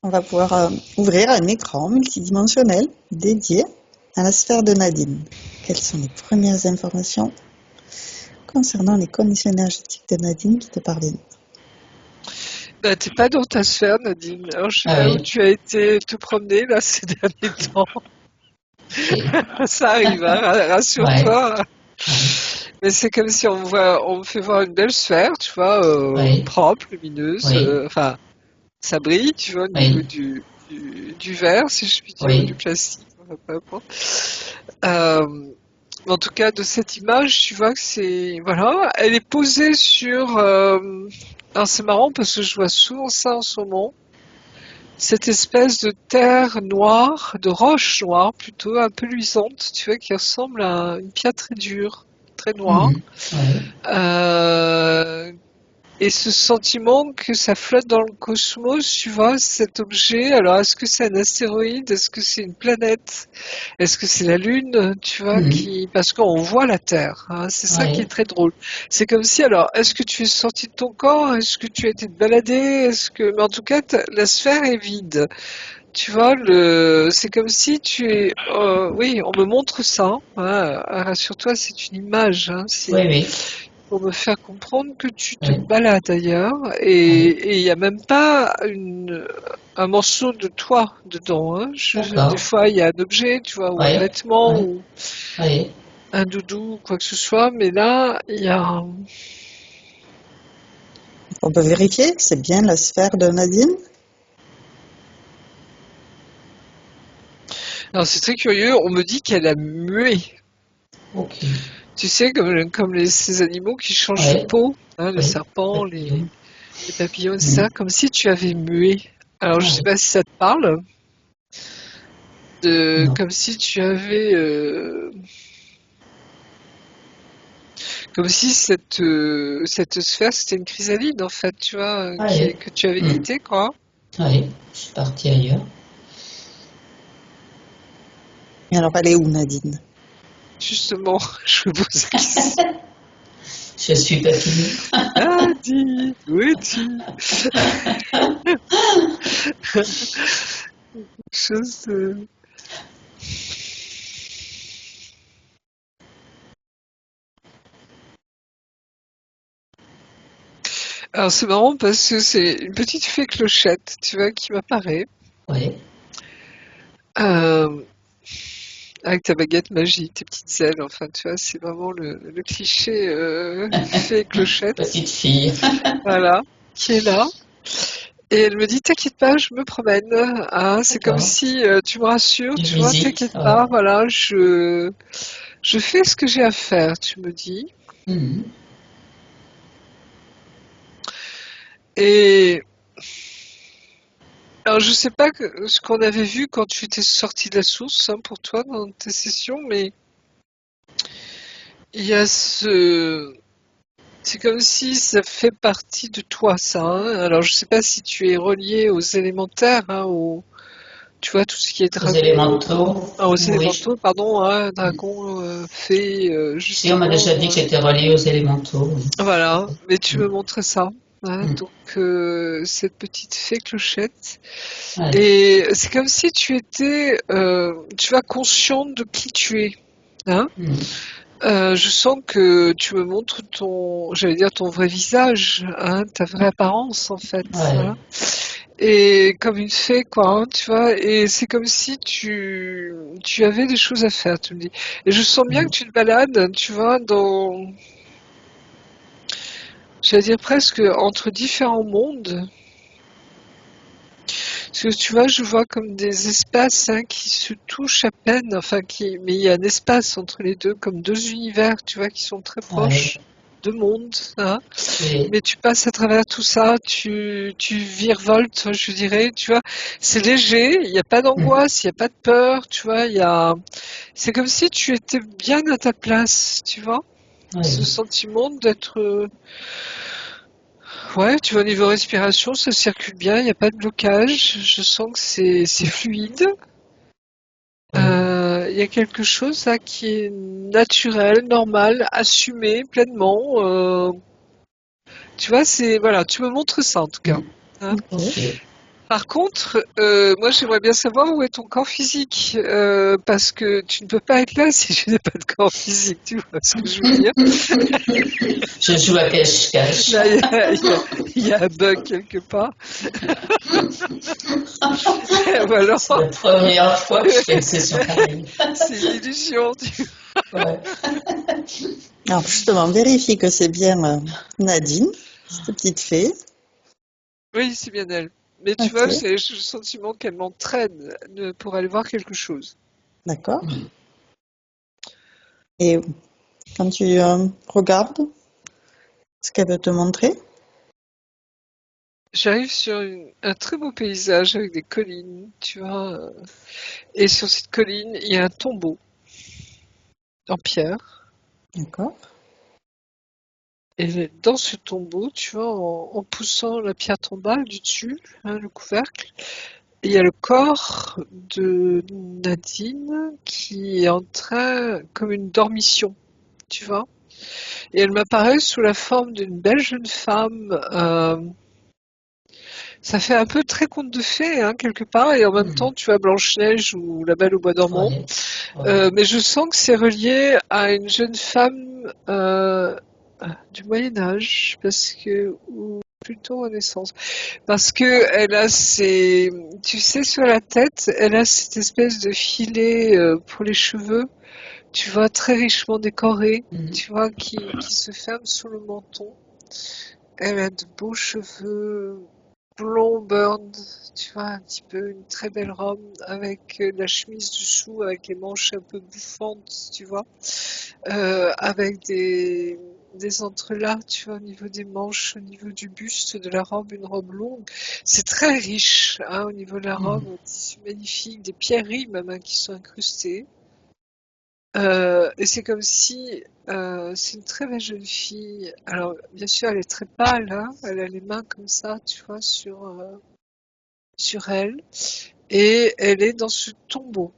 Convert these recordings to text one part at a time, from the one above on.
On va pouvoir ouvrir un écran multidimensionnel dédié à la sphère de Nadine. Quelles sont les premières informations concernant les conditions énergétiques de Nadine qui te parviennent? Bah, t'es pas dans ta sphère, Nadine. Alors, je sais Ah pas où oui, tu as été te promener là ces derniers temps. ok. Ça arrive, hein, Ouais, rassure-toi. ouais, Mais c'est comme si on me fait voir une belle sphère, tu vois, ouais, propre, lumineuse. oui, Enfin, ça brille, tu vois, au niveau oui, du verre, si je puis dire, ou du oui. plastique, enfin, peu importe. Euh, En tout cas, de cette image, tu vois que c'est, voilà, elle est posée sur. Alors c'est marrant parce que je vois souvent ça en ce moment. Cette espèce de terre noire, de roche noire plutôt, un peu luisante, tu vois, qui ressemble à une pierre très dure, très noire. Mhm, ouais, Euh, et ce sentiment que ça flotte dans le cosmos, tu vois, cet objet. Alors, est-ce que c'est un astéroïde? Est-ce que c'est une planète? Est-ce que c'est la Lune, tu vois, mhm, qui... Parce qu'on voit la Terre, hein, c'est ça qui est ouais, très drôle. C'est comme si, alors, est-ce que tu es sorti de ton corps? Est-ce que tu as été te balader? Est-ce que... Mais en tout cas, la sphère est vide. Tu vois, c'est comme si tu es... oui, on me montre ça. Hein, rassure-toi, c'est une image. Hein, oui, c'est oui, pour me faire comprendre que tu te oui, balades ailleurs oui. et il n'y a même pas un morceau de toi dedans. Hein. Des D'accord. fois, il y a un objet, tu vois, ou un Oui, vêtement, oui, ou oui. un doudou, ou quoi que ce soit, mais là, il y a... On peut vérifier, c'est bien la sphère de Nadine? Alors, c'est très curieux, on me dit qu'elle a mué. Ok. Tu sais, comme ces animaux qui changent de Oui, peau, hein, les oui. serpents, Papillon. les papillons, Mhm. etc., comme si tu avais mué. Alors, je Ah sais oui. pas si ça te parle, Non. comme si tu avais... comme si cette sphère, c'était une chrysalide, en fait, tu vois, Ah oui. que tu avais Mhm. quitté, quoi. Oui, je suis partie ailleurs. Et alors, elle est où, Nadine? Justement, je me pose la question. Je suis papillon. Nadine, où es-tu? Chose de... Alors, c'est marrant parce que c'est une petite fée clochette, tu vois, qui m'apparaît. Oui. Euh, avec ta baguette magique, tes petites ailes, enfin, tu vois, c'est vraiment le cliché fée clochette, Petite fille. voilà, qui est là. Et elle me dit, t'inquiète pas, je me promène. Hein, c'est comme D'accord. si tu me rassures, Une tu vois, visite. t'inquiète Ouais. pas, voilà, je fais ce que j'ai à faire, tu me dis. Mhm. Et alors, je sais pas ce qu'on avait vu quand tu étais sorti de la source, hein, pour toi, dans tes sessions, mais il y a c'est comme si ça fait partie de toi, ça. Hein. Alors, je sais pas si tu es relié aux élémentaires, hein, tu vois, tout ce qui est Aux dragon, élémentaux. aux Oui. élémentaux, pardon, hein, Mhm. dragon, fée, Si, on m'a déjà dit justement. que j'étais reliée aux élémentaux. Oui. Voilà, mais tu me Mhm. montrais ça. Hein, Mhm. donc, cette petite fée clochette. Ouais. Et c'est comme si tu étais, tu vois, consciente de qui tu es. Hein. Mhm. Je sens que tu me montres j'allais dire ton vrai visage, hein, ta vraie apparence en fait. Ouais. Voilà. Et comme une fée, quoi, hein, tu vois. Et c'est comme si tu avais des choses à faire, tu me dis. Et je sens bien que Mhm. tu te balades, tu vois, j'allais dire presque entre différents mondes. Parce que tu vois, je vois comme des espaces hein, qui se touchent à peine, enfin mais il y a un espace entre les deux, comme deux univers, tu vois, qui sont très Ouais. proches, deux mondes, hein. Oui. Mais tu passes à travers tout ça, tu virevoltes, je dirais, tu vois. C'est léger, il n'y a pas Mhm. d'angoisse, il n'y a pas de peur, tu vois. C'est comme si tu étais bien à ta place, tu vois. Ce Oui. sentiment d'être, ouais, tu vois, au niveau respiration, ça circule bien, il n'y a pas de blocage. Je sens que c'est fluide. Oui. Il y a quelque chose là qui est naturel, normal, assumé pleinement. Tu vois, voilà, tu me montres ça en tout cas. Mhm. Hein. Ok. Ok. Par contre, moi j'aimerais bien savoir où est ton corps physique, parce que tu ne peux pas être là si tu n'as pas de corps physique, tu vois ce que je veux dire? Je joue à cache-cache. Là, il y a un bug quelque part. Ou alors, C'est la première fois que je fais une session pareille. c'est une illusion. Ouais. Alors justement, vérifie que c'est bien Nadine, cette petite fée. Oui, c'est bien elle. Mais tu Ok, vois, j'ai le sentiment qu'elle m'entraîne pour aller voir quelque chose. d'accord. Et quand tu regardes ce qu'elle veut te montrer, J'arrive sur un très beau paysage avec des collines, tu vois. Et sur cette colline, il y a un tombeau en pierre. d'accord. Et dans ce tombeau, tu vois, en poussant la pierre tombale du dessus, hein, le couvercle, il y a le corps de Nadine qui est en train, comme une dormition, tu vois. Et elle m'apparaît sous la forme d'une belle jeune femme. Ça fait un peu très conte de fées, hein, quelque part, et en même temps, tu vois, Blanche-Neige ou La Belle au Bois dormant. Ouais. Ouais. Mais je sens que c'est relié à une jeune femme du Moyen Âge, parce que ou plutôt Renaissance, parce que elle a tu sais, sur la tête, elle a cette espèce de filet pour les cheveux, tu vois, très richement décoré, Mhm. tu vois, qui se ferme sous le menton. Elle a de beaux cheveux blond burn, tu vois, un petit peu une très belle robe avec la chemise dessous, avec les manches un peu bouffantes, tu vois, avec des entrelacs, tu vois, au niveau des manches, au niveau du buste de la robe, une robe longue. C'est très riche, hein, au niveau de la robe, Mhm. un tissu magnifique, des pierreries même, hein, qui sont incrustées. Et c'est comme si c'est une très belle jeune fille. Alors, bien sûr, elle est très pâle, hein. Elle a les mains comme ça, tu vois, sur elle. Et elle est dans ce tombeau.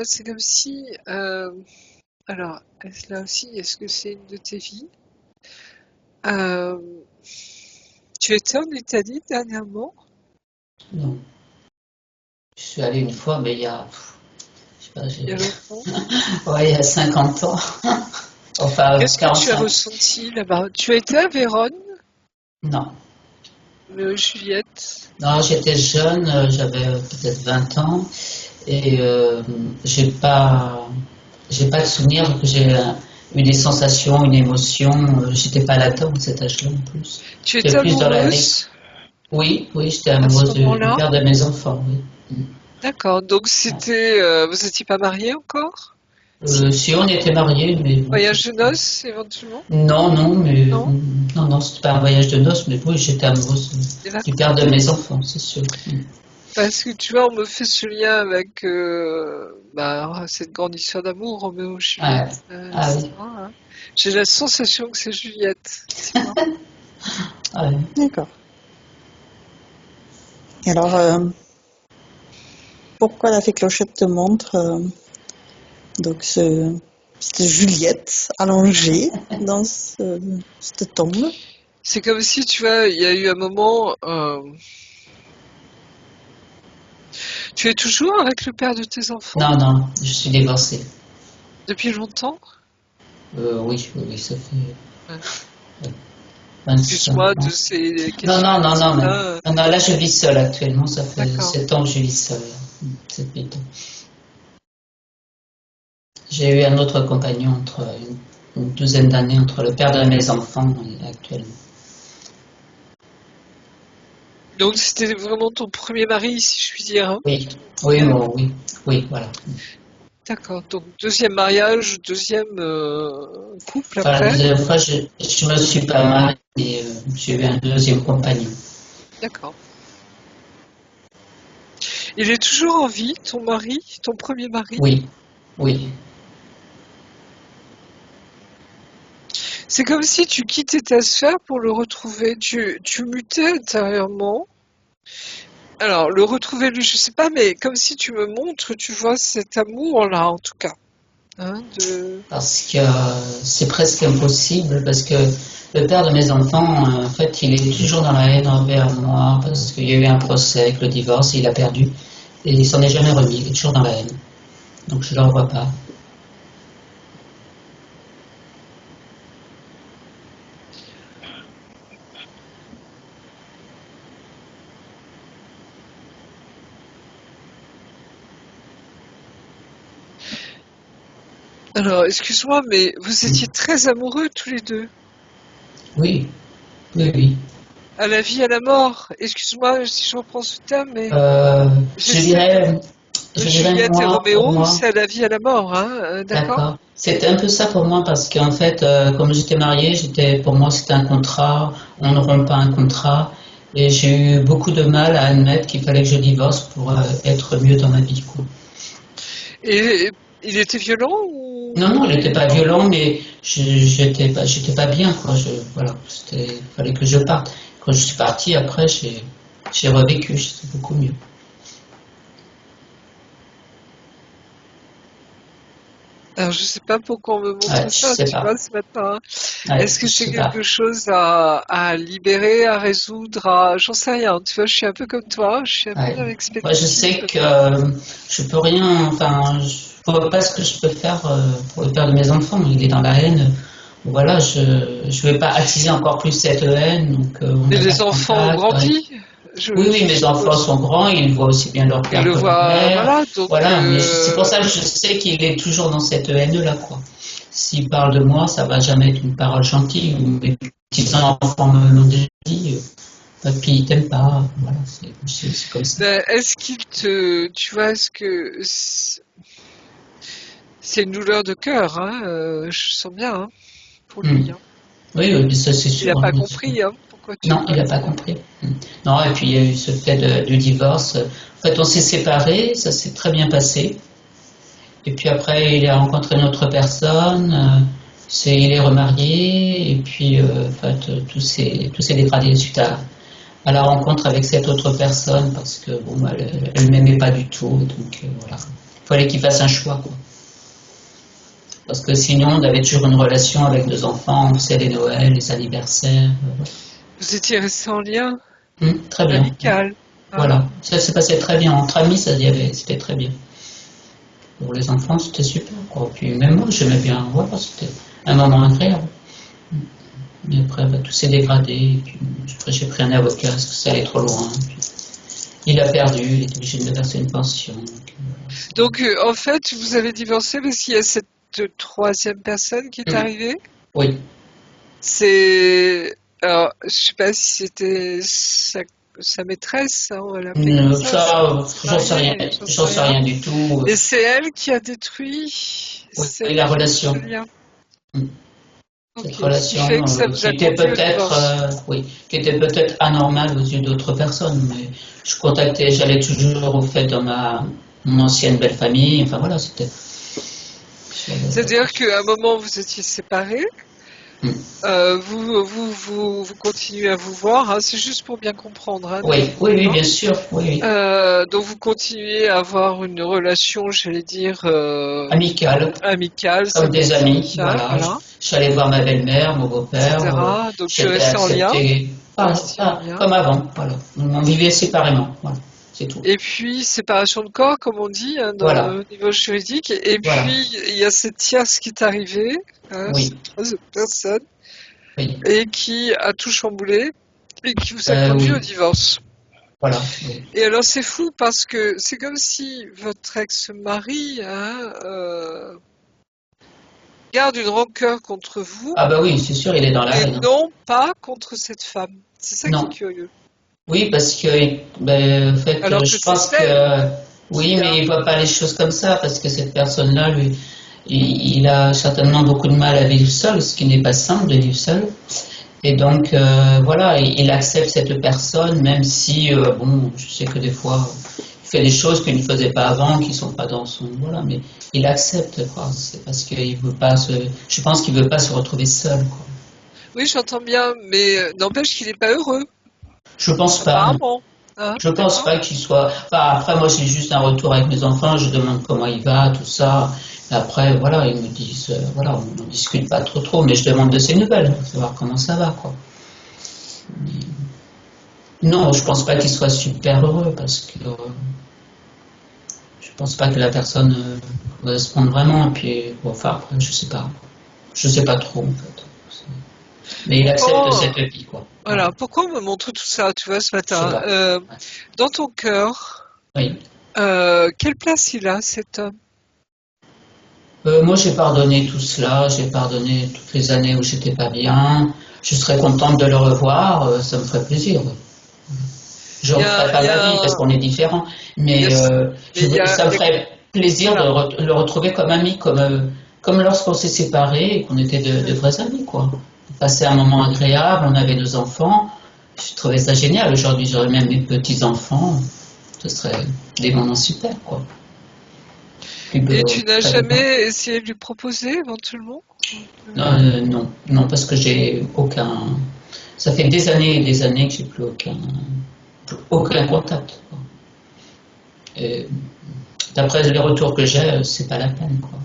C'est comme si. Alors, là aussi, est-ce que c'est une de tes vies? Euh, Tu étais en Italie dernièrement? Non. Je suis allée une fois, mais je sais pas, Il y a longtemps. ouais, il y a 50 ans. Enfin, Qu'est-ce que tu as 45. ressenti là-bas? Tu as été à Vérone, Non. Juliette? Non, j'étais jeune, j'avais peut-être 20 ans, et j'ai pas de souvenir que j'ai eu des sensations, une émotion. J'étais pas là-dedans à cet âge-là en plus. Tu J'étais étais plus dans la amoureuse Oui, oui, j'étais à ce amoureuse du moment-là? père de mes enfants, oui. D'accord, donc Ouais. c'était, vous étiez pas mariés encore? Si, Si on était mariés, mais bon. voyage de noces éventuellement? Non, non, mais Non? non, c'était pas un voyage de noces, mais oui, j'étais amoureuse Des du père de vacances? mes enfants, c'est sûr. Parce que tu vois, on me fait ce lien avec cette grande histoire d'amour, Roméo et Ouais. Juliette, Ah oui. etc., hein. J'ai la sensation que c'est Juliette, tu vois. Ah oui. D'accord. Et alors, pourquoi la fée Clochette te montre donc cette Juliette allongée dans cette tombe? C'est comme si, tu vois, il y a eu un moment. Tu es toujours avec le père de tes enfants? Non, non, je suis divorcée. Depuis longtemps? Oui, oui, oui, ça fait Ouais. 25 Excuse-moi de ans. ces Non, questions non, non, non, intimes, mais, hein. non, non, là je vis seule actuellement, ça fait D'accord. 7 ans que je vis seule. 7-8 ans. J'ai eu un autre compagnon entre une douzaine d'années entre le père de mes enfants et actuellement. Donc c'était vraiment ton premier mari, si je puis dire, hein? Oui, Ton oui, premier- bon, oui, oui, voilà. D'accord. Donc deuxième mariage, deuxième couple Enfin, la après. deuxième fois, je me suis pas mariée et j'ai eu un deuxième compagnon. D'accord. Il est toujours en vie, ton mari, ton premier mari? Oui, oui. C'est comme si tu quittais ta sphère pour le retrouver. Tu mutais intérieurement. Alors, le retrouver lui, je sais pas, mais comme si tu me montres, tu vois cet amour-là, en tout cas. Hein, Parce que c'est presque impossible, parce que Le père de mes enfants, en fait, il est toujours dans la haine envers moi parce qu'il y a eu un procès avec le divorce, il a perdu et il s'en est jamais remis, il est toujours dans la haine. Donc je ne le revois pas. Alors, excuse-moi, mais vous étiez très amoureux tous les deux. Oui, oui, oui. À la vie, à la mort. Excuse-moi si je reprends ce terme, mais Je dirais Juliette et moi, pour Roméo, moi, c'est à la vie, à la mort, hein, d'accord? d'accord. C'était un peu ça pour moi parce qu'en fait, comme j'étais mariée, pour moi c'était un contrat, on ne rompt pas un contrat. Et j'ai eu beaucoup de mal à admettre qu'il fallait que je divorce pour être mieux dans ma vie, quoi. Et il était violent ou Non, non, il n'était pas violent, mais j'étais pas bien, quoi. Voilà, fallait que je parte. Quand je suis partie, après, j'ai revécu, c'était beaucoup mieux. Alors, je sais pas pourquoi on me montre Ouais, je ça, sais tu vois, pas. ce matin, hein. Ouais, Est-ce je que c'est sais pas. quelque chose à libérer, à résoudre, j'en sais rien. Tu vois, je suis un peu comme toi, je suis un peu Ouais. dans Moi, je l'expectative sais que je peux rien, enfin, je vois pas ce que je peux faire pour le père de mes enfants. Il est dans la haine. Voilà, je vais pas attiser encore plus cette haine, donc on Mais n'a pas les de enfants ont contact. Ouais. grandi, Oui, oui, je mes enfants suppose. sont grands, ils voient aussi bien leur Ils père le que leur voient, mère. voilà, donc Voilà, mais c'est pour ça que je sais qu'il est toujours dans cette haine-là, quoi. S'il parle de moi, ça va jamais être une parole gentille. Ou mes petits enfants me l'ont déjà dit, papy, il t'aime pas. Voilà, c'est comme ça. ben, est-ce qu'il te, tu vois, est-ce que c'est une douleur de cœur, hein, je sens bien, hein, pour Hmm. lui, hein. Oui, oui, mais ça c'est Il n'a sûr, pas hein. compris, hein, pourquoi tu Non, il n'a pas partais. compris. Non, et puis il y a eu ce fait du divorce. En fait, on s'est séparés, ça s'est très bien passé. Et puis après, il a rencontré une autre personne, il est remarié, et puis en fait, tout s'est dégradé suite à la rencontre avec cette autre personne, parce que bon, elle ne m'aimait pas du tout, donc voilà. Il fallait qu'il fasse un choix, quoi. Parce que sinon, on avait toujours une relation avec nos enfants, on faisait les Noëls, les anniversaires. Vous étiez restés en lien Très bien. amical, hein. Voilà, ça s'est passé très bien. Entre amis, c'était très bien. Pour les enfants, c'était super, quoi. Puis même moi, j'aimais bien. Voilà, c'était un moment agréable. Mais après, bah, tout s'est dégradé. Et puis, après, j'ai pris un avocat parce que ça allait trop loin. Puis, il a perdu, il était obligé de me verser une pension. Donc, en fait, vous avez divorcé parce qu'il y a cette troisième personne qui est Hum, arrivée. Oui. Alors, je sais pas si c'était sa maîtresse, hein, on va l'appeler comme ça, Ça, sa j'en sais rien, mariée, j'en sais j'en sais rien. rien du tout. Et c'est elle qui a détruit Oui, la ce relation. lien. Hum. Ok, Cette ce qui fait relation que ça vous qui a était conduit au peut-être divorce. oui, qui était peut-être anormale aux yeux d'autres personnes, mais j'allais toujours au fait dans mon ancienne belle famille, enfin voilà, c'était. C'est-à-dire qu'à un moment, vous étiez séparés. Hmm. Vous continuez à vous voir, hein, c'est juste pour bien comprendre, hein, Oui, oui, oui, d'accord? bien sûr, oui, oui. Donc vous continuez à avoir une relation, j'allais dire, Amicale, amicale, comme des amis, sympathique, hein, voilà. voilà, J'allais voir ma belle-mère, mon beau-père, etc. Donc tu j'étais restais en lien, accepté, vous restiez en pas lien. comme avant, voilà. On vivait séparément, voilà, c'est tout. Et puis séparation de corps, comme on dit, hein, Voilà, au niveau juridique. Et voilà, puis il y a cette tierce qui est arrivée, hein, oui, cette troisième personne, oui, et qui a tout chamboulé et qui vous a conduit au oui, divorce. voilà, oui. Et alors c'est fou parce que c'est comme si votre ex-mari, hein, garde une rancœur contre vous Ah bah oui, c'est sûr, il est dans la et haine, hein. non pas contre cette femme. C'est ça qui est Non. curieux. Oui, parce que, ben, en fait, Alors que je pense c'est que, elle oui, qui mais a... il voit pas les choses comme ça, parce que cette personne-là, lui, il a certainement beaucoup de mal à vivre seul, ce qui n'est pas simple de vivre seul. Et donc, voilà, il accepte cette personne, même si, bon, je sais que des fois, il fait des choses qu'il ne faisait pas avant, qui sont pas dans son, voilà, mais il accepte, quoi. C'est parce qu'il veut pas je pense qu'il veut pas se retrouver seul, quoi. Oui, j'entends bien, mais n'empêche qu'il n'est pas heureux, Je pense pas, non. apparemment. Hein, Je pense d'accord? pas qu'il soit. Enfin, après, moi, j'ai juste un retour avec mes enfants, je demande comment il va, tout ça. Et après, voilà, ils me disent, voilà, on ne discute pas trop, mais je demande de ses nouvelles, pour savoir comment ça va, quoi. Non, je pense pas qu'il soit super heureux, parce que je pense pas que la personne corresponde vraiment. Et puis, bon, enfin, après, je sais pas. Je sais pas trop, en fait. Mais il accepte Pourquoi, cette vie, quoi. Voilà. voilà, pourquoi on me montre tout ça, tu vois, ce Je sais matin? pas. Ouais. Dans ton cœur, Oui. quelle place il a, cet homme? Moi, j'ai pardonné tout cela, j'ai pardonné toutes les années où j'étais pas bien. Je serais contente de le revoir, ça me ferait plaisir. Ouais. Je Il ne y referai a, pas il y ma vie a, parce qu'on est différents, il y mais a, mais ça me ferait plaisir de voilà. le retrouver comme ami, comme lorsqu'on s'est séparés et qu'on était de vrais amis, quoi. On passait un moment agréable, on avait nos enfants. Je trouvais ça génial. Aujourd'hui, j'aurais même mes petits-enfants. Ce serait des moments super, quoi. Puis, Et tu n'as très content. jamais essayé de lui proposer éventuellement? Non, non, parce que j'ai aucun. Ça fait des années et des années que j'ai plus aucun contact, quoi. Et d'après les retours que j'ai, c'est pas la peine, quoi.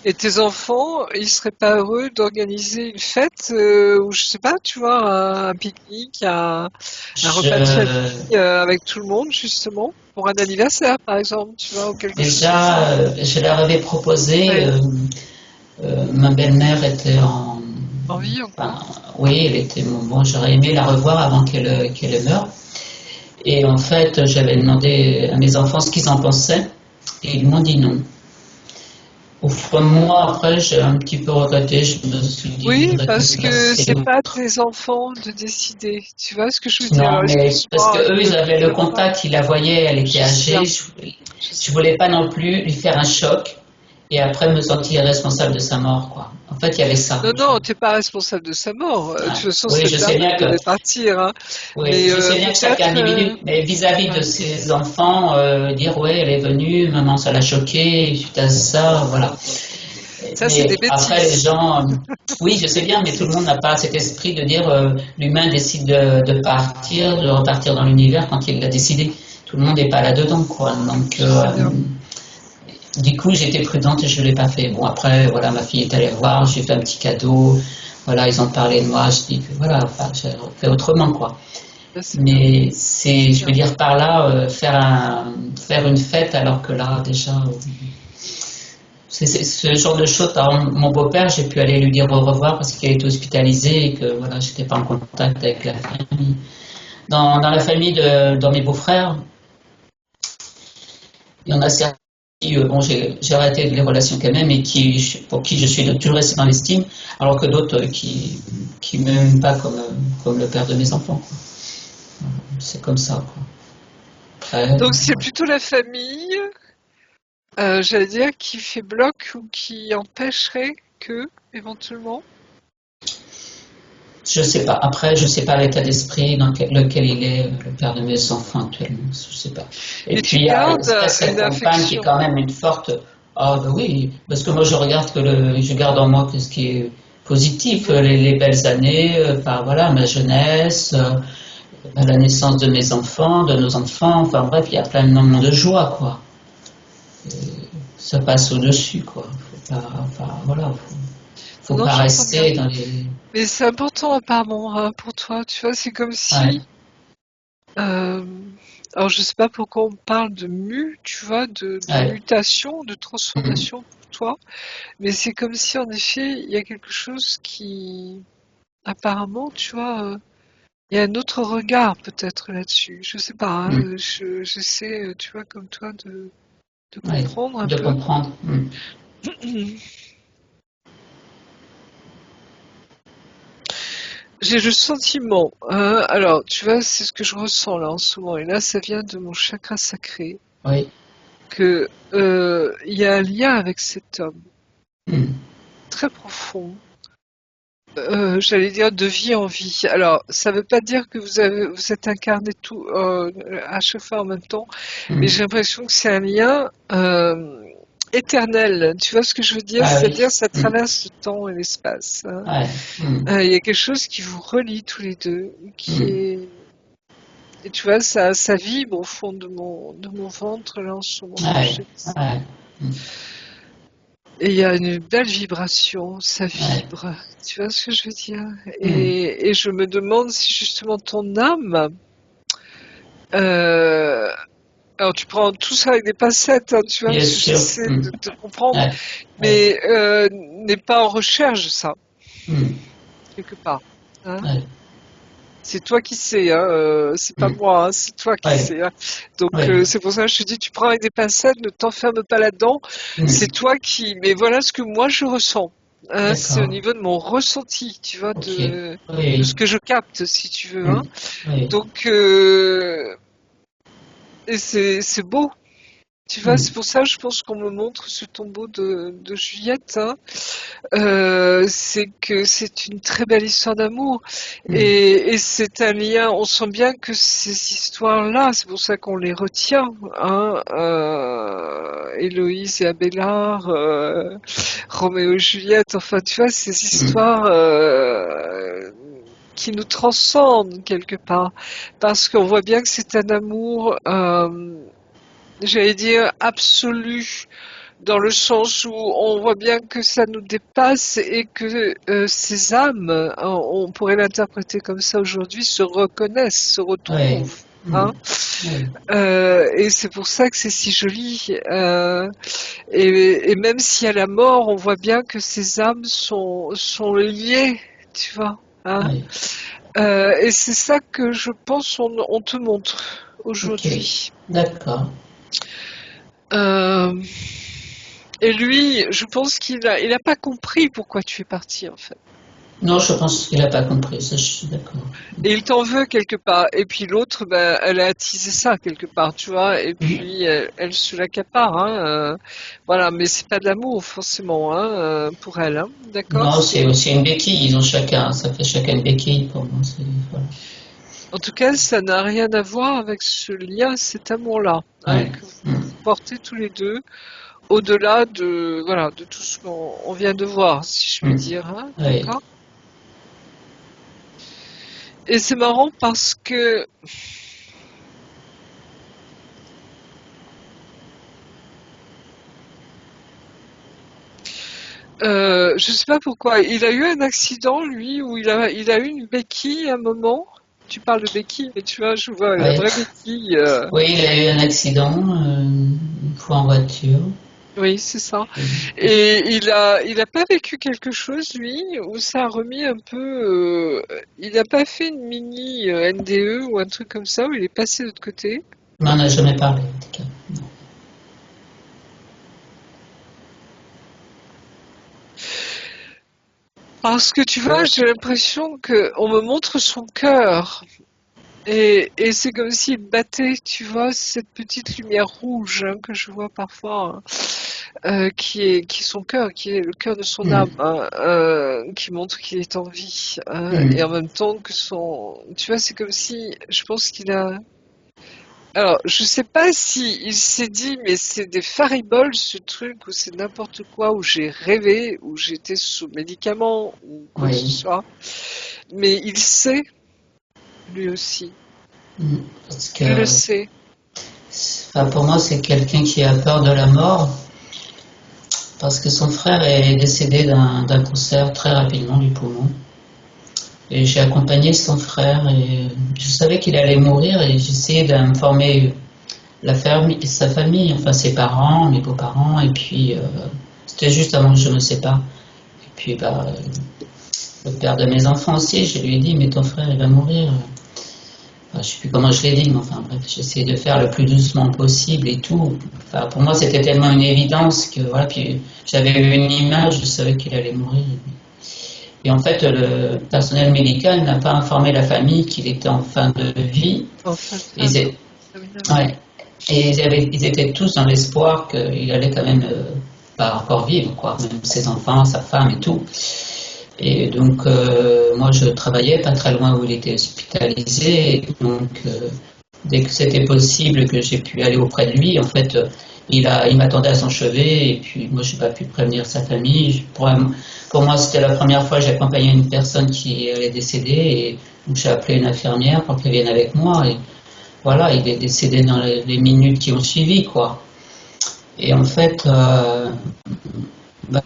Et tes enfants, ils seraient pas heureux d'organiser une fête ou je sais pas, tu vois, un pique-nique, un repas de famille Je, avec tout le monde justement pour un anniversaire par exemple, tu vois, ou quelque chose comme ça. déjà, je leur avais proposé. Ouais, Ma belle-mère était en. en vie Enfin, encore. oui, elle était. Bon, j'aurais aimé la revoir avant qu'elle meure. Et en fait, j'avais demandé à mes enfants ce qu'ils en pensaient. Et ils m'ont dit non. Au fond de moi, après, j'ai un petit peu regretté. Je me suis dit, je Oui, voudrais que parce ça que c'est c'est pas autre. tes enfants de décider. Tu vois ce que je veux dire? Non, Alors, mais parce que excuse-moi, eux, je ils avaient ne le veux pas. contact, ils la voyaient, elle était Je sais bien, âgée. je Je sais. voulais pas non plus lui faire un choc et après me sentir responsable de sa mort, quoi. En fait, il y avait ça. Non, non, t'es pas responsable de sa mort. De Ouais. toute façon, Oui, cette je sais dame, bien elle que devait partir, hein. Oui, Mais je sais bien que chaque peut-être, individu, mais vis-à-vis de ouais. ses enfants, dire ouais, elle est venue, maman, ça l'a choqué, suite à ça, voilà. Ça, c'est Mais des après, les bêtises. gens, oui, je sais bien, mais tout le monde n'a pas cet esprit de dire l'humain décide de partir, de repartir dans l'univers quand il l'a décidé. Tout le monde n'est pas là-dedans, quoi. Donc, Je sais bien. du coup, j'étais prudente et je ne l'ai pas fait. Bon, après, voilà, ma fille est allée voir, j'ai fait un petit cadeau, voilà, ils ont parlé de moi, je dis que voilà, enfin, j'ai fait autrement, quoi. Ça, c'est bien. Mais c'est, je Bien. veux dire par là, faire une fête alors que là, déjà, c'est ce genre de choses. Par exemple, mon beau-père, j'ai pu aller lui dire au revoir parce qu'il était hospitalisé et que voilà, j'étais pas en contact avec la famille. Dans la famille dans mes beaux-frères, il y en a certains qui, bon, j'ai arrêté les relations quand même et pour qui je suis toujours resté dans l'estime, alors que d'autres qui m'aiment pas comme le père de mes enfants, quoi. C'est comme ça, quoi. Après, Donc, c'est voilà. plutôt la famille, j'allais dire, qui fait bloc ou qui empêcherait que, éventuellement. Je sais pas. Après, je sais pas l'état d'esprit dans lequel il est, le père de mes enfants actuellement. Je sais pas. Et Mais puis, tu il gardes reste une cette compagne qui est affection. quand même une forte. Ah, ben oui. Parce que moi, je regarde je garde en moi que ce qui est positif, les belles années, enfin, voilà, ma jeunesse, la naissance de mes enfants, de nos enfants. Enfin, bref, il y a plein de moments de joie, quoi. Ça passe au-dessus, quoi. Faut pas, enfin, voilà. Non, Faut non, pas j'entends bien. rester dans les. Mais c'est important apparemment hein, pour toi. Tu vois, c'est comme Ouais. si. euh, alors, je sais pas pourquoi on parle de tu vois, de Ouais. mutation, de Mm. transformation pour toi. Mais c'est comme si en effet, il y a quelque chose qui. Apparemment, tu vois, il y a un autre regard peut-être là-dessus. Je sais pas, hein, Mm. j'essaie, tu vois, comme toi, de Ouais, comprendre un de peu. comprendre. Mm. J'ai le sentiment, hein, alors tu vois, c'est ce que je ressens là en ce moment, et là ça vient de mon chakra sacré, Oui. que il y a un lien avec cet homme Mm. très profond, j'allais dire de vie en vie. Alors, ça veut pas dire que vous êtes incarné tout à chaque fois en même temps, mais Mm. j'ai l'impression que c'est un lien éternel. Tu vois ce que je veux dire? Ah oui. C'est-à-dire, ça Mm. traverse le temps et l'espace, hein. Ouais. Mm. Il y a quelque chose qui vous relie tous les deux, qui Mm. est Et tu vois, ça vibre au fond de mon ventre, là, en ce moment. Ouais, ouais, Et il y a une belle vibration, ça ouais. vibre. Tu vois ce que je veux dire? Hmm. Et je me demande si justement ton âme, euh, alors tu prends tout ça avec des pincettes, hein, tu vois, Bien parce que sûr. j'essaie Hmm. de te comprendre, Ouais, ouais. mais n'est pas en recherche de ça, Hmm. quelque part. Hein. Ouais. C'est toi qui sais, hein, c'est pas Hmm. moi, hein, c'est toi qui Ouais, sais. Hein. Donc ouais. c'est pour ça que je te dis, tu prends avec des pincettes, ne t'enferme pas là-dedans. C'est Hmm. toi qui. Mais voilà ce que moi je ressens. Hein, c'est au D'accord. niveau de mon ressenti, tu vois, Ok. de Oui. ce que je capte, si tu veux. Hein. Hmm. Oui. Donc et c'est beau. Tu vois, Hmm. c'est pour ça, je pense qu'on me montre ce tombeau de Juliette. Hein. C'est que c'est une très belle histoire d'amour. Hmm. Et c'est un lien, on sent bien que ces histoires-là, c'est pour ça qu'on les retient. Hein. Héloïse et Abélard, Roméo et Juliette, enfin, tu vois, ces Hmm. histoires qui nous transcendent quelque part. Parce qu'on voit bien que c'est un amour, j'allais dire, absolu dans le sens où on voit bien que ça nous dépasse et que ces âmes, on pourrait l'interpréter comme ça aujourd'hui, se reconnaissent, se Oui. retrouvent. Hmm. Hein. Oui. Et c'est pour ça que c'est si joli. Et même s'il y a la mort, on voit bien que ces âmes sont liées, tu vois. Hein. Oui. Et c'est ça que je pense on te montre Ok. aujourd'hui. D'accord. Euh, Et lui, je pense il a pas compris pourquoi tu es parti, en fait. Non, je pense qu'il n'a pas compris. Ça, je suis d'accord. Et il t'en veut quelque part. Et puis l'autre, ben, elle a attisé ça quelque part, tu vois. Et Hmm. puis elle se l'accapare, hein. Voilà, mais c'est pas de l'amour forcément, hein, pour elle, hein. D'accord? Non, c'est aussi une béquille. Ils ont chacun, ça fait chacun une béquille pour moi. Voilà. En tout cas, ça n'a rien à voir avec ce lien, cet amour-là, hein, Ouais. que Hmm. vous portez tous les deux, au-delà de voilà de tout ce qu'on vient de voir, si je puis Hmm. dire, hein. Oui. D'accord? Et c'est marrant parce que je sais pas pourquoi. Il a eu un accident, lui, où il a eu une béquille à un moment. Tu parles de béquille, mais tu vois, je vois la Oui. vraie béquille. Oui, il a eu un accident une fois en voiture. Oui, c'est ça. Et- Et il a pas vécu quelque chose, lui, où ça a remis un peu. Il n'a pas fait une mini NDE ou un truc comme ça, où il est passé de l'autre côté. Mais on n'a jamais parlé, en tout cas. Non. Parce que tu vois, j'ai l'impression qu'on me montre son cœur. Et c'est comme s'il battait, tu vois, cette petite lumière rouge hein, que je vois parfois, hein, qui est son cœur, qui est le cœur de son Hmm. âme, hein, qui montre qu'il est en vie, hein, et Hmm. en même temps que son, tu vois, c'est comme si, je pense qu'il a, alors, je sais pas si il s'est dit, mais c'est des fariboles ce truc, ou c'est n'importe quoi, où j'ai rêvé, où j'étais sous médicaments, ou quoi que ce Oui. soit, mais il sait, lui aussi, Hmm. Parce que, il le sait. enfin, pour moi, c'est quelqu'un qui a peur de la mort. Parce que son frère est décédé d'un cancer très rapidement du poumon. Et j'ai accompagné son frère et je savais qu'il allait mourir et j'essayais d'informer sa famille, enfin ses parents, mes beaux-parents, et puis c'était juste avant que je me sépare. Et puis bah, le père de mes enfants aussi, je lui ai dit, mais ton frère il va mourir. Enfin, je sais plus comment je l'ai dit, mais enfin bref, j'essayais de faire le plus doucement possible et tout. Enfin, pour moi c'était tellement une évidence que voilà, puis j'avais eu une image, je savais qu'il allait mourir. Et en fait, le personnel médical n'a pas informé la famille qu'il était en fin de vie. Enfin, Ils, attends, é- terminable. ouais. Et ils étaient tous dans l'espoir qu'il allait quand même pas encore vivre, quoi, même ses enfants, sa femme et tout. Et donc, moi, je travaillais pas très loin où il était hospitalisé. Et donc, dès que c'était possible que j'ai pu aller auprès de lui, en fait, il m'attendait à son chevet. Et puis, moi, j'ai pas pu prévenir sa famille. Pour moi, c'était la première fois que j'accompagnais une personne qui allait décéder. Et donc, j'ai appelé une infirmière pour qu'elle vienne avec moi. voilà, il est décédé dans les minutes qui ont suivi, quoi. Et en fait, bah,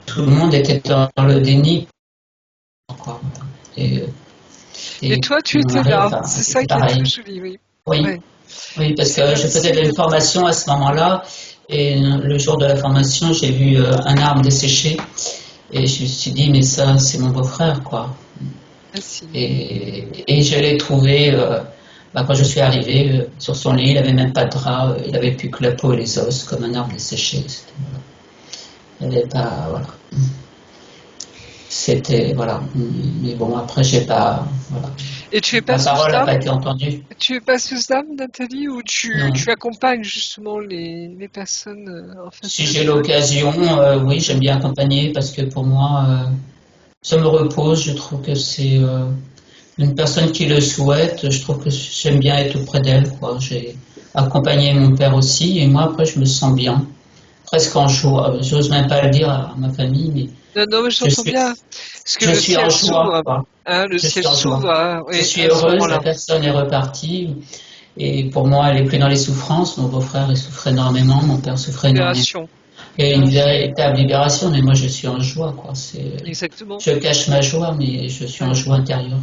tout le monde était dans le déni, quoi. Et, Et et toi, tu mon étais mari, là. enfin, C'est ça c'était qui est très pareil. joli, oui. Oui, Ouais. oui, parce C'est que comme je faisais si... une formation à ce moment-là, et le jour de la formation, j'ai vu un arbre desséché, et je me suis dit, mais ça, c'est mon beau-frère, quoi. Ah, si. Et je l'ai trouvé, bah, quand je suis arrivée, sur son lit, il n'avait même pas de drap, il n'avait plus que la peau et les os, comme un arbre desséché. Il n'y avait pas, voilà. C'était, voilà. Mais bon, après, j'ai pas, voilà. Et tu es pas Ma sous parole n'a âme? pas été entendue. Tu es pas sous âme, Nathalie, ou Non. tu accompagnes justement les personnes en face Si à j'ai toi? l'occasion, oui, j'aime bien accompagner parce que pour moi, ça me repose. Je trouve que c'est une personne qui le souhaite. Je trouve que j'aime bien être auprès d'elle, quoi. J'ai accompagné mon père aussi et moi, après, je me sens bien. Presque en joie. J'ose même pas le dire à ma famille, mais Non, non, mais je j'entends suis, bien. Parce que je le suis en ciel joie, s'ouvre, quoi. hein, le Je ciel suis en s'ouvre, joie. hein, Je oui, suis à ce heureuse, la moment-là. personne est repartie. Et pour moi, elle est plus dans les souffrances. Mon beau-frère, il souffrait énormément. Mon père souffrait énormément. Libération. Et une Libération. véritable libération, mais moi je suis en joie, quoi. Exactement. Je cache ma joie, mais je suis en Ouais. joie intérieure.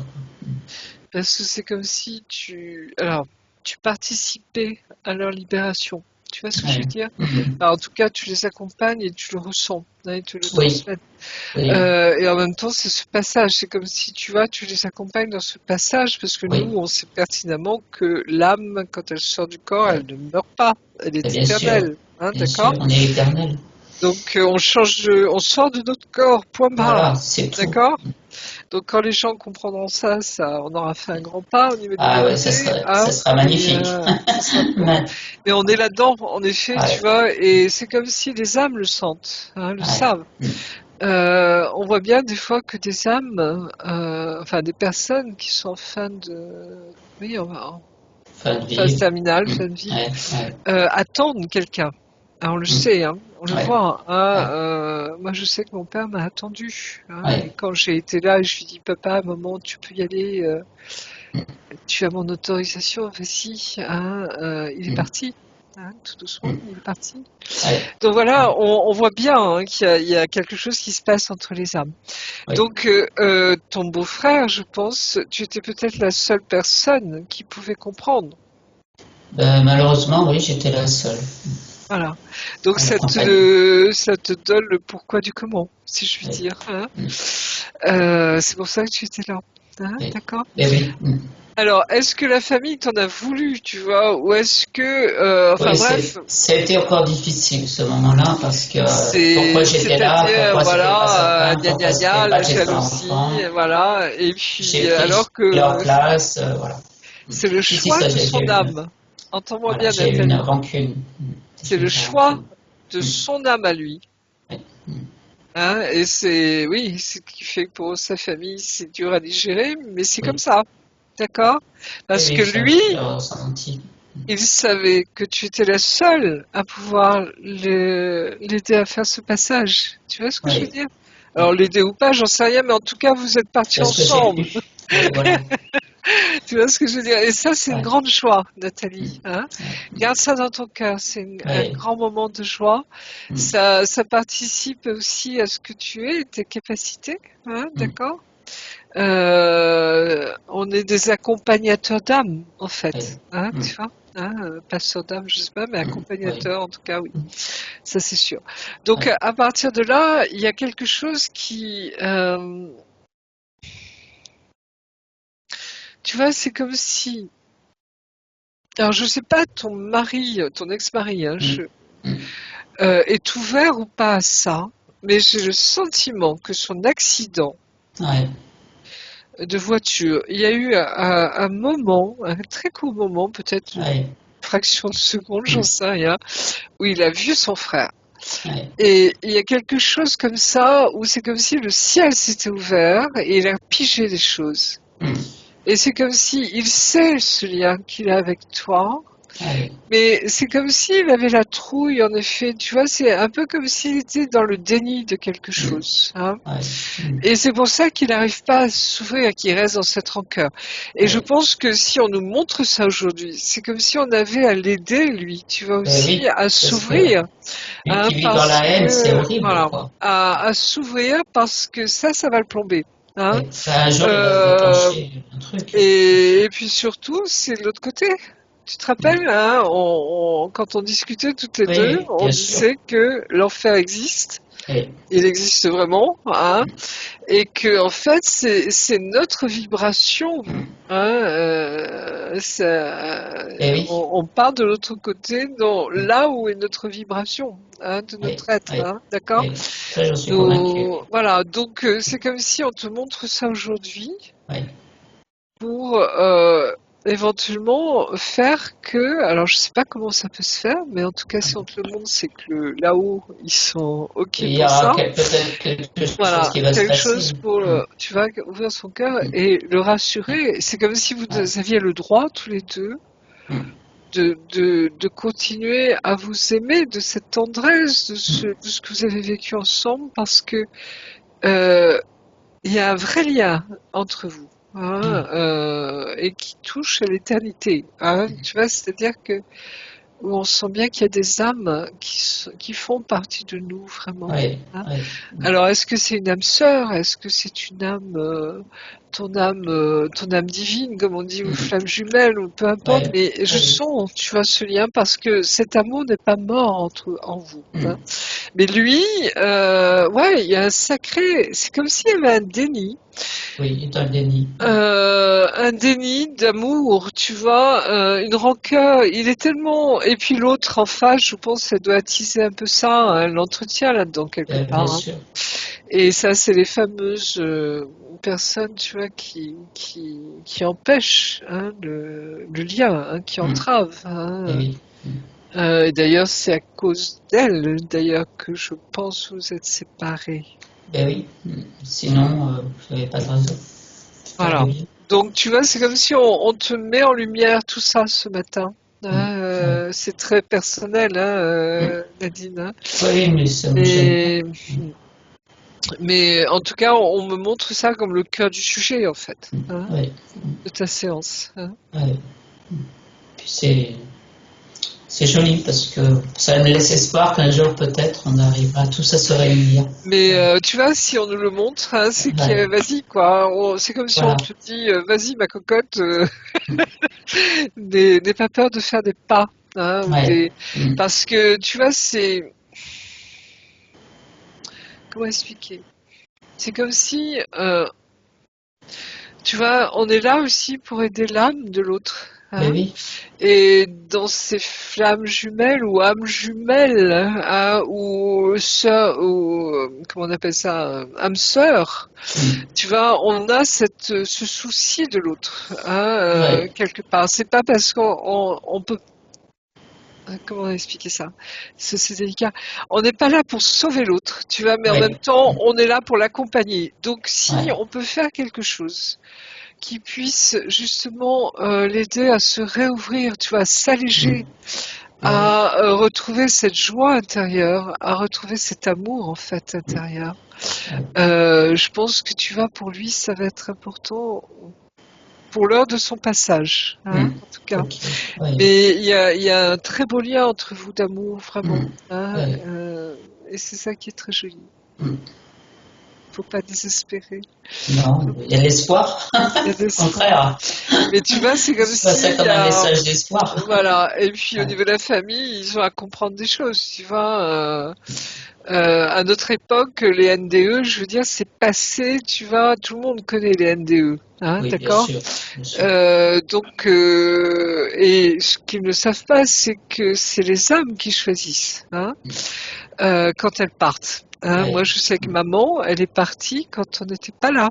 Parce que c'est comme si alors, tu participais à leur libération. Tu vois ce que je Ouais. veux dire? Mhm. Alors, en tout cas, tu les accompagnes et tu le ressens, hein, ils te le Oui, transmettent. oui, Et en même temps, c'est ce passage. C'est comme si, tu vois, tu les accompagnes dans ce passage parce que oui. nous, on sait pertinemment que l'âme, quand elle sort du corps, Ouais. elle ne meurt pas. Elle est Bien sûr, éternelle. Hein, d'accord? on est éternel. Donc, on sort de notre corps, point barre. Voilà, c'est tout. D'accord? Donc, quand les gens comprendront ça, on aura fait un grand pas au niveau de Ah ouais, l'humanité. ça Hein, sera et magnifique. ça sera beau. Ouais, Mais on est là-dedans, en effet, tu ouais, vois, et c'est comme si les âmes le sentent, hein, le savent. On voit bien des fois que des âmes, enfin des personnes qui sont en fin de, oui, en fin de phase vie. terminale, fin de vie, Ouais, ouais, attendent quelqu'un. Ah, on le sait, hein, on le ouais, voit. Hein, ouais, moi, je sais que mon père m'a attendu. Hein, et ouais. quand j'ai été là, je lui ai dit, papa, maman, tu peux y aller. Tu as mon autorisation, vas-y. Hein, il est parti. Hein, tout doucement, il est parti. Ouais, Donc voilà, on voit bien hein, il y a quelque chose qui se passe entre les âmes. ouais. Donc ton beau-frère, je pense, tu étais peut-être la seule personne qui pouvait comprendre. Ben, malheureusement, oui, j'étais la seule Voilà. Donc à l'accompagner. ça te donne le pourquoi du comment, si je puis Oui, dire. Hein. C'est pour ça que tu étais là. Hein, oui. d'accord. Et oui. Alors, est-ce que la famille t'en a voulu, tu vois, ou est-ce que, enfin Oui, bref, ça a été encore difficile ce moment-là parce que pourquoi j'étais là, c'est-à-dire, pourquoi c'était pas sa voilà, femme, gna gna pourquoi gna, c'était pas la ses jalousie, enfants. voilà, et puis, J'ai pris alors leur que place, voilà. c'est le Si, si, choix ça, de son j'ai une, âme. Entends-moi voilà, bien, j'ai une Nathalie. rancune. C'est J'ai le une vraie choix rancune. de Mm, son âme à lui. oui, mm. Hein, et oui, c'est ce qui fait que pour sa famille, c'est dur à digérer, mais c'est comme Oui, ça. D'accord? oui, Parce que oui, ça, lui, j'ai ressenti. il savait que tu étais la seule à pouvoir l'aider à faire ce passage. Tu vois ce que je veux Oui, dire? Alors oui. l'aider ou pas, j'en sais rien, mais en tout cas, vous êtes partis C'est ce que j'ai ensemble. pu. Oui, voilà. Tu vois ce que je veux dire? Et ça, c'est une Ouais, grande joie, mm, Nathalie. Hein? ouais, Garde ça dans ton cœur. C'est un ouais, grand moment de joie. mm, Ça participe aussi à ce que tu es, tes capacités. Hein, mm, d'accord? On est des accompagnateurs d'âme, en ouais, fait. Hein, mm, tu vois? Hein, passeur d'âme, je sais pas, mais oui, accompagnateur, en tout cas, oui. mm, Ça, c'est sûr. Donc, ouais, à partir de là, il y a quelque chose tu vois, c'est comme si alors je sais pas ton mari, ton ex-mari, hein, mm, mm, est ouvert ou pas à ça, mais j'ai le sentiment que son accident ouais, de voiture, il y a eu un moment, un très court moment, peut-être une ouais, fraction de seconde, j'en mm, sais rien, où il a vu son frère. ouais, Et il y a quelque chose comme ça où c'est comme si le ciel s'était ouvert et il a pigé les choses. mm, Et c'est comme si il sait ce lien qu'il a avec toi. Ouais, Mais c'est comme s'il avait la trouille, en effet. Tu vois, c'est un peu comme s'il était dans le déni de quelque chose. Hein. ouais, Et c'est pour ça qu'il n'arrive pas à s'ouvrir, qu'il reste dans cette rancœur. Et je ouais. pense que si on nous montre ça aujourd'hui, c'est comme si on avait à l'aider, lui, tu vois Ben aussi, oui, à parce que s'ouvrir, lui hein, qui vit dans parce la haine, c'est que, horrible, voilà, quoi. à s'ouvrir parce que ça va le plomber. Hein. Ouais. Ben, un jour, il va se Euh, déclencher un truc. et puis surtout, c'est de l'autre côté. Tu te Mm. rappelles, hein, quand on discutait toutes les deux, Oui, on bien sûr. disait que l'enfer existe, Oui, il existe vraiment, hein, et que en fait c'est notre vibration. Hein, et oui, on part de l'autre côté, dans là où est notre vibration, hein, de oui, notre être, oui, hein, d'accord? oui. Ça, j'en suis convaincu. Oui. Voilà, donc c'est comme si on te montre ça aujourd'hui Oui. pour éventuellement faire que, alors je sais pas comment ça peut se faire, mais en tout cas si on te le montre, c'est que là-haut ils sont ok Il y pour aura ça. peut-être quelque chose Voilà, qui va se quelque passer. chose pour, Mm. tu vas ouvrir son cœur Mm. et le rassurer. C'est comme si vous Ouais. aviez le droit tous les deux Mm. de continuer à vous aimer, de cette tendresse, Mm. de ce que vous avez vécu ensemble, parce que euh, il y a un vrai lien entre vous. Hein, Ouais. et qui touche à l'éternité. Hein, tu vois, c'est-à-dire que où on sent bien qu'il y a des âmes qui font partie de nous vraiment. Ouais. Hein. Ouais. Mm. Alors, est-ce que c'est une âme sœur? Est-ce que c'est une âme, ton âme divine, comme on dit, ou Mm. flamme jumelle, ou peu importe? Ouais. Mais je Ouais. sens, tu vois, ce lien parce que cet amour n'est pas mort en vous. Hein. Mm. Mais lui, ouais, il y a un sacré. C'est comme s'il y avait un déni. Oui, il est dans le déni. Un déni d'amour, tu vois, une rancœur. Il est tellement. Et puis l'autre en face, je pense, ça doit attiser un peu ça, hein, l'entretien là-dedans quelque Bien part. Hein. sûr. Et ça, c'est les fameuses personnes, tu vois, qui empêchent hein, le lien, hein, qui Mm. entravent. Et Hein. oui. Mm. Et d'ailleurs, c'est à cause d'elles, d'ailleurs, que je pense que vous êtes séparés. Ben oui. Mm. Sinon, vous n'avez pas de raison. Voilà. Curieux. Donc, tu vois, c'est comme si on te met en lumière tout ça ce matin. Mm. Hein, Ouais. c'est très personnel, hein, Mm. Nadine. Hein. Oui, mais ça me gêne pas. Mais, mais en tout cas, on me montre ça comme le cœur du sujet, en fait, Mm. hein, Ouais. de ta séance. Hein. Ouais. Puis c'est joli parce que ça me laisse espoir qu'un jour peut-être on arrivera tous à se réunir. Mais Ouais. tu vois, si on nous le montre, hein, c'est que Ouais. vas-y, quoi. C'est comme si on Voilà. te dit, vas-y, ma cocotte, n'aie pas peur de faire des pas. Hein, Ouais. Mm. parce que, tu vois, c'est... Comment expliquer? C'est comme si, tu vois, on est là aussi pour aider l'âme de l'autre. Ben Hein. oui. Et dans ces flammes jumelles ou âmes jumelles, hein, ou sœurs, ou comment on appelle ça, âme sœur, Mm. tu vois, on a ce souci de l'autre, hein, Ouais. quelque part. C'est pas parce qu'on peut. Comment expliquer ça? C'est délicat. On n'est pas là pour sauver l'autre, tu vois, mais en même Ouais. temps, Mm. on est là pour l'accompagner. Donc, si Ouais. on peut faire quelque chose qui puisse justement l'aider à se réouvrir, tu vois, à s'alléger, Mm. Ben oui. à retrouver cette joie intérieure, à retrouver cet amour en fait Mm. intérieur. Ouais. Je pense que tu vois, pour lui, ça va être important pour l'heure de son passage, hein, Mm. en tout cas. Ok. Ouais. Mais il y a un très beau lien entre vous d'amour, vraiment. Mm. Hein, Ouais. et c'est ça qui est très joli. Mm. Faut pas désespérer. Non, il y a l'espoir. Il y a des Au contraire. Mais tu vois, c'est comme Je vois ça s'il y comme un a... message d'espoir. Voilà. Et puis au Ouais. niveau de la famille, ils ont à comprendre des choses, tu vois. À notre époque, les NDE, je veux dire, c'est passé, tu vois, tout le monde connaît les NDE, hein, Oui, bien d'accord? sûr. Bien sûr. Donc, et ce qu'ils ne savent pas, c'est que c'est les âmes qui choisissent, hein, quand elles partent. Hein. Ouais. Moi, je sais que Mm. maman, elle est partie quand on n'était pas là.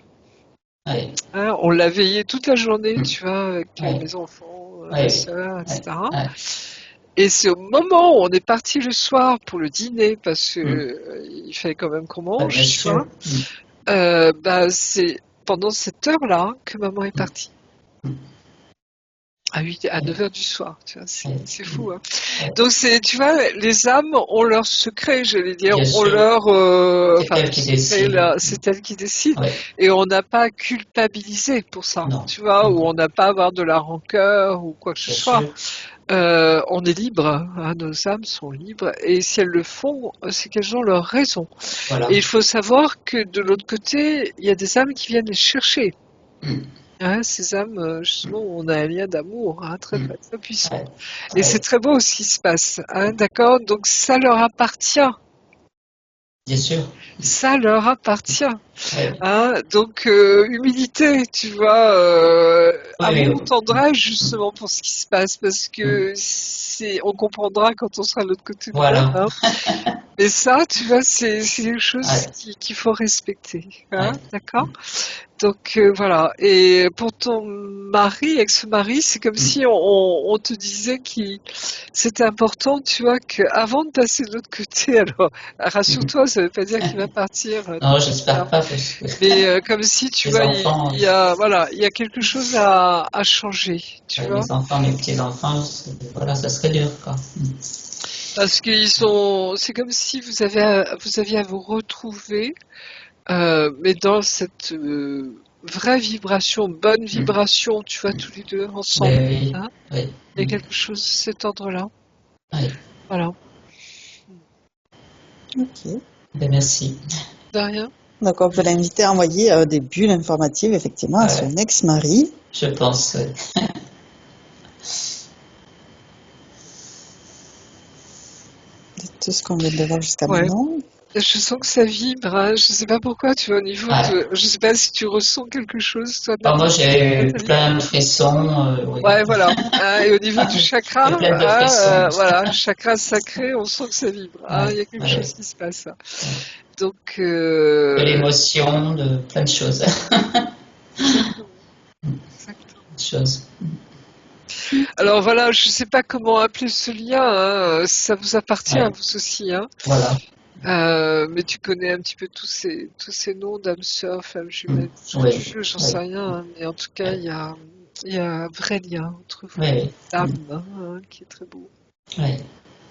Ouais. Hein. On l'a veillée toute la journée, Mm. tu vois, avec Ouais. mes enfants, ma Ouais. sœur, Ouais. etc. Ouais. Et c'est au moment où on est parti le soir pour le dîner, parce que Mm. il fallait quand même qu'on Ouais, bien mange, tu vois. sûr. Mm. Bah, c'est pendant cette heure-là que maman est Mm. partie. Mm. à Ouais, 9 heures du soir, tu vois, ouais, c'est fou, hein. ouais. Donc tu vois, les âmes ont leur secret, j'allais dire, Bien ont sûr, leur, c'est enfin, elle le qui secret, décide. là, c'est elle qui décide, Ouais, et on n'a pas à culpabiliser pour ça, non, tu vois, non, ou non, on n'a pas à avoir de la rancœur ou quoi que ce bien soit. sûr, On est libre, hein, nos âmes sont libres, et si elles le font, c'est qu'elles ont leur raison. Et voilà. il faut savoir que de l'autre côté, il y a des âmes qui viennent les chercher. Mm, Hein, ces âmes, justement, où on a un lien d'amour, hein, très, mm, très, très puissant. ouais, Et c'est ouais, très beau ce qui se passe, hein, d'accord? Donc ça leur appartient, bien sûr, ça leur appartient. ouais, Hein, donc humilité, tu vois, oui, oui, amour, oui. tendresse justement pour ce qui se passe, parce Mm, que on comprendra quand on sera de l'autre côté nous-mêmes. voilà, Hein. Mais ça, tu vois, c'est quelque chose ouais, qu'il faut respecter, hein, ouais, d'accord? Donc voilà. Et pour ton mari, ex-mari, c'est comme mm, si on te disait que c'était important, tu vois, qu'avant de passer de l'autre côté, alors mm. rassure-toi, ça ne veut pas dire qu'il va partir Non, tout de suite, hein. j'espère pas parce que Mais comme si, tu les vois, enfants, il y a, voilà, il y a quelque chose à changer, tu vois. mes enfants, mes petits-enfants, voilà, ça serait dur, quoi. Mm. Parce c'est comme si vous aviez à vous retrouver, mais dans cette vraie vibration, bonne Mm. vibration, tu vois, tous les deux ensemble. Ben oui, Hein. oui, Il y a mm, quelque chose de cet ordre-là. oui. Voilà. Ok. Ben merci. De rien. Donc, on peut l'inviter à envoyer des bulles informatives, effectivement, à Ouais, son ex-mari. je pense, ouais. De tout ce qu'on vient de voir jusqu'à Ouais. maintenant. Je sens que ça vibre, hein. Je sais pas pourquoi, tu vois, au niveau Ouais. de, je sais pas si tu ressens quelque chose, toi, Moi, j'ai eu Nathalie. plein de frissons, oui. Ouais, voilà. Hein, et au niveau du chakra, J'ai plein de hein, frissons. voilà, chakra sacré, on sent que ça vibre. Hein, Ouais, il y a quelque chose ouais, qui se passe. ouais. Donc, De l'émotion, de plein de choses. exactement, exactement. De choses. Alors voilà, je sais pas comment appeler ce lien. Hein, ça vous appartient à Ouais, vous aussi. Hein. voilà. Mais tu connais un petit peu tous ces noms d'âmes sœurs, femmes Mm. jumelles, ce que Oui, tu veux, j'en sais oui, rien. Hein, mais en tout cas, oui, il y a un vrai lien entre vous, oui, d'âme, hein, qui est très beau. oui.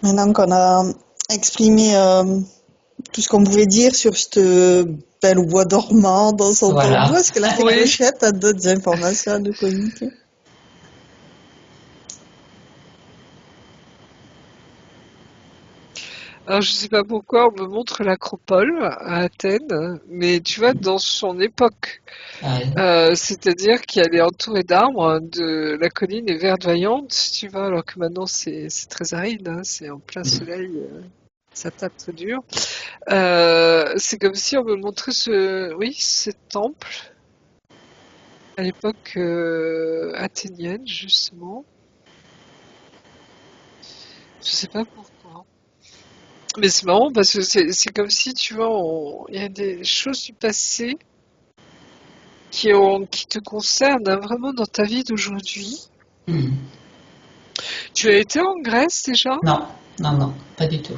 Maintenant qu'on a exprimé tout ce qu'on pouvait dire sur cette belle voix dormante dans son tombeau, Voilà. est-ce que la Oui. fléchette a d'autres informations à nous communiquer? Alors, je sais pas pourquoi on me montre l'Acropole à Athènes, mais tu vois, dans son époque, Ouais. c'est-à-dire qu'elle est entourée d'arbres, de la colline est verdoyante, tu vois, alors que maintenant c'est très aride, hein, c'est en plein Mm. soleil, ça tape très dur. C'est comme si on me montrait oui, ce temple à l'époque athénienne justement. Je sais pas pourquoi. Mais c'est marrant parce que c'est comme si, tu vois, il y a des choses du passé qui te concernent, hein, vraiment dans ta vie d'aujourd'hui. Mm. Tu as été en Grèce déjà? Non, non, non, pas du tout.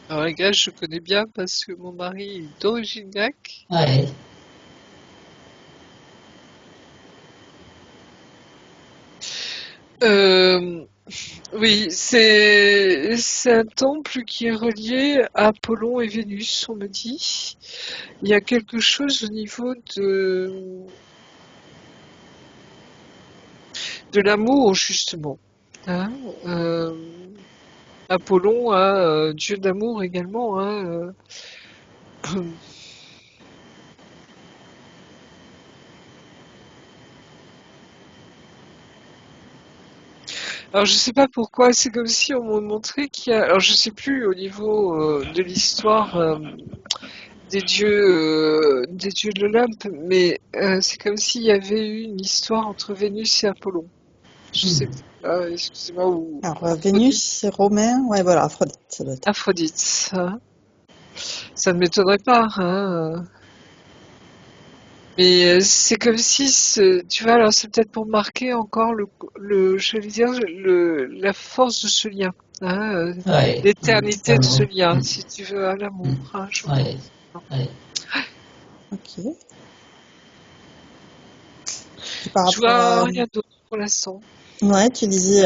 Alors la Grèce, je connais bien parce que mon mari est d'origine grecque. Ouais. Euh, oui, c'est un temple qui est relié à Apollon et Vénus, on me dit. Il y a quelque chose au niveau de l'amour, justement. Hein, Apollon, hein, dieu d'amour également. Hein, Alors je sais pas pourquoi, c'est comme si on me montrait qu'il y a. Alors je sais plus au niveau de l'histoire des dieux de l'Olympe, mais c'est comme s'il y avait eu une histoire entre Vénus et Apollon. Je sais Mm. plus. Excusez-moi, ou Alors, Vénus, Aphrodite. c'est Romain. Ouais, voilà, Aphrodite, ça doit être. Aphrodite. Hein. Ça ne m'étonnerait pas. Hein. Mais c'est comme si, tu vois, alors c'est peut-être pour marquer encore j'allais dire, la force de ce lien, hein, Ouais. Mm. l'éternité de ce L'amour. lien, Mm. si tu veux, à l'amour, Mm. hein, je Ouais. pense. Ouais. Ok. Et par Je rapport vois à... rien d'autre pour l'instant. Ouais, tu disais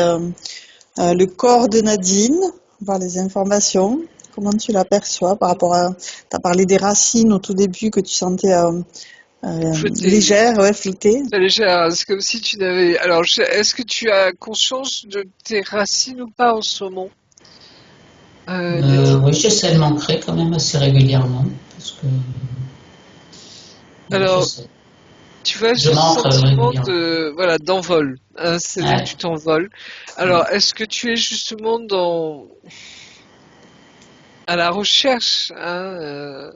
le corps de Nadine, voir les informations. Comment tu l'aperçois par rapport à... Tu as parlé des racines au tout début que tu sentais Flotter. légères, ouais, flotter. C'est légère, c'est comme si tu n'avais. Alors, est-ce que tu as conscience de tes racines ou pas en ce moment, Nadine? Oui, j'essaie de m'ancrer quand même assez régulièrement, parce que oui, Alors, j'essaie. tu vois Je ce m'ancre sentiment régulièrement. voilà, d'envol, hein, c'est-à-dire que Ouais. tu t'envoles. Alors, est-ce que tu es justement à la recherche, hein,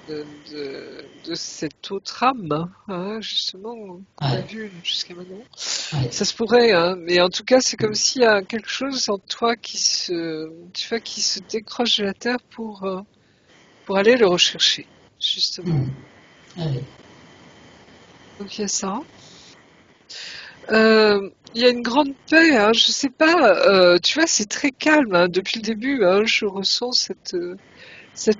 de cette autre âme, hein, justement, qu'on a Ouais. vue jusqu'à maintenant? Ouais. Ça se pourrait, hein, mais en tout cas, c'est comme s'il y a quelque chose en toi tu vois, qui se décroche de la terre pour aller le rechercher, justement. Hmm. Ouais. Donc il y a ça. Il y a une grande paix, hein, je sais pas, tu vois, c'est très calme, hein, depuis le début, hein, je ressens cette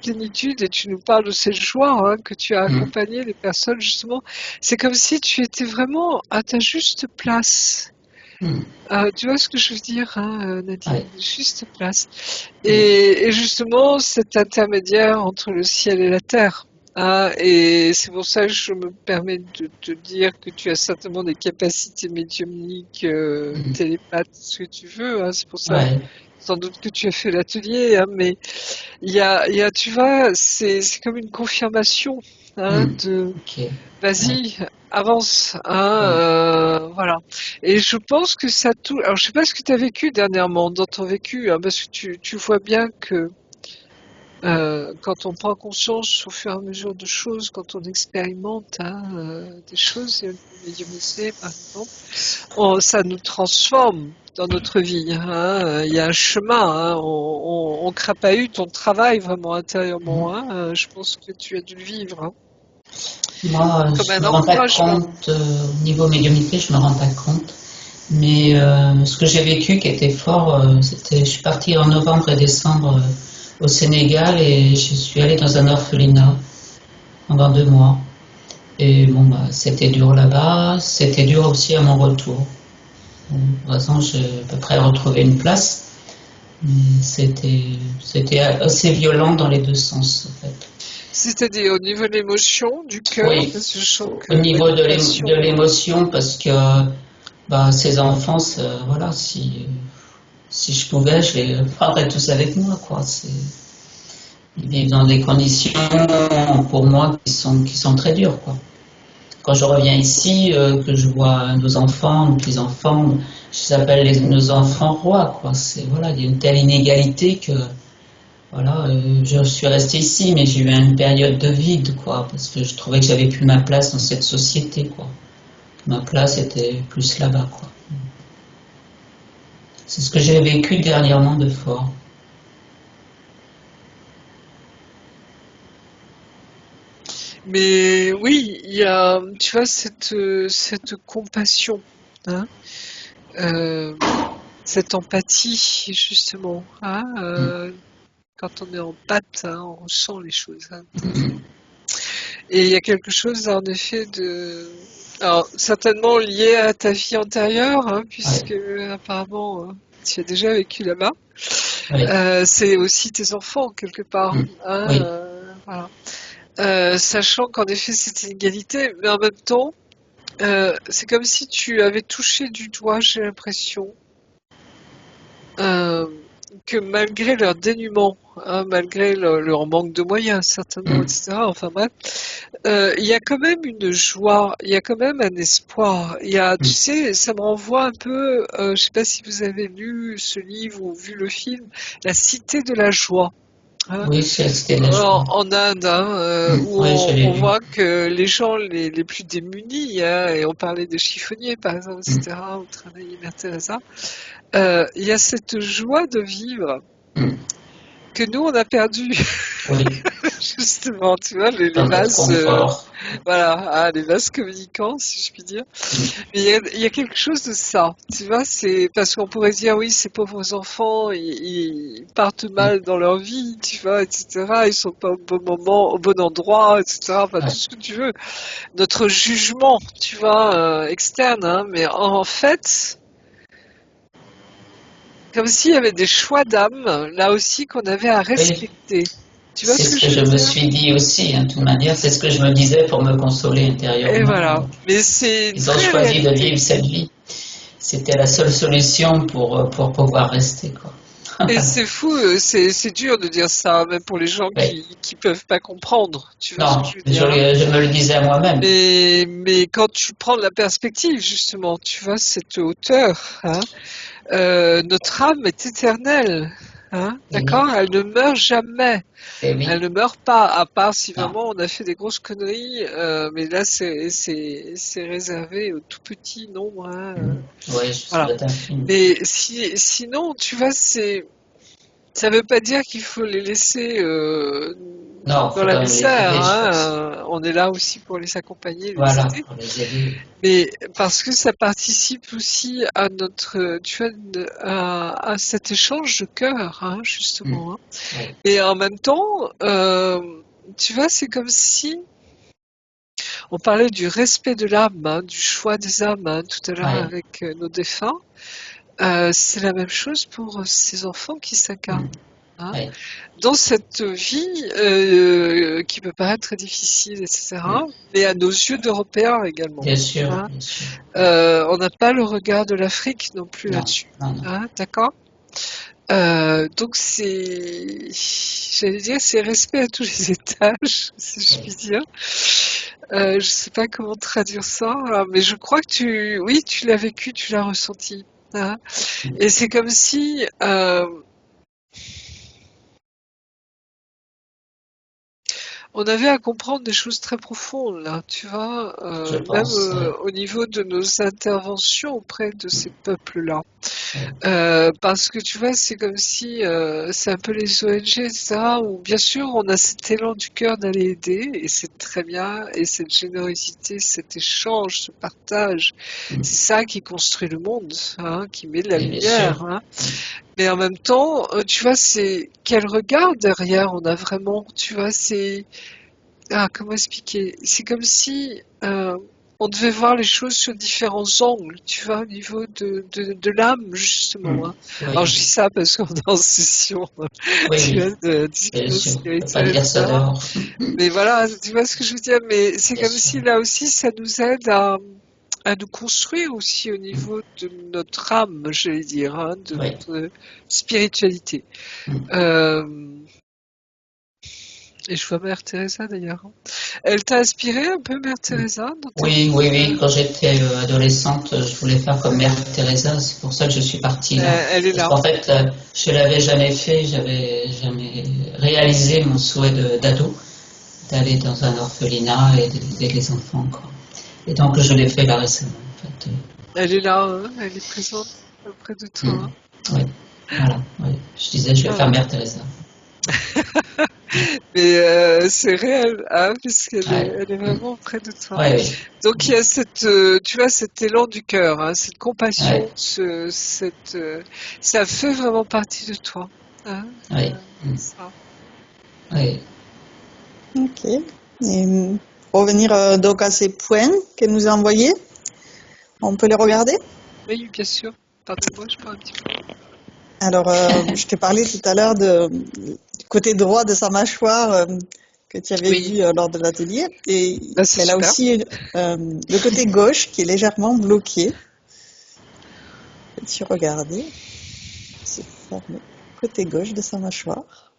plénitude et tu nous parles de cette joie, hein, que tu as Hmm. accompagné les personnes, justement. C'est comme si tu étais vraiment à ta juste place. Hmm. Tu vois ce que je veux dire, hein, Nadine? Ouais. Juste place. Hmm. Et justement, cet intermédiaire entre le ciel et la terre. Hein, et c'est pour ça que je me permets de te dire que tu as certainement des capacités médiumniques, Hmm. télépathes, ce que tu veux. Hein, c'est pour ça, Ouais. sans doute que tu as fait l'atelier. Hein, mais tu vois, c'est comme une confirmation, hein, Hmm. de Ok. Ouais. vas-y, avance, hein, Ouais. voilà. Et je pense que ça tout. Alors, je sais pas ce que tu as vécu dernièrement dans ton vécu, hein, parce que tu vois bien que quand on prend conscience au fur et à mesure de choses, quand on expérimente, hein, des choses, et une médiumnité, par exemple, ça nous transforme dans notre vie. Hein. Il y a un chemin, hein, on crapahute, on travaille vraiment intérieurement. Hein. Je pense que tu as dû le vivre, hein, Moi, comme je un me rends pas encouragement. compte, au niveau médiumnité, je me rends pas compte. Mais ce que j'ai vécu qui était fort, c'était, je suis partie en novembre et décembre au Sénégal et je suis allée dans un orphelinat pendant 2 mois. Et bon, bah, c'était dur là-bas, c'était dur aussi à mon retour. Bon, de toute façon, j'ai à peu près retrouvé une place, mais c'était assez violent dans les deux sens, en fait. C'est-à-dire au niveau de l'émotion, du cœur, Oui, parce que je sens au que niveau de manipulation. l'émotion, parce que bah, ces enfants, voilà, si je pouvais, je les prendrais tous avec moi, quoi. Ils vivent dans des conditions, pour moi, qui sont très dures, quoi. Quand je reviens ici, que je vois nos enfants, nos petits-enfants, je les appelle nos enfants rois, quoi. Voilà, il y a une telle inégalité que, voilà, je suis restée ici, mais j'ai eu une période de vide, quoi, parce que je trouvais que j'avais plus ma place dans cette société, quoi. Ma place était plus là-bas, quoi. C'est ce que j'ai vécu dernièrement de fort. Mais oui, il y a, tu vois, cette compassion, hein, euh, cette empathie, justement. Hein, Mm. quand on est en pâte, hein, on ressent les choses. Hein, tout à fait. Et il y a quelque chose, en effet, alors, certainement lié à ta vie antérieure, hein, Ouais, puisque apparemment, tu as déjà vécu là-bas. ouais. C'est aussi tes enfants, quelque part. Mm. Hein, Oui. voilà. Sachant qu'en effet, c'est une égalité, mais en même temps, c'est comme si tu avais touché du doigt, j'ai l'impression, euh, que malgré leur dénuement, hein, malgré leur manque de moyens, certainement, Mm. etc., enfin bref, il y a quand même une joie, il y a quand même un espoir. Tu Mm. sais, ça me renvoie un peu, je sais pas si vous avez lu ce livre ou vu le film, La Cité de la Joie. Hein, Oui, c'était de la joie. en Inde, hein, Mm. où Oui, je l'ai on lu. voit que les gens les plus démunis, hein, et on parlait des chiffonniers par exemple, Mm. etc., où travaillait Mère Teresa, il y a cette joie de vivre Mm. que nous on a perdue. Oui. Justement, tu vois, les dans notre vases, confort. voilà, les vases communicants, si je puis dire. Mais il y a quelque chose de ça, tu vois, c'est parce qu'on pourrait dire, oui, ces pauvres enfants, ils partent mal dans leur vie, tu vois, etc. Ils sont pas au bon moment, au bon endroit, etc. Enfin, tout Ouais. ce que tu veux. Notre jugement, tu vois, externe, hein, mais en fait, comme s'il y avait des choix d'âme, là aussi, qu'on avait à Oui, respecter. Tu vois c'est ce ce que que je je veux me dire? suis dit aussi, hein, de toute manière, c'est ce que je me disais pour me consoler Et intérieurement. voilà. Mais c'est une Ils ont vraie choisi de réalité. vivre cette vie. C'était la seule solution pour pouvoir rester, quoi. Et c'est fou, c'est dur de dire ça, même pour les gens Oui. qui peuvent pas comprendre. Tu vois ce que Non, je veux dire, hein? je me le disais à moi-même. Mais quand tu prends de la perspective, justement, tu vois, cette hauteur, hein, notre âme est éternelle, hein, Et oui, d'accord? Elle ne meurt jamais. et Elle oui, ne meurt pas, à part si non. vraiment on a fait des grosses conneries, mais là c'est réservé au tout petit nombre, hein, Oui, ça voilà. doit être un film. Mais sinon, tu vois, ça veut pas dire qu'il faut les laisser Non, il dans faut la quand même les misère, guider, je hein. pense. On est là aussi pour les accompagner, les Voilà, aider. pour les aider. Mais parce que ça participe aussi à notre, tu vois, à cet échange de cœur, hein, Mm. justement, hein. Oui, Et en même temps, tu vois, c'est comme si on parlait du respect de l'âme, hein, du choix des âmes, hein, tout à l'heure oui, avec nos défunts. C'est la même chose pour ces enfants qui s'incarnent, mm. hein. Oui, Dans cette vie qui peut paraître très difficile, etc., mm. mais à nos yeux d'Européens également, Bien sûr, hein. bien sûr. Oui. On n'a pas le regard de l'Afrique non plus Non, là-dessus, non, non. hein, d'accord? Donc j'allais dire, c'est respect à tous les étages, si je puis Oui. dire. Je sais pas comment traduire ça, hein, mais je crois que oui, tu l'as vécu, tu l'as ressenti, hein. Mm. Et c'est comme si on avait à comprendre des choses très profondes là, tu vois, Je même pense, oui. au niveau de nos interventions auprès de ces peuples-là. Oui. Parce que tu vois, c'est comme si c'est un peu les ONG, etc., où bien sûr on a cet élan du cœur d'aller aider, et c'est très bien, et cette générosité, cet échange, ce partage, Mm. c'est ça qui construit le monde, hein, qui met de la Oui, bien sûr. lumière, hein. Mais en même temps, tu vois, c'est quel regard derrière on a vraiment, tu vois, comment expliquer? C'est comme si on devait voir les choses sur différents angles, tu vois, au niveau de l'âme, justement, Mm. hein. Alors je Oui, dis ça parce qu'on est en session, oui, tu vois, oui, de bien d'hypnose sûr. On ne peut pas spirituelle, dire ça etc. dehors. Mais voilà, tu vois ce que je veux dire? Mais c'est Bien comme sûr. si là aussi, ça nous aide à nous construire aussi au Mm. niveau de notre âme, j'allais dire, hein, de Oui. notre spiritualité. Mm. Euh, et je vois Mère Teresa d'ailleurs, hein. Elle t'a inspiré un peu, Mère Mm. Teresa, dans ta Oui, vie? oui, oui. Quand j'étais adolescente, je voulais faire comme Mère Teresa. C'est pour ça que je suis partie là. Elle est Parce là. qu'en fait, je l'avais jamais fait. J'avais jamais réalisé mon souhait d'ado, d'aller dans un orphelinat et d'aider les enfants, quoi. Et donc, je l'ai fait là récemment, en fait. Elle est là, hein, elle est présente auprès de toi, Mm. hein. Oui, voilà. Oui. Je disais, je vais faire Voilà. Mère Teresa. Mais c'est réel, hein, Ouais. elle est Mm. vraiment auprès de toi. Ouais, oui. Donc il y a tu vois, cet élan du cœur, hein, cette compassion, Ouais. ça fait vraiment partie de toi, hein, Oui. Mm. ça. Oui. Ok. Et revenir donc à ces points qu'elle nous a envoyés. On peut les Oui, regarder? oui, bien sûr. Pardonne-moi, je parle un petit peu. Alors, je t'ai parlé tout à l'heure du côté droit de sa mâchoire que tu avais Oui, vu lors de l'atelier. Et bah, c'est elle a super. aussi le côté gauche qui est légèrement bloqué. Peux-tu regarder? Ce fameux côté gauche de sa mâchoire.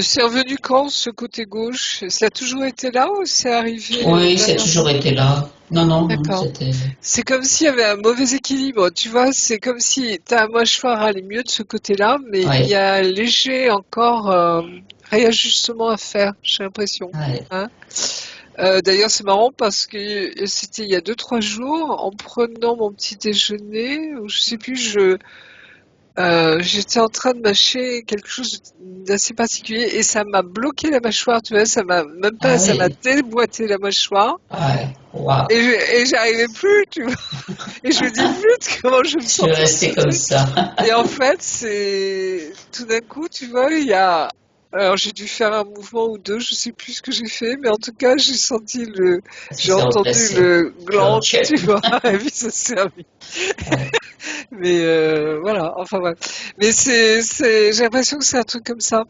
C'est revenu quand, ce côté gauche? Ça a toujours été là ou c'est arrivé Oui, c'est toujours dernièrement? été là. Non, non, non, D'accord. c'était. C'est comme s'il y avait un mauvais équilibre, tu vois, c'est comme si ta mâchoire allait mieux de ce côté-là, mais il y Oui, a un léger encore réajustement à faire, j'ai l'impression, oui, hein. D'ailleurs, c'est marrant parce que c'était il y a 2, 3 jours, en prenant mon petit déjeuner, ou je sais plus, j'étais en train de mâcher quelque chose d'assez particulier et ça m'a bloqué la mâchoire, tu vois, ça m'a même pas, Ah ça m'a oui, déboîté la mâchoire ouais, waouh. et j'arrivais plus, tu vois, et je me dis plus comment je me Je suis sentais ce restée comme truc. ça. Et en fait, c'est tout d'un coup, tu vois, il y a. Alors j'ai dû faire un mouvement ou deux, je sais plus ce que j'ai fait, mais en tout cas Ça j'ai s'est entendu replacé. le gland, Ok. tu vois, et puis ça s'est remis. Ouais, Mais voilà, enfin voilà. Mais j'ai l'impression que c'est un truc comme ça,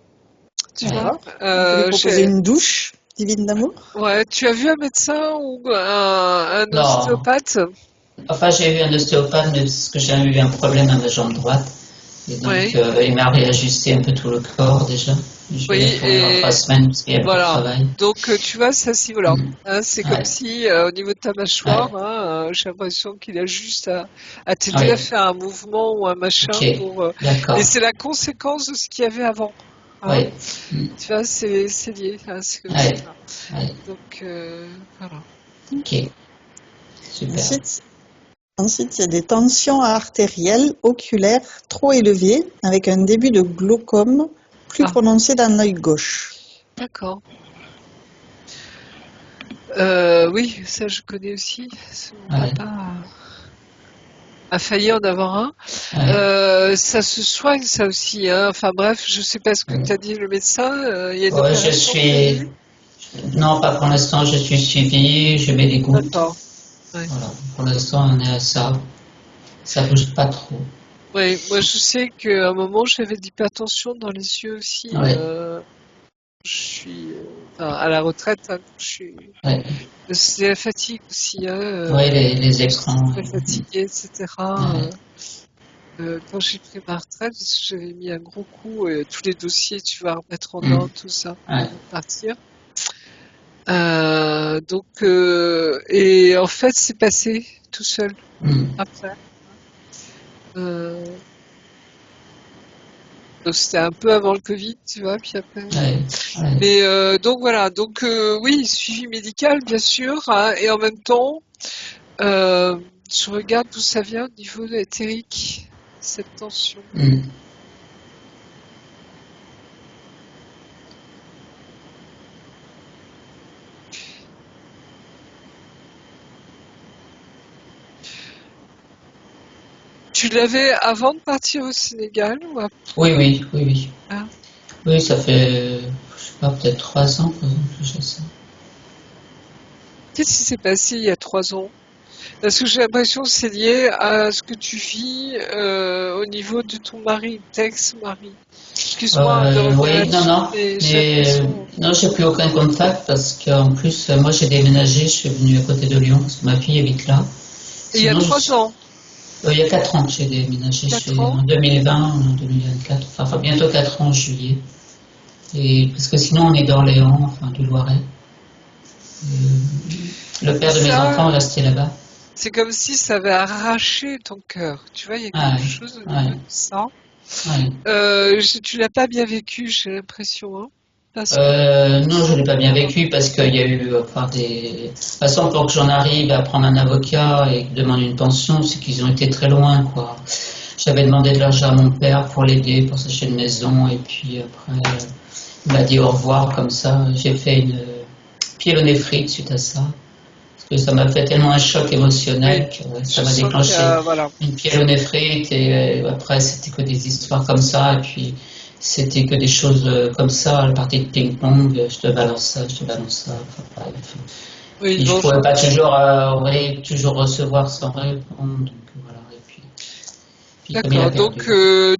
tu vois. ouais. D'accord. On peut lui proposer une douche divine d'amour. Ouais, tu as vu un médecin ou un Non. ostéopathe? Enfin, j'ai eu un ostéopathe, mais parce que j'ai eu un problème à ma jambe droite. Et donc, Oui, il m'a réajusté un peu tout le corps déjà. Je vais y oui, retourner dans et 3 semaines parce qu'il y a beaucoup de voilà. travail. Donc, tu vois, c'est à ce niveau-là. Mm. Hein, c'est comme Ouais, si, au niveau de ta mâchoire, ouais, hein, j'ai l'impression qu'il a juste à t'aider à ouais. faire un mouvement ou un machin Ok, pour. Mais d'accord. c'est la conséquence de ce qu'il y avait avant. Hein. Ouais, mm. Tu vois, c'est lié. Hein, c'est comme ça. Ouais, ouais. Donc, voilà. Ok, super. Ensuite, ensuite, il y a des tensions artérielles oculaires trop élevées avec un début de glaucome plus Ah, prononcé dans l'œil gauche. d'accord. Oui, ça je connais aussi. Mon Ouais, papa a failli en avoir un. ouais. Ça se soigne ça aussi, hein. Enfin bref, je sais pas ce que Mm. t'as dit le médecin. Il y a une Ouais, je opération suis. prévue? Non, pas pour l'instant, je suis suivi, je mets des gouttes. D'accord. Ouais. Voilà, pour l'instant, on est à ça. Ça bouge pas trop. Ouais, moi je sais qu'à un moment j'avais de l'hypertension dans les yeux aussi. Ouais, Je suis enfin, à la retraite, hein, ouais, c'est la fatigue aussi, hein, ouais, les j'étais écrans. très fatiguée, etc. Ouais, Quand j'ai pris ma retraite, parce que j'avais mis un gros coup, tous les dossiers, tu vas remettre en mm, ordre, tout ça, ouais, avant de partir. Et en fait, c'est passé tout seul mm, après. Euh, donc c'était un peu avant le Covid, tu vois, puis après. ouais, ouais. Mais donc voilà, donc oui, suivi médical, bien sûr, hein, et en même temps, euh, je regarde d'où ça vient au niveau éthérique, cette tension. Mm. Tu l'avais avant de partir au Sénégal ou après? Oui, oui, oui, oui. Hein. Oui, ça fait, je sais pas, peut-être 3 ans par exemple, que j'ai ça. Qu'est-ce qui s'est passé il y a 3 ans? Parce que j'ai l'impression que c'est lié à ce que tu vis au niveau de ton mari, d'ex-mari. Excuse-moi de revenir Oui, non, là-dessus, non, mais j'ai mais l'impression. non, j'ai plus aucun contact parce qu'en plus, moi j'ai déménagé, je suis venue à côté de Lyon parce que ma fille habite là. Il y a Sinon, 3 ans, il y a 4 ans que j'ai déménagé, je quatre suis ans. en 2020, en 2024, enfin bientôt 4 ans en juillet. Et parce que sinon on est d'Orléans, enfin du Loiret. Le Et père de mes enfants ça, est resté là-bas. c'est comme si ça avait arraché ton cœur. Tu vois, il y a quelque Ah, chose au niveau ouais, de ça. ouais. Tu l'as pas bien vécu, j'ai l'impression, hein, parce que Non, je l'ai pas bien vécu parce qu'il y a eu enfin, des. De toute façon, pour que j'en arrive à prendre un avocat et demander une pension, c'est qu'ils ont été très loin, quoi. J'avais demandé de l'argent à mon père pour l'aider, pour s'acheter une maison, et puis après, il m'a dit au revoir comme ça. J'ai fait une pyélonéphrite suite à ça. Parce que ça m'a fait tellement un choc oui, émotionnel que ça je m'a sens qu'il y déclenché a, voilà. une pyélonéphrite et après c'était que des histoires comme ça et puis c'était que des choses comme ça, la partie de ping-pong, je te balance ça, je te balance ça. Enfin, bref. Oui, Puis je non, je pouvais pas comprends. toujours, oui, toujours recevoir sans répondre, donc voilà. Et puis comme il a D'accord, donc perdu.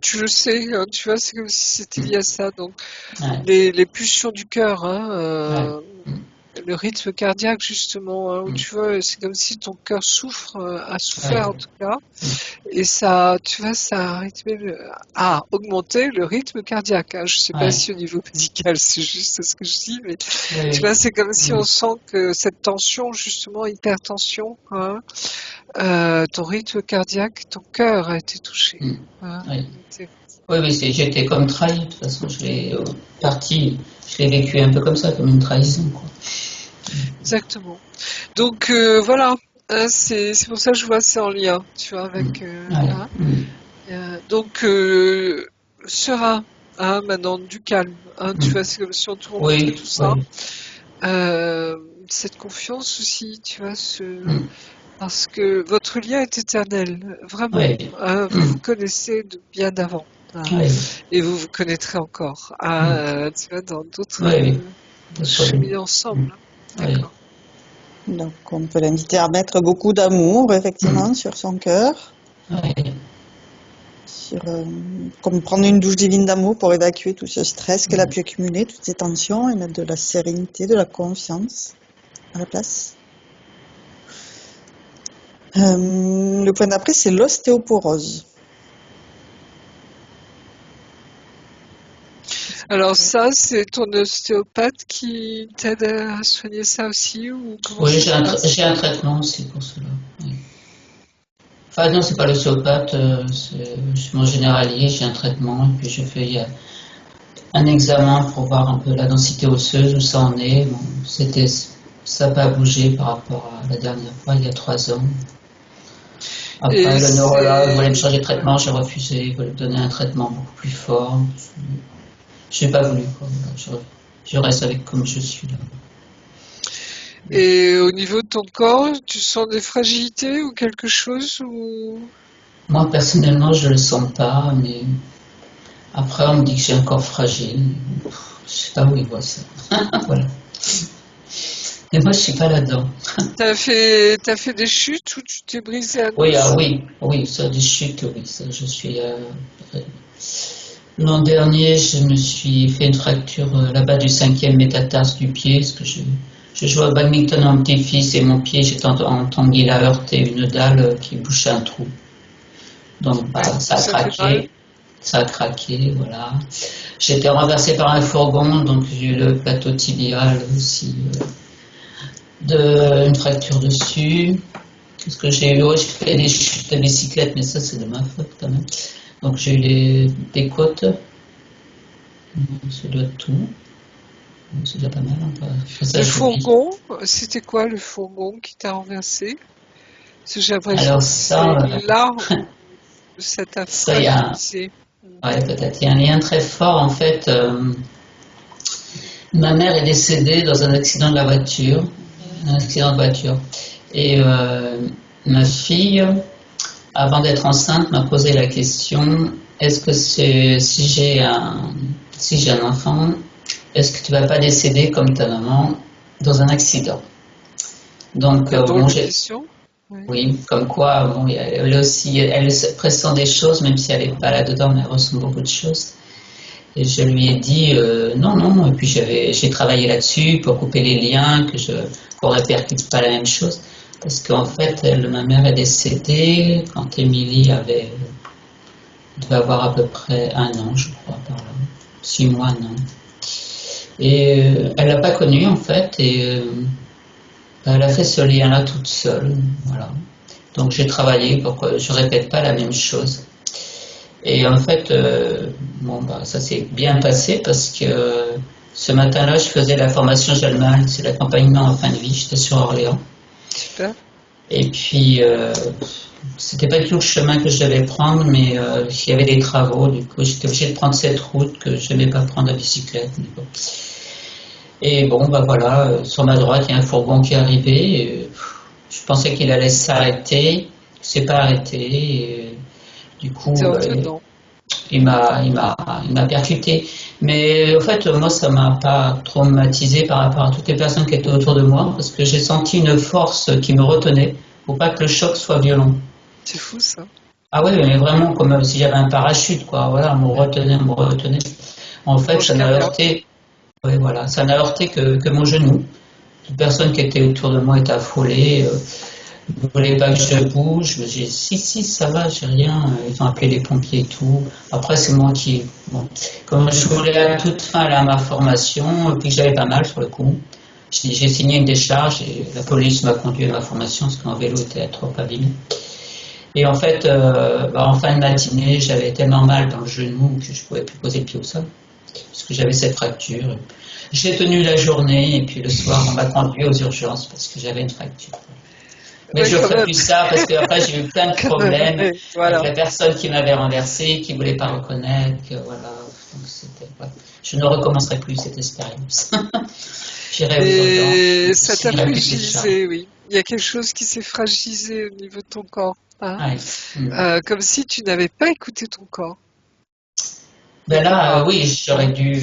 tu le sais, hein, tu vois, c'est comme si c'était lié à ça. Donc Ouais, les pulsions du cœur, hein, ouais, mm, le rythme cardiaque justement, hein, où mm, tu vois, c'est comme si ton cœur souffre, a ouais, souffert en tout cas, mm, et ça, tu vois, ça a augmenté le rythme cardiaque. Hein. Je sais pas ouais, si au niveau médical c'est juste ce que je dis, mais tu oui, vois, c'est comme si mm, on sent que cette tension, justement, hypertension, hein, ton rythme cardiaque, ton cœur a été touché. mm, Hein. oui. Oui, oui, j'étais comme trahi, de toute façon, je l'ai vécu un peu comme ça, comme une trahison, quoi. Exactement. Donc voilà, hein, c'est pour ça que je vois c'est en lien, tu vois, avec Ouais. hein. Donc serein, hein, maintenant du calme, hein, tu vois, c'est comme si on te remontrait Oui, tout ça. oui. Cette confiance aussi, tu vois, parce que votre lien est éternel, vraiment. Oui. Hein, vous vous connaissez bien d'avant. Hein, Oui. et vous vous connaîtrez encore, hein, tu vois, dans d'autres Oui. D'autres vies. cheminer ensemble. Hein. Oui. D'accord. Donc, on peut l'inviter à mettre beaucoup d'amour, effectivement, sur son cœur. Oui. Comme prendre une douche divine d'amour pour évacuer tout ce stress qu'elle a pu accumuler, toutes ces tensions, et mettre de la sérénité, de la confiance à la place. Le point d'après, c'est l'ostéoporose. Alors ça, c'est ton ostéopathe qui t'aide à soigner ça aussi ou comment Oui, ça se passe? j'ai un traitement aussi pour cela. Oui. Enfin, non, c'est pas l'ostéopathe, c'est mon généralier, j'ai un traitement, et puis je fais un examen pour voir un peu la densité osseuse, où ça en est. Bon, ça n'a pas bougé par rapport à la dernière fois, il y a 3 ans. Et Après, le neurologue voulait me c'est changer de ouais. traitement, j'ai refusé, il voulait me donner un traitement beaucoup plus fort. Je n'ai pas voulu, quoi. Voilà, je reste avec comme je suis là. Et au niveau de ton corps, tu sens des fragilités ou quelque chose ou Moi, personnellement, je ne le sens pas, mais après, on me dit que j'ai un corps fragile. Je sais pas où ils voient ça. Voilà. Et moi, je suis pas là-dedans. t'as fait des chutes où tu t'es brisé un Oui, os? oui, ça, des chutes, oui, ça, je suis. L'an dernier, je me suis fait une fracture là-bas du 5e métatarse du pied, parce que je jouais au badminton en petit-fils et mon pied, j'étais entendu, il a heurté une dalle qui bouchait un trou. Donc, bah, ça a Ça fait mal? craqué. Ça a craqué, voilà. J'ai été renversée par un fourgon, donc j'ai eu le plateau tibial aussi, une fracture dessus. Qu'est-ce que j'ai eu? Ouais, j'ai fait des chutes de bicyclette, mais ça c'est de ma faute quand même. Donc j'ai eu des côtes, ça doit être tout. C'est déjà pas mal, hein, après ça Le j'oublie. fourgon, c'était quoi le fourgon qui t'a renversé? Parce que j'ai l'impression Alors que c'est ça, là où ça t'a ça y a, fragilisé. ouais, peut-être, il y a un lien très fort en fait. Ma mère est décédée dans un accident de la voiture, un accident de voiture. Et ma fille, avant d'être enceinte, m'a posé la question, est-ce que si j'ai un enfant, est-ce que tu vas pas décéder comme ta maman dans un accident? Donc, Quelle drôle bon, de question. Oui. oui, comme quoi, bon, elle aussi, elle pressent des choses, même si elle n'est pas là-dedans, mais elle ressent beaucoup de choses. Et je lui ai dit non, non, et puis j'ai travaillé là-dessus pour couper les liens, qu'on répercute pas la même chose. Parce qu'en fait, ma mère est décédée quand Émilie devait avoir à peu près 1 an, je crois, par là. 6 mois, 1 an. Et elle l'a pas connu en fait, et elle a fait ce lien-là toute seule, voilà. Donc j'ai travaillé pour que je répète pas la même chose. Et en fait, bon, bah, ça s'est bien passé parce que ce matin-là, je faisais la formation Jalmal, c'est l'accompagnement en fin de vie, j'étais sur Orléans. Super. Et puis, c'était pas du tout le chemin que je devais prendre, mais il y avait des travaux, du coup, j'étais obligée de prendre cette route que je n'aimais pas prendre à bicyclette. Bon. Et bon, bah voilà, sur ma droite, il y a un fourgon qui est arrivé. Je pensais qu'il allait s'arrêter, il s'est pas arrêté. Et, du coup, T'es rentré dedans. il m'a percuté. Mais en fait, moi, ça m'a pas traumatisé par rapport à toutes les personnes qui étaient autour de moi, parce que j'ai senti une force qui me retenait, pour pas que le choc soit violent. C'est fou ça. Ah oui, mais vraiment comme si j'avais un parachute, quoi. Voilà, on me retenait. En fait, Ange ça n'a gardien. heurté, oui, voilà, ça n'a heurté que mon genou. Toute personne qui était autour de moi était affolée. Ne voulait pas que je bouge. Je me suis dit, si, ça va, j'ai rien. Ils ont appelé les pompiers et tout. Après, c'est moi qui. Bon. Comme je voulais à toute fin aller à ma formation, et puis que j'avais pas mal sur le coup, j'ai signé une décharge et la police m'a conduit à ma formation parce que mon vélo était trop abîmé. Et en fait, en fin de matinée, j'avais tellement mal dans le genou que je ne pouvais plus poser le pied au sol. parce que j'avais cette fracture. J'ai tenu la journée et puis le soir, on m'a conduit aux urgences parce que j'avais une fracture. Mais Ouais, je ne quand ferai même, plus ça parce qu'après j'ai eu plein de quand même, problèmes ouais, avec voilà. la personne qui m'avait renversé, qui ne voulait pas reconnaître que voilà. Donc voilà. Je ne recommencerai plus cette expérience. J'irai aux urgences, Et je ça t'a signerai plus de décharge. fragilisé, oui. Il y a quelque chose qui s'est fragilisé au niveau de ton corps, hein. Ouais. Comme si tu n'avais pas écouté ton corps, Ben quelque là, part. oui, j'aurais dû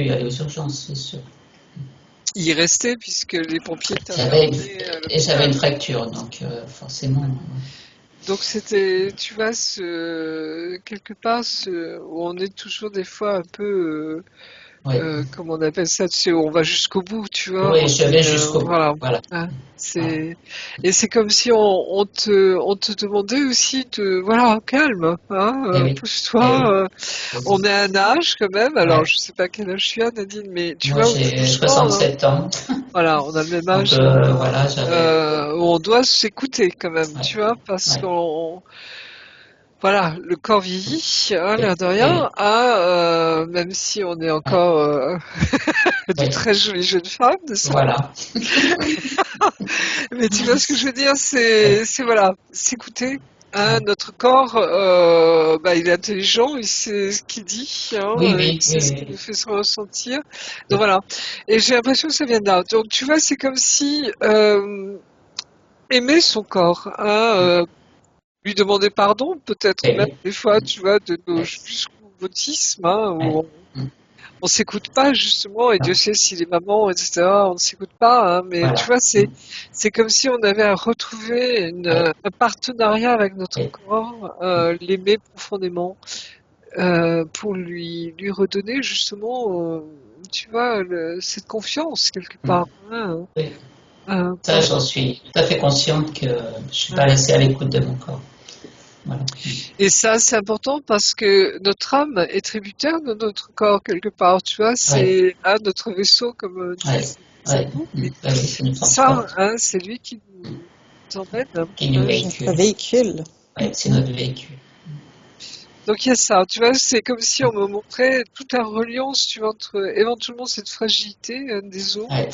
y aller aux urgences, c'est sûr. Y rester puisque les pompiers t'avaient J'avais emmené à et j'avais l'hôpital. une fracture, donc forcément. Donc c'était, tu vois, quelque part, où on est toujours des fois un peu, Oui, comment on appelle ça, tu sais, on va jusqu'au bout, tu vois, oui, je vais jusqu'au bout. voilà. Voilà. Hein, Voilà. et c'est comme si on te demandait aussi de, voilà, calme, hein, Eh oui, eh oui. pousse-toi, on est à un âge quand même, alors Ouais. je sais pas quel âge tu as, Nadine, mais tu Moi, vois, où j'ai franchement, hein, 67 ans, voilà, on a le même donc âge, hein, voilà, j'avais. où on doit s'écouter quand même, Ouais, tu vois, parce ouais. qu'on, voilà, le corps vieillit, hein, Eh l'air de eh rien, oui, hein, même si on est ouais, encore de oui, très jolies jeunes femmes, n'est-ce pas? voilà. Mais tu vois ce que je veux dire, Oui, c'est voilà, s'écouter. Hein, ouais. notre corps, bah, il est intelligent, il sait ce qu'il dit, hein, Oui, il oui, sait ce oui, qu'il nous oui, fait se ressentir. Donc oui, voilà. Et j'ai l'impression que ça vient de là. Donc tu vois, c'est comme si aimer son corps, hein, lui demander pardon, peut-être eh même oui, des fois, tu vois, de nos oui, jusqu'au boutisme, hein, oui, où on s'écoute pas justement, et Dieu non, sait si les mamans, etc., on ne s'écoute pas, hein, mais tu voilà. vois, c'est comme si on avait à retrouver Oui, un partenariat avec notre oui, corps, l'aimer profondément, pour lui redonner justement, tu vois, cette confiance quelque part. Hein, oui. Ça, par- j'en suis tout à fait consciente que je ne suis hein. pas laissée à l'écoute de mon corps. Voilà. Et ça, c'est important parce que notre âme est tributaire de notre corps quelque part, tu vois, Oui, c'est notre vaisseau, comme oui, disent les oui, Allemands. oui, oui, ça nous C'est ça, transporte, hein, c'est lui qui nous emmène. qui nous Hein. Notre véhicule. véhicule. Oui, c'est notre véhicule. Donc il y a ça, tu vois, c'est comme si on me montrait toute la reliance, tu vois, entre éventuellement cette fragilité des os, Oui,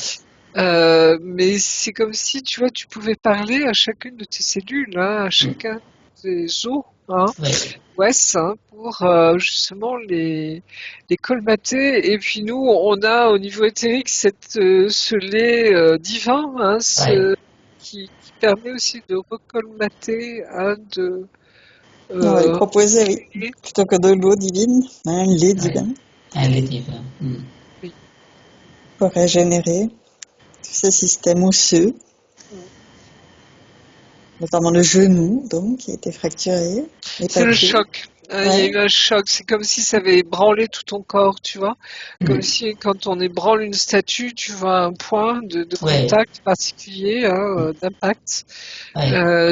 mais c'est comme si, tu vois, tu pouvais parler à chacune de tes cellules, hein, à chacun des os, hein, oui, ouais, ça, pour justement les colmater. Et puis nous, on a au niveau éthérique ce lait divin, hein, oui. qui permet aussi de recolmater, hein, On va le euh, proposer, oui. Plutôt que de l'eau divine, un lait Oui, divin un lait divin. oui. pour régénérer tous ces systèmes osseux, notamment le genou, donc, qui a été fracturé, les C'est le papilles. choc. Hein, il y a Ouais. eu un choc. C'est comme si ça avait ébranlé tout ton corps, tu vois. Comme si quand on ébranle une statue, tu vois un point de Oui, contact particulier, hein, d'impact. oui,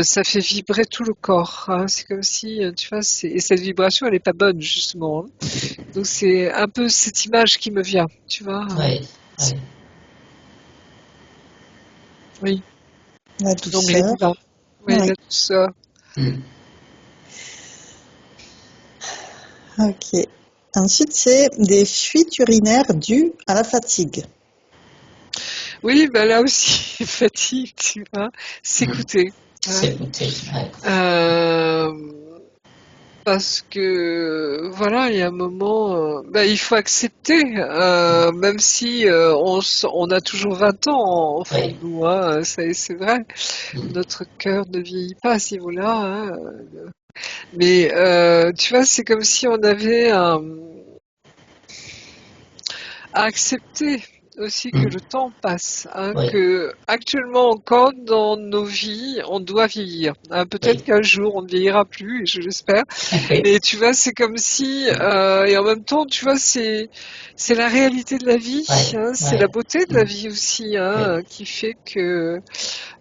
Ça fait vibrer tout le corps. Hein. C'est comme si, tu vois, et cette vibration, elle n'est pas bonne, justement. Hein. Donc c'est un peu cette image qui me vient, tu vois. oui, oui. Oui, La donc les douceur. divins. Oui, Oui. la douceur. Ok. Ensuite, c'est des fuites urinaires dues à la fatigue. Oui, ben là aussi, fatigue, tu vois. S'écouter. Hein. C'est goûté. Oui, Euh, Parce que voilà, il y a un moment, bah, il faut accepter, même si on a toujours 20 ans en fond de oui, nous, hein, c'est vrai, notre cœur ne vieillit pas à ce niveau-là, hein, mais tu vois, c'est comme si on avait à accepter aussi que le temps passe, hein, oui, que actuellement encore dans nos vies, on doit vieillir. Hein, peut-être oui, qu'un jour on ne vieillira plus, et je l'espère. oui, Mais tu vois, c'est comme si, et en même temps, tu vois, c'est la réalité de la vie, oui, hein, c'est la oui, beauté de la vie aussi, oui, hein, qui fait que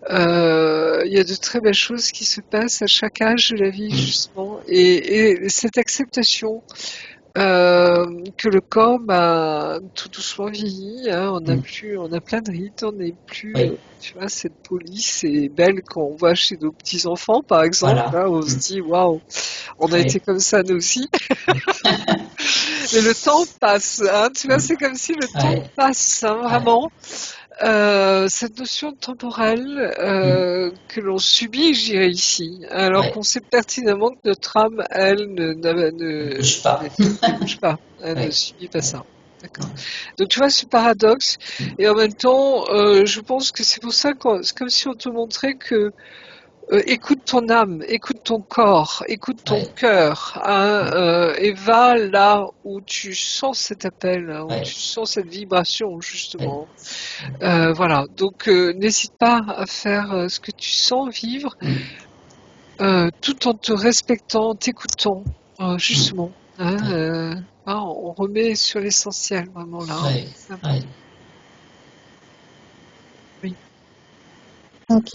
il y a de très belles choses qui se passent à chaque âge de la vie justement, et cette acceptation que le corps tout doucement vieilli, hein, on a plein de rides, on n'est plus, Oui. tu vois, cette police et belle qu'on voit chez nos petits enfants, par exemple, Voilà. là, on se dit waouh, on a Oui. été comme ça nous aussi. Mais le temps passe, hein, tu vois, c'est comme si le temps Ouais. passe, hein, Ouais. vraiment. Cette notion temporelle que l'on subit, je dirais ici, alors Ouais. qu'on sait pertinemment que notre âme, elle, Ne bouge pas. ne bouge pas, elle ne Ouais. subit pas Ouais. ça. D'accord. Donc tu vois ce paradoxe, et en même temps, je pense que c'est pour ça que c'est comme si on te montrait que écoute ton âme, écoute ton corps, écoute ton Ouais. cœur, hein, et va là où tu sens cet appel, hein, où Ouais. tu sens cette vibration, Ouais. justement. Voilà, donc n'hésite pas à faire ce que tu sens vivre, tout en te respectant, en t'écoutant, justement. Hein, on remet sur l'essentiel, vraiment là. Ouais. C'est Ouais. important. Oui. Ok.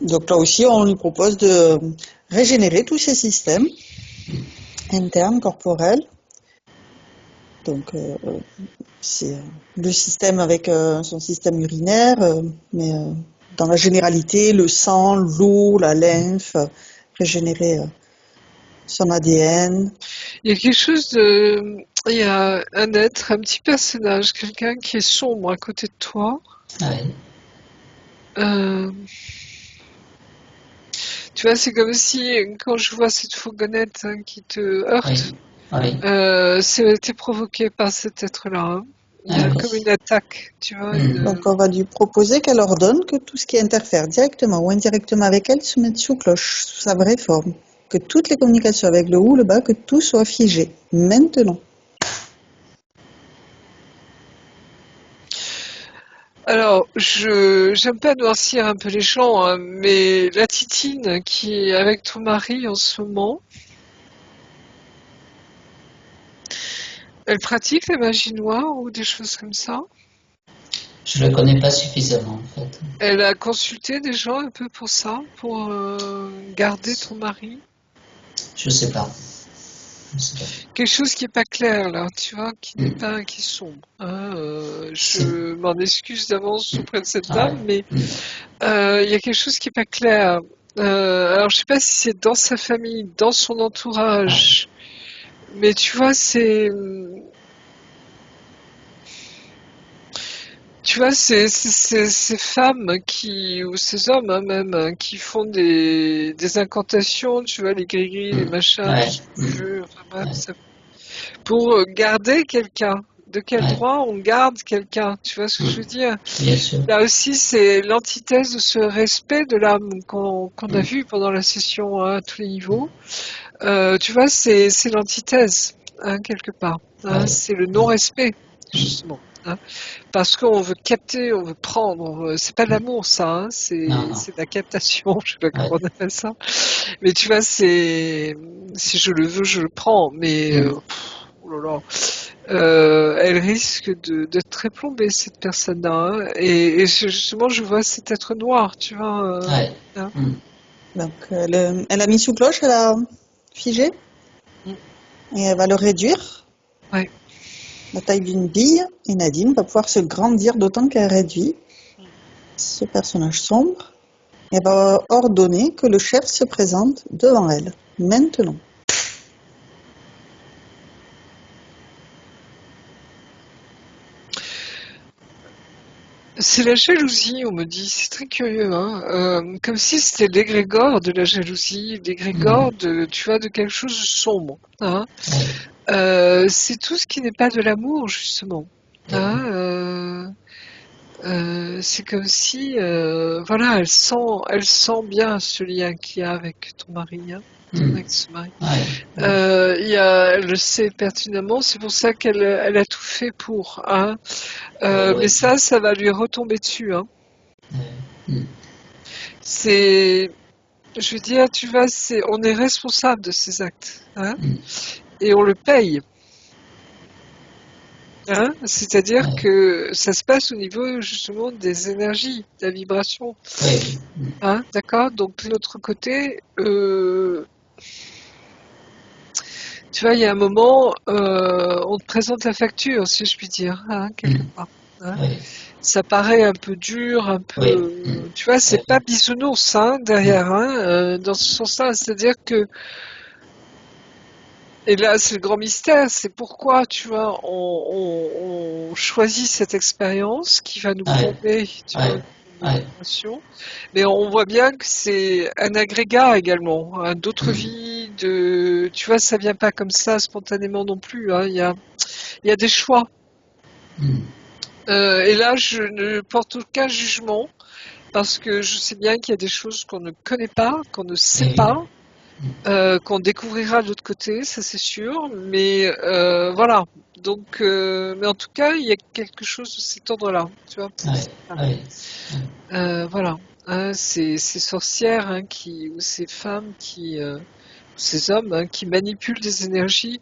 Donc là aussi, on lui propose de régénérer tous ces systèmes internes, corporels. Donc, c'est le système avec son système urinaire, mais dans la généralité, le sang, l'eau, la lymphe, régénérer son ADN. Il y a quelque chose de... Il y a un être, un petit personnage, quelqu'un qui est sombre à côté de toi. Ouais. Euh, Tu vois, c'est comme si, quand je vois cette fourgonnette hein, qui te heurte, Oui. Oui. c'était provoqué par cet être-là. Hein. Il y Ah a oui. comme une attaque, tu vois. Donc, on va lui proposer qu'elle ordonne que tout ce qui interfère directement ou indirectement avec elle se mette sous cloche, sous sa vraie forme. Que toutes les communications avec le haut ou le bas, que tout soit figé. Maintenant. Alors, j'aime pas noircir un peu les gens, hein, mais la Titine qui est avec ton mari en ce moment, elle pratique la magie noire ou des choses comme ça? Je le connais pas suffisamment, en fait. Elle a consulté des gens un peu pour ça, pour garder ton mari? Je sais pas. Je sais pas. Quelque chose qui est pas clair là, tu vois, qui n'est pas, qui est sombre. Hein, C'est... je m'en excuse d'avance auprès de cette Ouais. dame, mais il y a quelque chose qui est pas clair. Alors je sais pas si c'est dans sa famille, dans son entourage, mais tu vois, ces femmes qui, ou ces hommes hein, même, hein, qui font des incantations, tu vois, les gris-gris, les machins, Ouais. tout ce que tu veux, enfin bref, pour garder quelqu'un. De quel Ouais. droit on garde quelqu'un? Tu vois ce que je veux dire? Bien sûr. Là aussi, c'est l'antithèse de ce respect de l'âme qu'on a vu pendant la session hein, à tous les niveaux. Tu vois, c'est l'antithèse, hein, quelque part. Hein, Ouais. c'est le non-respect, justement. Hein, parce qu'on veut capter, on veut prendre. C'est pas de l'amour, ça. Hein, Non, non. c'est de la captation. Je sais pas Ouais. comment on appelle ça. Mais tu vois, c'est si je le veux, je le prends. Mais oh là là. Elle risque d'être très plombée, cette personne-là. Hein. Et justement, je vois cet être noir, tu vois. Ouais. Hein. Donc, elle a mis sous cloche, elle a figé, et elle va le réduire, Ouais. la taille d'une bille, et Nadine va pouvoir se grandir d'autant qu'elle réduit ce personnage sombre, et elle va ordonner que le chef se présente devant elle, maintenant. C'est la jalousie, on me dit. C'est très curieux, hein. Comme si c'était l'égrégore de la jalousie, l'égrégore de, tu vois, de quelque chose de sombre. Hein. C'est tout ce qui n'est pas de l'amour, justement. Hein. C'est comme si, voilà, elle sent bien ce lien qu'il y a avec ton mari, hein, ton ex-mari. Elle le sait pertinemment, c'est pour ça elle a tout fait pour, hein. Mais ça va lui retomber dessus, hein. C'est, je veux dire, tu vois, on est responsable de ces actes, hein, et on le paye. Hein, c'est-à-dire que ça se passe au niveau justement des énergies, de la vibration. Hein, d'accord. Donc de l'autre côté, Tu vois, il y a un moment, on te présente la facture, si je puis dire, hein, quelque part. Hein. Oui, Ça paraît un peu dur, un oui, peu, tu vois, c'est pas bisounours, hein, derrière, hein, dans ce sens-là. C'est-à-dire que, et là, c'est le grand mystère, c'est pourquoi, tu vois, on choisit cette expérience qui va nous oui, plomber, tu vois, oui, dans notre dimension. Mais on voit bien que c'est un agrégat également, hein, d'autres vies, tu vois, ça vient pas comme ça spontanément non plus, hein, il y a des choix. Et là, je ne porte aucun jugement parce que je sais bien qu'il y a des choses qu'on ne connaît pas, qu'on ne sait et pas, oui, qu'on découvrira de l'autre côté, ça c'est sûr. Mais voilà. Donc, mais en tout cas, il y a quelque chose de cet ordre-là, tu vois. oui, oui, Voilà. Hein, ces sorcières hein, ou ces femmes ces hommes hein, qui manipulent des énergies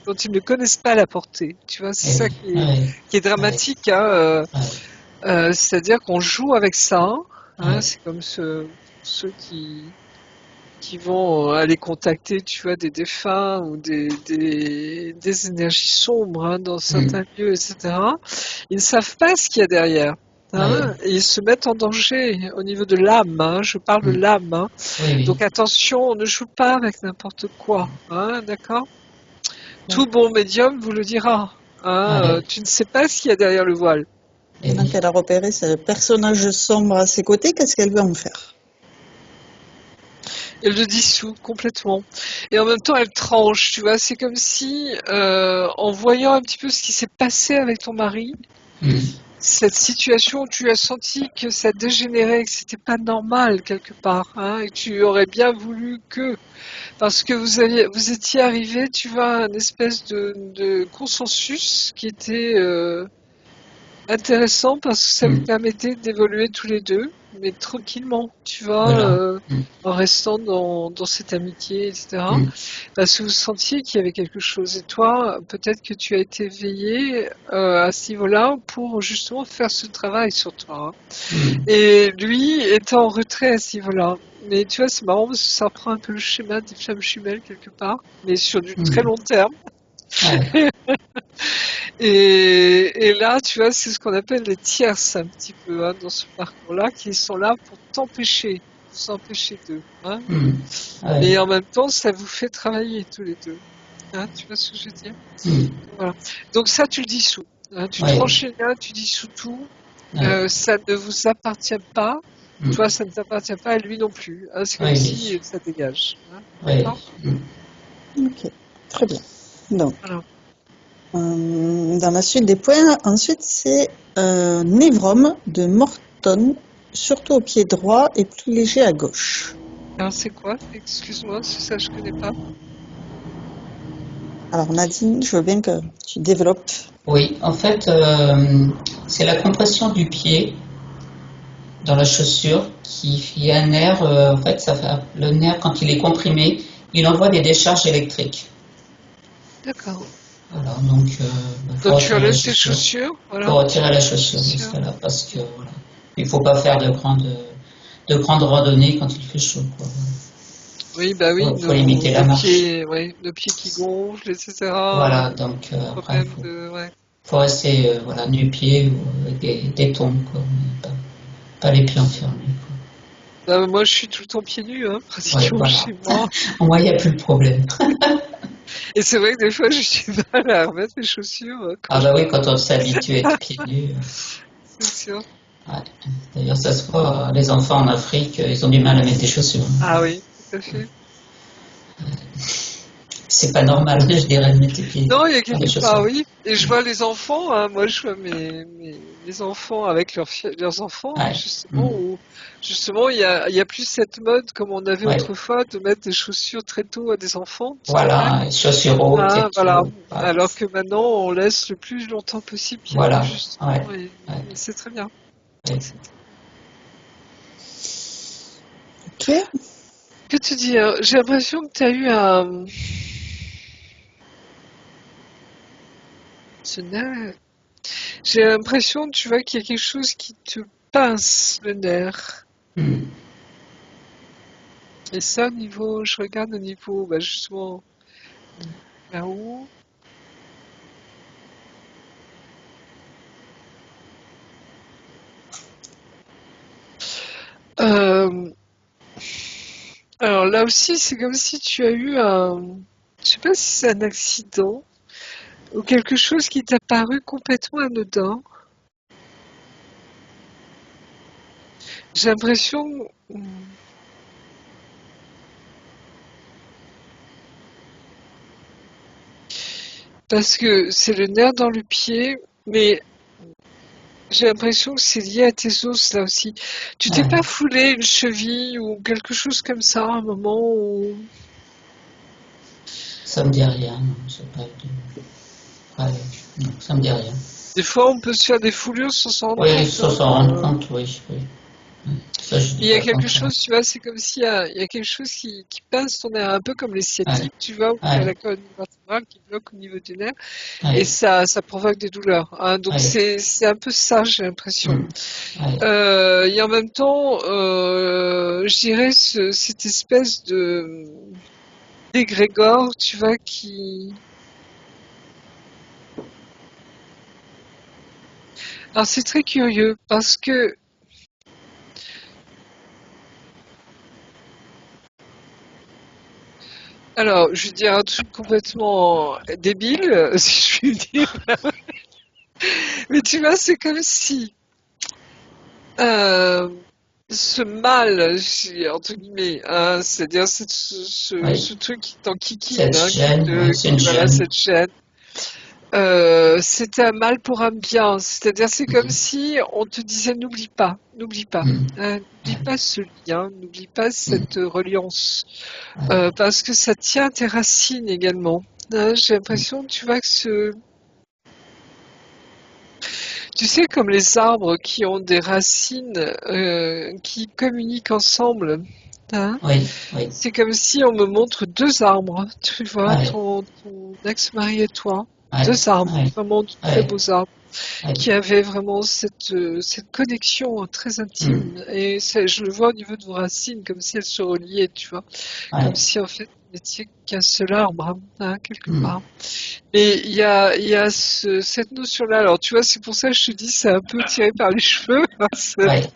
dont ils ne connaissent pas la portée. Tu vois, c'est et ça oui, oui, qui est oui, dramatique. Hein, c'est-à-dire qu'on joue avec ça. Hein, oui, c'est comme ceux qui vont aller contacter, tu vois, des défunts ou des énergies sombres hein, dans certains lieux, etc. Ils ne savent pas ce qu'il y a derrière. oui, Hein, et ils se mettent en danger au niveau de l'âme. Hein, je parle de l'âme. Hein. oui, Donc attention, on ne joue pas avec n'importe quoi. Hein, d'accord? Ouais. Tout bon médium vous le dira. Hein, oui, tu ne sais pas ce qu'il y a derrière le voile. et Maintenant oui, qu'elle a repéré ce personnage sombre à ses côtés, qu'est-ce qu'elle veut en faire? Elle le dissout complètement. Et en même temps, elle tranche, tu vois. C'est comme si, en voyant un petit peu ce qui s'est passé avec ton mari, cette situation où tu as senti que ça dégénérait, que c'était pas normal quelque part, hein, et que tu aurais bien voulu que, parce que vous étiez arrivé, tu vois, à une espèce de consensus qui était intéressant parce que ça vous permettait d'évoluer tous les deux, mais tranquillement, tu vois, voilà, en restant dans cette amitié, etc. Parce que vous sentiez qu'il y avait quelque chose. Et toi, peut-être que tu as été veillé à ce niveau-là pour justement faire ce travail sur toi. Hein. Et lui est en retrait à ce niveau-là. Mais tu vois, c'est marrant parce que ça reprend un peu le schéma des flammes jumelles quelque part, mais sur du très long terme. ouais, Et là, tu vois, c'est ce qu'on appelle les tierces un petit peu hein, dans ce parcours-là, qui sont là pour t'empêcher, pour s'empêcher d'eux. Hein. Mais ouais, en même temps, ça vous fait travailler tous les deux. Hein, tu vois ce que je veux dire? Voilà. Donc ça, tu le dissous. Hein, tu ouais, tranches les liens, tu dissous tout. ouais, Ça ne vous appartient pas. Toi, ça ne t'appartient pas à lui non plus. Hein, c'est comme ouais, si oui, ça dégage. Hein, ouais, d'accord? Ok, très bien. Donc, Voilà. dans la suite des points, ensuite, c'est Névrom de Morton, surtout au pied droit et plus léger à gauche. Alors c'est quoi? Excuse-moi, ça je connais pas. Alors Nadine, je veux bien que tu développes. oui, en fait, c'est la compression du pied dans la chaussure qui est un nerf, en fait, le nerf, quand il est comprimé, il envoie des décharges électriques. D'accord. Voilà, donc il faut Donc tu retirer la enlèves tes chaussure. chaussures, Il faut voilà. retirer la chaussure dans ce Chaussures. cas-là, parce que voilà, il faut pas faire de grandes randonnées quand il fait chaud, quoi. Oui, bah oui, Faut limiter la nos marche. pieds, ouais, nos pieds qui gonflent, etc. Voilà, donc après, Problème de, ouais. faut rester voilà, nu-pied ou avec des tongs, quoi, mais pas les pieds enfermés, quoi. Bah, moi, je suis tout le temps pieds nus, hein, Ouais, pratiquement voilà. chez moi. Au moins, il n'y a plus de problème. Et c'est vrai que des fois, j'ai du mal à remettre mes chaussures quand Ah je bah oui, marche. quand on s'habitue à être pieds nus. C'est sûr. Ouais. D'ailleurs, ça se voit, les enfants en Afrique, ils ont du mal à mettre des chaussures. Ah oui, tout à fait. C'est pas normal, je dirais, de mettre les pieds Non, il y a dans des quelque part, chaussures. oui. Et je vois les enfants, hein, moi je vois mes enfants avec leurs enfants, Ouais. justement, où justement il y a plus cette mode comme on avait Ouais. autrefois de mettre des chaussures très tôt à des enfants, tu te rappelles? Voilà, chaussures hautes et Ah, voilà. tout. Voilà. Alors que maintenant on laisse le plus longtemps possible pieds nus, Voilà. Ouais. justement, Ouais. et c'est très bien. Ouais. Ok. Que te dire? J'ai l'impression que tu as eu un... Ce nerf. J'ai l'impression, tu vois, qu'il y a quelque chose qui te pince le nerf. Hmm. Et ça, je regarde au niveau, bah, justement, Là-haut. Euh, alors là aussi, c'est comme si tu as eu je sais pas si c'est un accident ou quelque chose qui t'a paru complètement anodin. J'ai l'impression, parce que c'est le nerf dans le pied, mais j'ai l'impression que c'est lié à tes os là aussi. Tu t'es Ouais. pas foulé une cheville ou quelque chose comme ça à un moment où... Ça me dit rien, non, c'est pas de... Ouais, non, ça me dit rien. Des fois, on peut se faire des foulures sans s'en rendre Oui, compte. sans s'en rendre compte, oui, oui. Ça, je Il dis y a pas le quelque contraire. chose, tu vois, c'est comme s'il y a quelque chose qui pince ton nerf, un peu comme les Ouais, sciatiques, tu vois, où tu as ouais, la colonne vertébrale qui bloque au niveau du nerf, et ouais, ça provoque des douleurs. Hein. Donc ouais, c'est un peu ça, j'ai l'impression. ouais, Et en même temps, je dirais cette espèce de d'égrégore, tu vois, qui... Alors c'est très curieux, parce que... Alors, je vais dire un truc complètement débile, si je puis dire. Mais tu vois, c'est comme si euh, ce mal, entre guillemets, hein, c'est-à-dire ouais. ce truc qui t'enquiquine, Cette hein, gêne, ouais, c'est une voilà, gêne. cette gêne, c'était un mal pour un bien. C'est-à-dire, c'est comme Mhm, si on te disait n'oublie pas, mhm, hein, n'oublie ouais, pas ce lien, n'oublie pas mhm, cette reliance, ouais, parce que ça tient à tes racines également. Hein, j'ai mhm, l'impression, tu vois, tu sais, comme les arbres qui ont des racines qui communiquent ensemble, hein, oui, oui, c'est comme si on me montre deux arbres, tu vois, ouais, ton ex-mari et toi, ouais, deux arbres, ouais, vraiment de très ouais, beaux arbres, ouais, qui avaient vraiment cette connexion très mhm, intime. Et je le vois au niveau de vos racines, comme si elles se reliaient, tu vois, comme ouais, si en fait vous n'étiez qu'un seul arbre, hein, quelque mhm, part. Et il y a cette notion-là. Alors, tu vois, c'est pour ça que je te dis, c'est un peu tiré par les cheveux. Hein, ouais,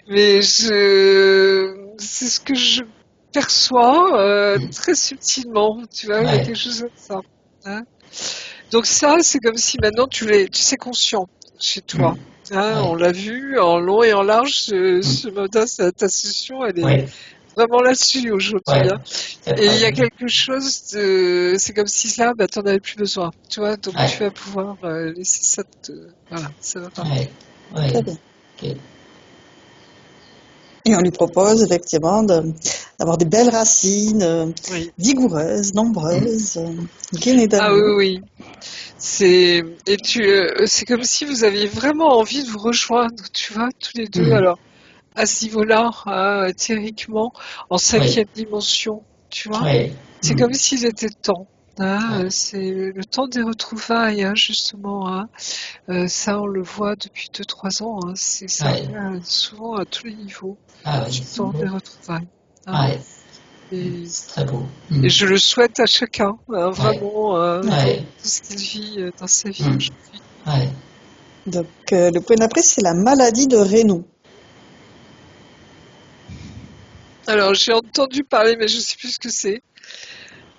mais c'est ce que je perçois mhm, très subtilement. Tu vois, il y a ouais, quelque chose comme ça. Hein. Donc ça, c'est comme si maintenant tu sais conscient chez toi. mhm, Hein, on ouais, l'a vu en long et en large, mhm, ce matin, ta session, elle est ouais, vraiment là-dessus aujourd'hui. ouais, Hein. c'est Et il très y a bien. quelque chose de... C'est comme si là, bah, t'en avais plus besoin. Tu vois, donc tu Ouais, vas pouvoir laisser ça te... Voilà, ça va partir. ouais, Très ouais, bien. ok, Et on lui propose effectivement d'avoir des belles racines, Oui. vigoureuses, mhm, nombreuses, gainées Ah oui, d'amour. oui. C'est comme si vous aviez vraiment envie de vous rejoindre, tu vois, tous les deux. mhm, Alors, à ce niveau-là, hein, théoriquement, en ouais, cinquième dimension, tu vois. ouais, C'est mhm, comme s'il était temps. Hein, ouais, c'est le temps des retrouvailles, hein, justement. Hein. Ça, on le voit depuis 2-3 ans. Hein, ça ouais, revient souvent à tous les niveaux. ah oui, Du c'est temps des beau. retrouvailles. Hein. Ouais, Et, c'est très beau. et Mhm, je le souhaite à chacun, hein, ouais, vraiment, dans Ouais. ouais, tout ce qu'il vit dans sa vie mhm, aujourd'hui. ouais. Donc, le point d'après, c'est la maladie de Raynaud. Alors, j'ai entendu parler, mais je ne sais plus ce que c'est.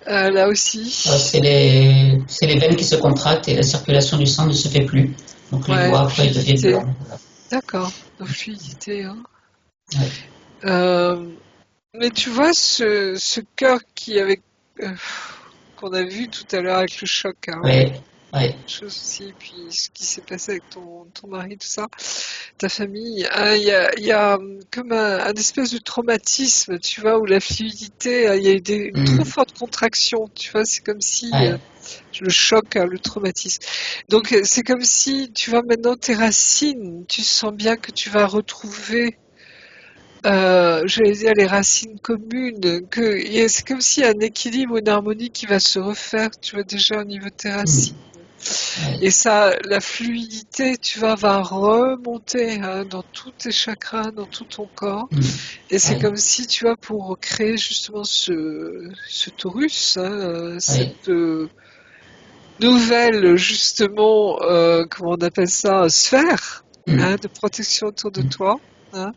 Là aussi. C'est les veines qui se contractent et la circulation du sang ne se fait plus. Donc les Ouais, doigts après ils deviennent fluidité. blancs. Voilà. D'accord, la fluidité. Hein. Ouais, Euh, mais tu vois, ce cœur euh, qu'on a vu tout à l'heure avec le choc, hein, ouais, ouais, chose aussi, puis ce qui s'est passé avec ton mari, tout ça, ta famille, hein, il y a comme un espèce de traumatisme, tu vois, où la fluidité, il y a eu une trop mhm, forte contraction, tu vois, c'est comme si ouais, le choc, hein, le traumatisme. Donc c'est comme si, tu vois, maintenant tes racines, tu sens bien que tu vas retrouver, j'allais dire les racines communes, c'est comme s'il y a un équilibre, une harmonie qui va se refaire, tu vois, déjà au niveau de tes mhm, racines. ouais, Et ça, la fluidité, tu vas, va remonter hein, dans tous tes chakras, dans tout ton corps. mm, Et c'est ouais, comme si, tu vois, pour créer justement ce torus, hein, ouais, cette nouvelle, justement, comment on appelle ça, sphère mm, hein, de protection autour de mm, toi, hein,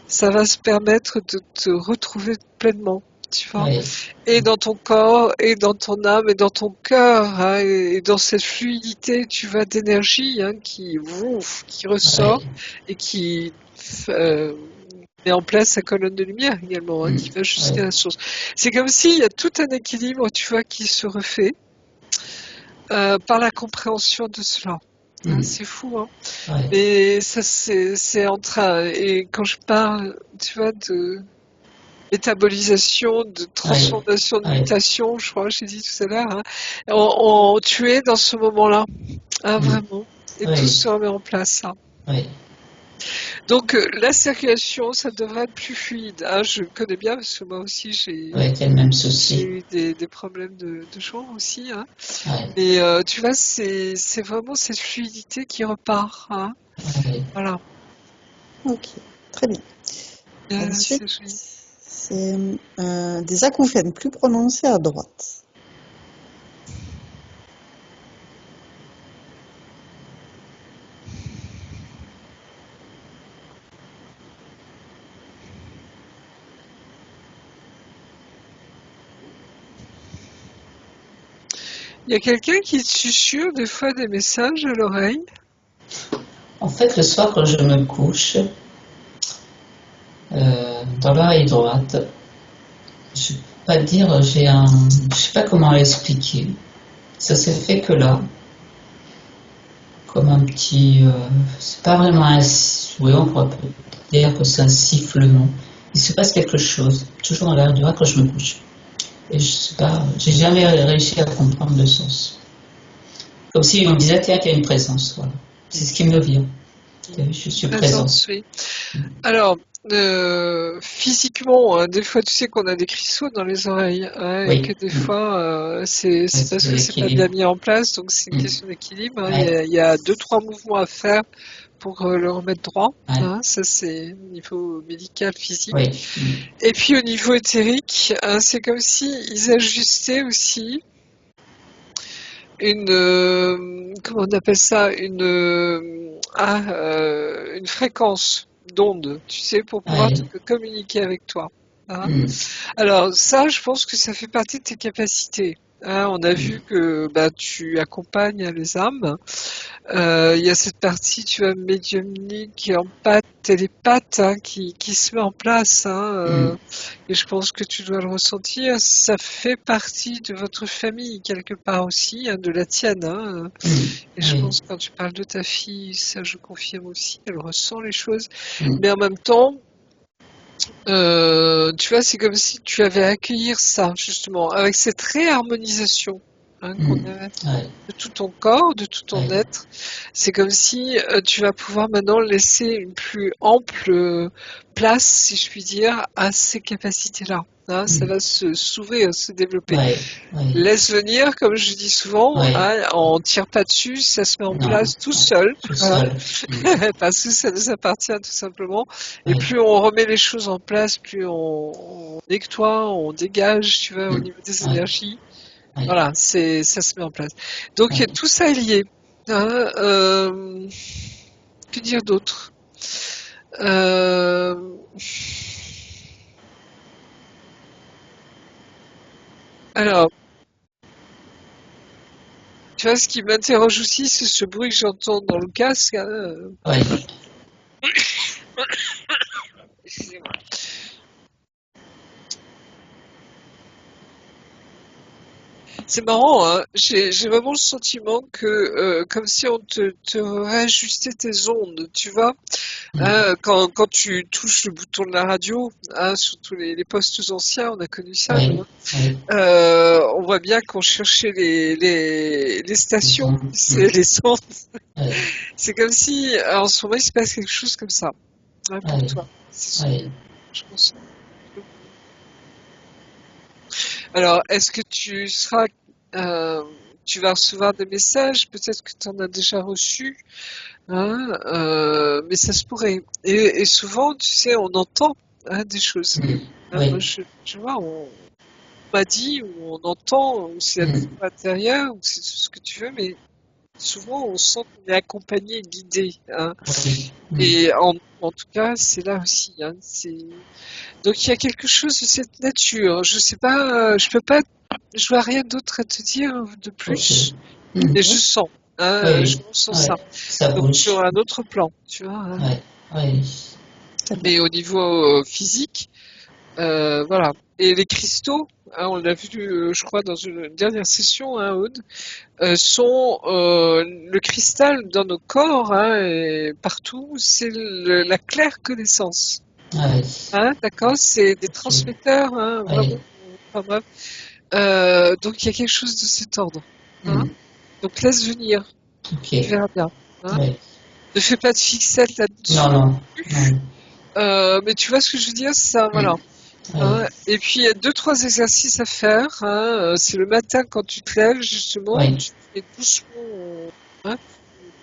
ça va se permettre de te retrouver pleinement, tu vois. ouais, Et dans ton corps, et dans ton âme, et dans ton cœur, hein, et dans cette fluidité, tu vois, d'énergie hein, qui, ouf, qui ressort ouais, et qui met en place sa colonne de lumière également, hein, mm, qui va jusqu'à ouais, la source. C'est comme s'il y a tout un équilibre, tu vois, qui se refait par la compréhension de cela. Hein, mm, c'est fou, hein. ouais, Mais ça, c'est en train. Et quand je parle, tu vois, de métabolisation, de ouais, transformation, de ouais, mutation, je crois, j'ai dit tout à l'heure, hein, tu es dans ce moment-là, hein, mm, vraiment. Et tout ouais, se remet en place. Hein. ouais, Donc la circulation, ça devrait être plus fluide. Hein. Je connais bien parce que moi aussi ouais, c'est le même j'ai souci. eu des problèmes de joints aussi. Hein. Ouais, Mais tu vois, c'est vraiment cette fluidité qui repart. Hein. ouais, Voilà. Ok, très bien. Ensuite, C'est joli. c'est des acouphènes plus prononcés à droite. Il y a quelqu'un qui te susurre des fois des messages à l'oreille. en fait, le soir, quand je me couche, dans l'oreille droite, je peux pas dire, je sais pas comment expliquer. Ça s'est fait que là, comme un petit, c'est pas vraiment oui, on pourrait dire que c'est un sifflement. Il se passe quelque chose, toujours dans l'oreille droite quand je me couche. Et je sais pas, j'ai jamais réussi à comprendre le sens. Comme si on me disait, tiens, il y a une présence, voilà. C'est ce qui me vient. Je suis présent. Présence, oui. Alors, physiquement, hein, des fois, tu sais qu'on a des cristaux dans les oreilles, hein, et que Oui, des fois, ouais, c'est c'est parce que c'est pas bien l'équilibre. mis en place, donc c'est une Mm. question d'équilibre. Hein. Ouais, Il y a deux, trois mouvements à faire pour le remettre droit. ouais, Hein. Ça, c'est au niveau médical, physique. oui, mm. Et puis au niveau éthérique, hein, c'est comme si ils ajustaient aussi une, comment on appelle ça, une fréquence d'onde, tu sais, pour pouvoir Ouais, communiquer avec toi. Hein. mm, Alors ça, je pense que ça fait partie de tes capacités. Hein. On a vu mm, que bah, tu accompagnes les âmes. Il y a cette partie, tu vois, médiumnique, empathie, télépathe, hein, qui se met en place. Hein, mm, et je pense que tu dois le ressentir. Ça fait partie de votre famille quelque part aussi, hein, de la tienne. Hein. mm, Et je oui, pense que quand tu parles de ta fille, ça je confirme aussi, elle ressent les choses. mm, Mais en même temps, tu vois, c'est comme si tu avais à accueillir ça, justement, avec cette réharmonisation hein, qu'on mm, a ouais, de tout ton corps, de tout ton ouais, être. C'est comme si tu vas pouvoir maintenant laisser une plus ample place, si je puis dire, à ces capacités-là. Hein, ça mm, va s'ouvrir, se développer. ouais, ouais, Laisse venir, comme je dis souvent, ouais, hein, on tire pas dessus, ça se met en non, place tout ouais, seul, tout hein, seul. Mm, parce que ça nous appartient tout simplement. Et ouais, plus on remet les choses en place, plus on nettoie, on dégage, tu vois, au mm, niveau des ouais, énergies. ouais, Voilà, ça se met en place. Donc ouais. tout ça est lié. Hein, que dire d'autre? Euh, alors, tu vois, ce qui m'interroge aussi, c'est ce bruit que j'entends dans le casque. Hein, Ouais. excusez-moi. C'est marrant, hein. J'ai vraiment le sentiment que, comme si on te réajustait tes ondes, tu vois. Mm, Hein, quand tu touches le bouton de la radio, hein, surtout les postes anciens, on a connu ça, nous. ouais, Hein. ouais. On voit bien qu'on cherchait les Ils stations, ont, c'est les ondes. ouais, C'est comme si, en ce moment, il se passe quelque chose comme ça, hein, pour ouais, toi. C'est ce que ouais. je ressens. Alors, est-ce que tu seras tu vas recevoir des messages, peut-être que tu en as déjà reçu, hein, mais ça se pourrait. Et souvent, tu sais, on entend hein, des choses. Hein, moi, Oui. je vois, on m'a dit, ou on entend, ou c'est à l'intérieur, ou c'est tout ce que tu veux, mais souvent on sent qu'on est accompagné, guidé. Hein. Oui. Et en tout cas, c'est là aussi. Hein, donc il y a quelque chose de cette nature. Je sais pas, je peux pas, je vois rien d'autre à te dire de Ok. plus, mais je sens. Hein, je Oui. ressens ça. Ouais. Ça Donc sur bouge. un autre plan, tu vois. Hein. Ouais. Oui. Très bien. Mais au niveau physique, voilà. Et les cristaux, hein, on l'a vu, je crois, dans une dernière session, hein, Aude, sont le cristal dans nos corps hein, et partout, c'est la claire connaissance. Ouais. Hein, d'accord, c'est des Ok. transmetteurs, hein, Ouais. vraiment. Enfin, bref. Donc il y a quelque chose de cet ordre. Hein. Donc laisse venir, tu Ok. verras bien. Hein. Ouais. Ne fais pas de fixette Non, là-dessus. non. Non. Mais tu vois ce que je veux dire, c'est ça, voilà. Ouais. Hein. Et puis il y a 2, 3 exercices à faire. Hein. C'est le matin quand tu te lèves, justement, Ouais. tu fais doucement, hein,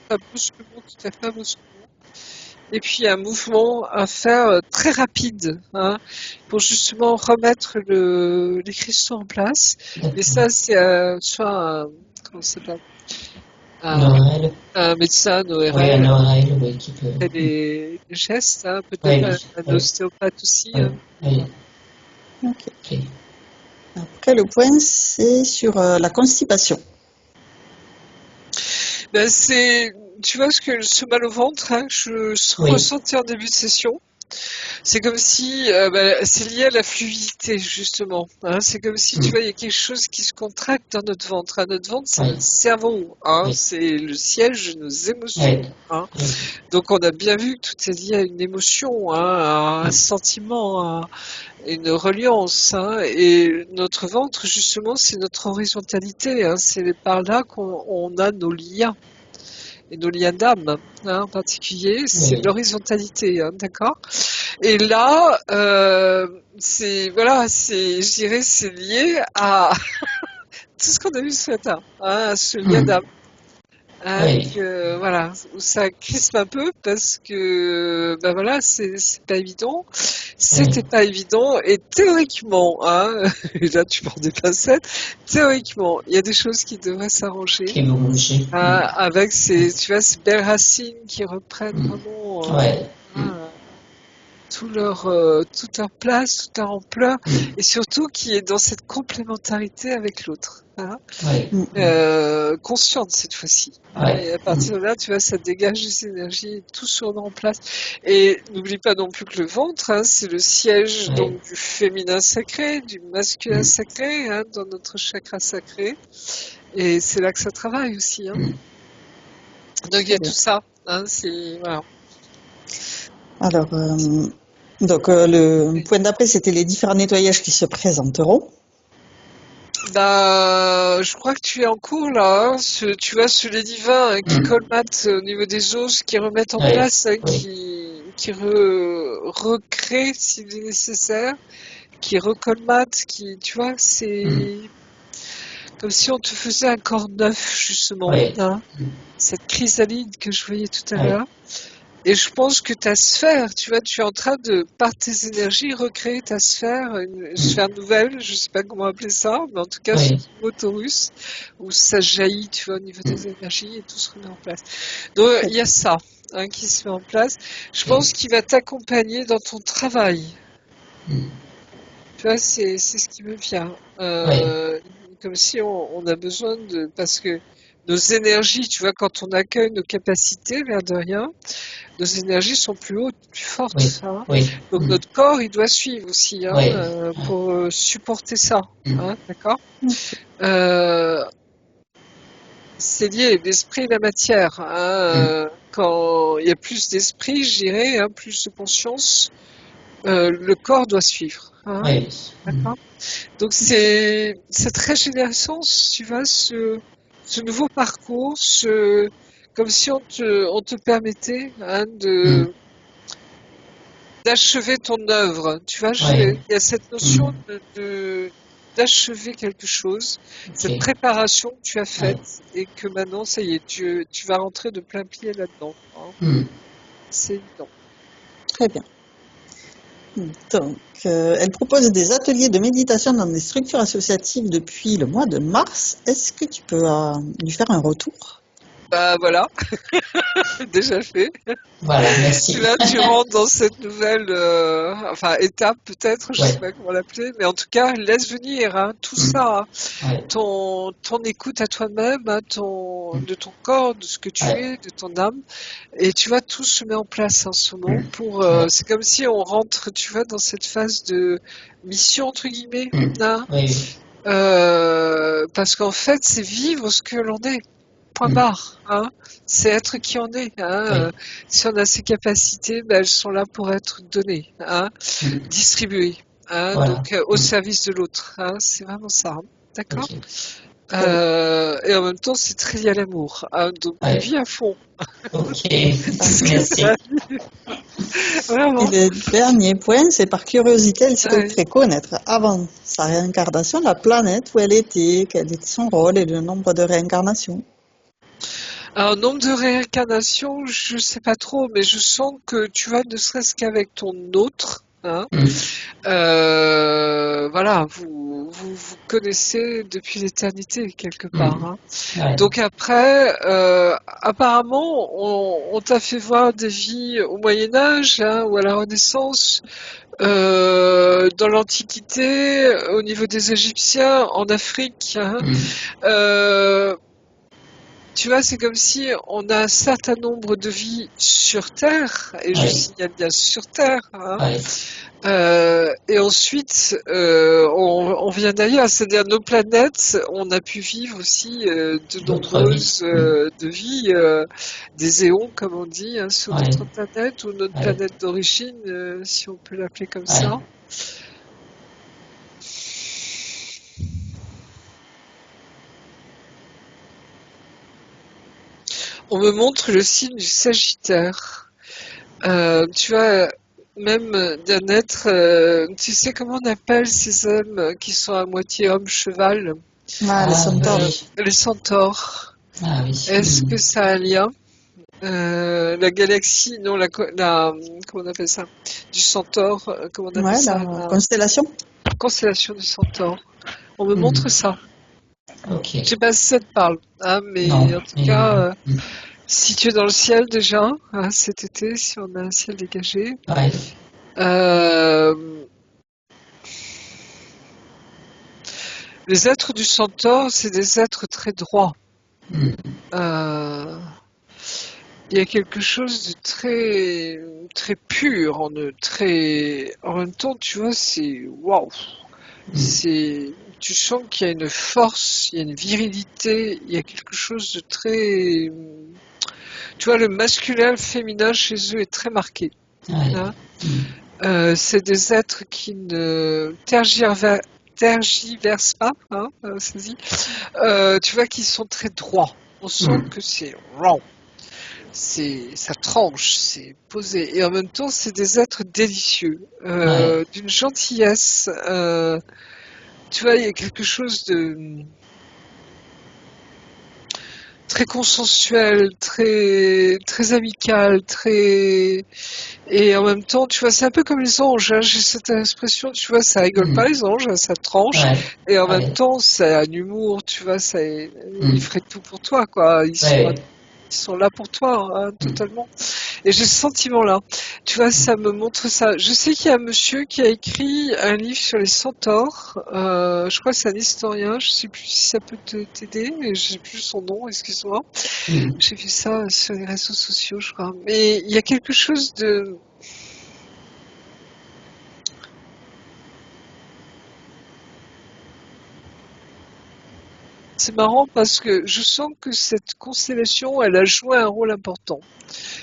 pas brusquement, tout à fait brusquement. Et puis un mouvement à faire très rapide, hein, pour justement remettre les cristaux en place. Mais D'accord. ça, c'est soit comment ça s'appelle, Une un, oreille. un médecin, un Oui, un ORL, oreille, oui, qui peut. fait des gestes, hein, peut-être Oui. un Oui. ostéopathe aussi. Oui. Hein. Oui. Ok. Ok. Après, le point, c'est sur la constipation. Ben, tu vois ce mal au ventre, hein, je Oui. ressentais en début de session. C'est comme si, c'est lié à la fluidité justement. Hein. C'est comme si, tu vois, il y a quelque chose qui se contracte dans notre ventre. Hein. Notre ventre, c'est notre Oui. cerveau. Hein. Oui. C'est le siège de nos émotions. Oui. Hein. Oui. Donc, on a bien vu que tout est lié à une émotion, hein, à un sentiment, à une reliance. Hein. Et notre ventre, justement, c'est notre horizontalité. Hein. C'est par là qu'on a nos liens. Et nos liens d'âme, hein, en particulier, c'est Oui. l'horizontalité, hein, d'accord? Et là, je dirais, c'est lié à tout ce qu'on a vu ce matin, hein, à ce lien d'âme. Hein, Oui. voilà, où ça crispe un peu parce que, ben voilà, c'est pas évident. C'était Oui. pas évident et théoriquement, hein, et là tu prends des pincettes, théoriquement, il y a des choses qui devraient s'arranger. Qui vous bougez. Avec tu vois, ces belles racines qui reprennent vraiment Ouais. hein, toute leur place, toute leur ampleur, et surtout qui est dans cette complémentarité avec l'autre. Hein. Ouais. Consciente cette fois-ci. Hein, Ouais. et à partir de là, tu vois, ça dégage des énergies, tout se remet en place. Et n'oublie pas non plus que le ventre, hein, c'est le siège Ouais. donc du féminin sacré, du masculin sacré, hein, dans notre chakra sacré. Et c'est là que ça travaille aussi. Hein. Donc il y Très a bien. tout ça. Hein, c'est voilà. Alors, le point d'après, c'était les différents nettoyages qui se présenteront. Bah, je crois que tu es en cours là. Hein. Tu vois ce lait divin hein, qui colmate au niveau des os, qui remettent en Ouais. place, hein, Oui. qui recrée s'il est nécessaire, qui recolmate, qui, tu vois, c'est comme si on te faisait un corps neuf justement. Oui. Hein. Cette chrysalide que je voyais tout à Oui. l'heure. Et je pense que ta sphère, tu vois, tu es en train de, par tes énergies, recréer ta sphère, une sphère nouvelle, je sais pas comment appeler ça, mais en tout cas, ce Oui. motorus, où ça jaillit, tu vois, au niveau des énergies et tout se remet en place. Donc, il y a ça, hein, qui se met en place. Je pense qu'il va t'accompagner dans ton travail. Tu vois, c'est ce qui me vient. Oui. Comme si on a besoin de, parce que nos énergies, tu vois, quand on accueille nos capacités, l'air de rien, nos énergies sont plus hautes, plus Oui. fortes. Hein. Oui. Donc notre corps, il doit suivre aussi hein, Oui. pour supporter ça. Hein, d'accord Ok. euh, C'est lié l'esprit et la matière. Hein, quand il y a plus d'esprit, je dirais, hein, plus de conscience, le corps doit suivre. Hein, Oui. d'accord Donc c'est cette régénérescence, tu vois, ce nouveau parcours, comme si on te permettait hein, d'achever ton œuvre. Tu vois, Oui. il y a cette notion d'achever quelque chose, cette Ok. préparation que tu as Ouais. faite, et que maintenant, ça y est, tu vas rentrer de plein pied là-dedans, hein. Hmm. C'est évident. Très bien. Donc, elle propose des ateliers de méditation dans des structures associatives depuis le mois de mars. Est-ce que tu peux lui faire un retour? Bah voilà, déjà fait. Voilà, Tu merci. vois, tu rentres dans cette nouvelle étape peut-être, je sais Ouais. pas comment l'appeler, mais en tout cas, laisse venir, hein, tout Hmm. ça, hein. Ouais. Ton écoute à toi-même, hein, Hmm. de ton corps, de ce que tu Ouais. es, de ton âme, et tu vois, tout se met en place en ce moment Hmm. pour. Ouais. C'est comme si on rentre, tu vois, dans cette phase de mission entre guillemets, Hmm. hein, Oui, oui. parce qu'en fait, c'est vivre ce que l'on est. Point Hmm. barre, hein. C'est être qui on est, hein. Oui. Si on a ces capacités, ben, elles sont là pour être données, hein, Hmm. distribuées, hein, Voilà. donc au Hmm. service de l'autre, hein. C'est vraiment ça, hein. D'accord? Ok. Très bien. Et en même temps, c'est très lié à l'amour, hein, donc Ouais. vis à fond. Ok. Tout ce que Merci. ça, Et vraiment. le dernier point, c'est par curiosité, elle Ouais. souhaiterait connaître avant sa réincarnation la planète où elle était, quel était son rôle et le nombre de réincarnations. Alors, nombre de réincarnations, je sais pas trop, mais je sens que tu vois, ne serait-ce qu'avec ton autre, hein, Hmm. voilà, vous connaissez depuis l'éternité quelque part, Hmm. hein. Ouais. Donc après, apparemment, on t'a fait voir des vies au Moyen Âge, hein, ou à la Renaissance, dans l'Antiquité, au niveau des Égyptiens, en Afrique, hein. Hmm. Euh, Tu vois, c'est comme si on a un certain nombre de vies sur Terre, et je Ouais. signale bien sur Terre, hein. Ouais. Et ensuite, on vient d'ailleurs, c'est-à-dire nos planètes, on a pu vivre aussi de D'autres vies. nombreuses Hmm. de vies, des éons, comme on dit, hein, sur Ouais. notre planète, ou notre Ouais. planète d'origine, si on peut l'appeler comme Ouais. ça. On me montre le signe du Sagittaire. Tu vois, même d'un être, tu sais comment on appelle ces hommes qui sont à moitié homme-cheval, Ah, les Ah centaures. oui. les centaures. Ah oui. Est-ce Hmm. que ça a un lien? La galaxie, non, comment on appelle ça? Du Centaure, comment on appelle Ouais, ça? la La constellation. constellation du Centaure. On me Hmm. montre ça. Je Ok. sais pas si ça te parle, hein, mais Non. en tout Mais, cas, hmm. si tu es dans le ciel déjà, hein, cet été, si on a un ciel dégagé, Ouais. euh, les êtres du Centaure, c'est des êtres très droits. Hmm. Euh, il y a quelque chose de très, très pur en eux, très. En même temps, tu vois, c'est waouh. Hmm. Tu sens qu'il y a une force, il y a une virilité, il y a quelque chose de très. Tu vois, le masculin, le féminin chez eux est très marqué, Ouais. hein. Hmm. C'est des êtres qui ne tergiversent pas, hein, ça se dit. Tu vois, qui sont très droits. On sent Hmm. que c'est raw. Ça tranche, c'est posé. Et en même temps, c'est des êtres délicieux, Ouais. d'une gentillesse. Tu vois, il y a quelque chose de très consensuel, très, très amical, très. Et en même temps, tu vois, c'est un peu comme les anges, hein. J'ai cette expression, tu vois, ça rigole Hmm. pas les anges, hein, ça tranche. Ouais. Et en même Ouais. temps, c'est un humour, tu vois, Hmm. ils feraient tout pour toi, quoi. Ouais. Ils sont là pour toi, hein, Hmm. totalement. Et j'ai ce sentiment-là. Tu vois, ça me montre ça. Je sais qu'il y a un monsieur qui a écrit un livre sur les centaures. Je crois que c'est un historien. Je sais plus si ça peut t'aider. Je sais plus son nom, excuse-moi. Hmm. J'ai vu ça sur les réseaux sociaux, je crois. Mais il y a quelque chose de. C'est marrant parce que je sens que cette constellation, elle a joué un rôle important.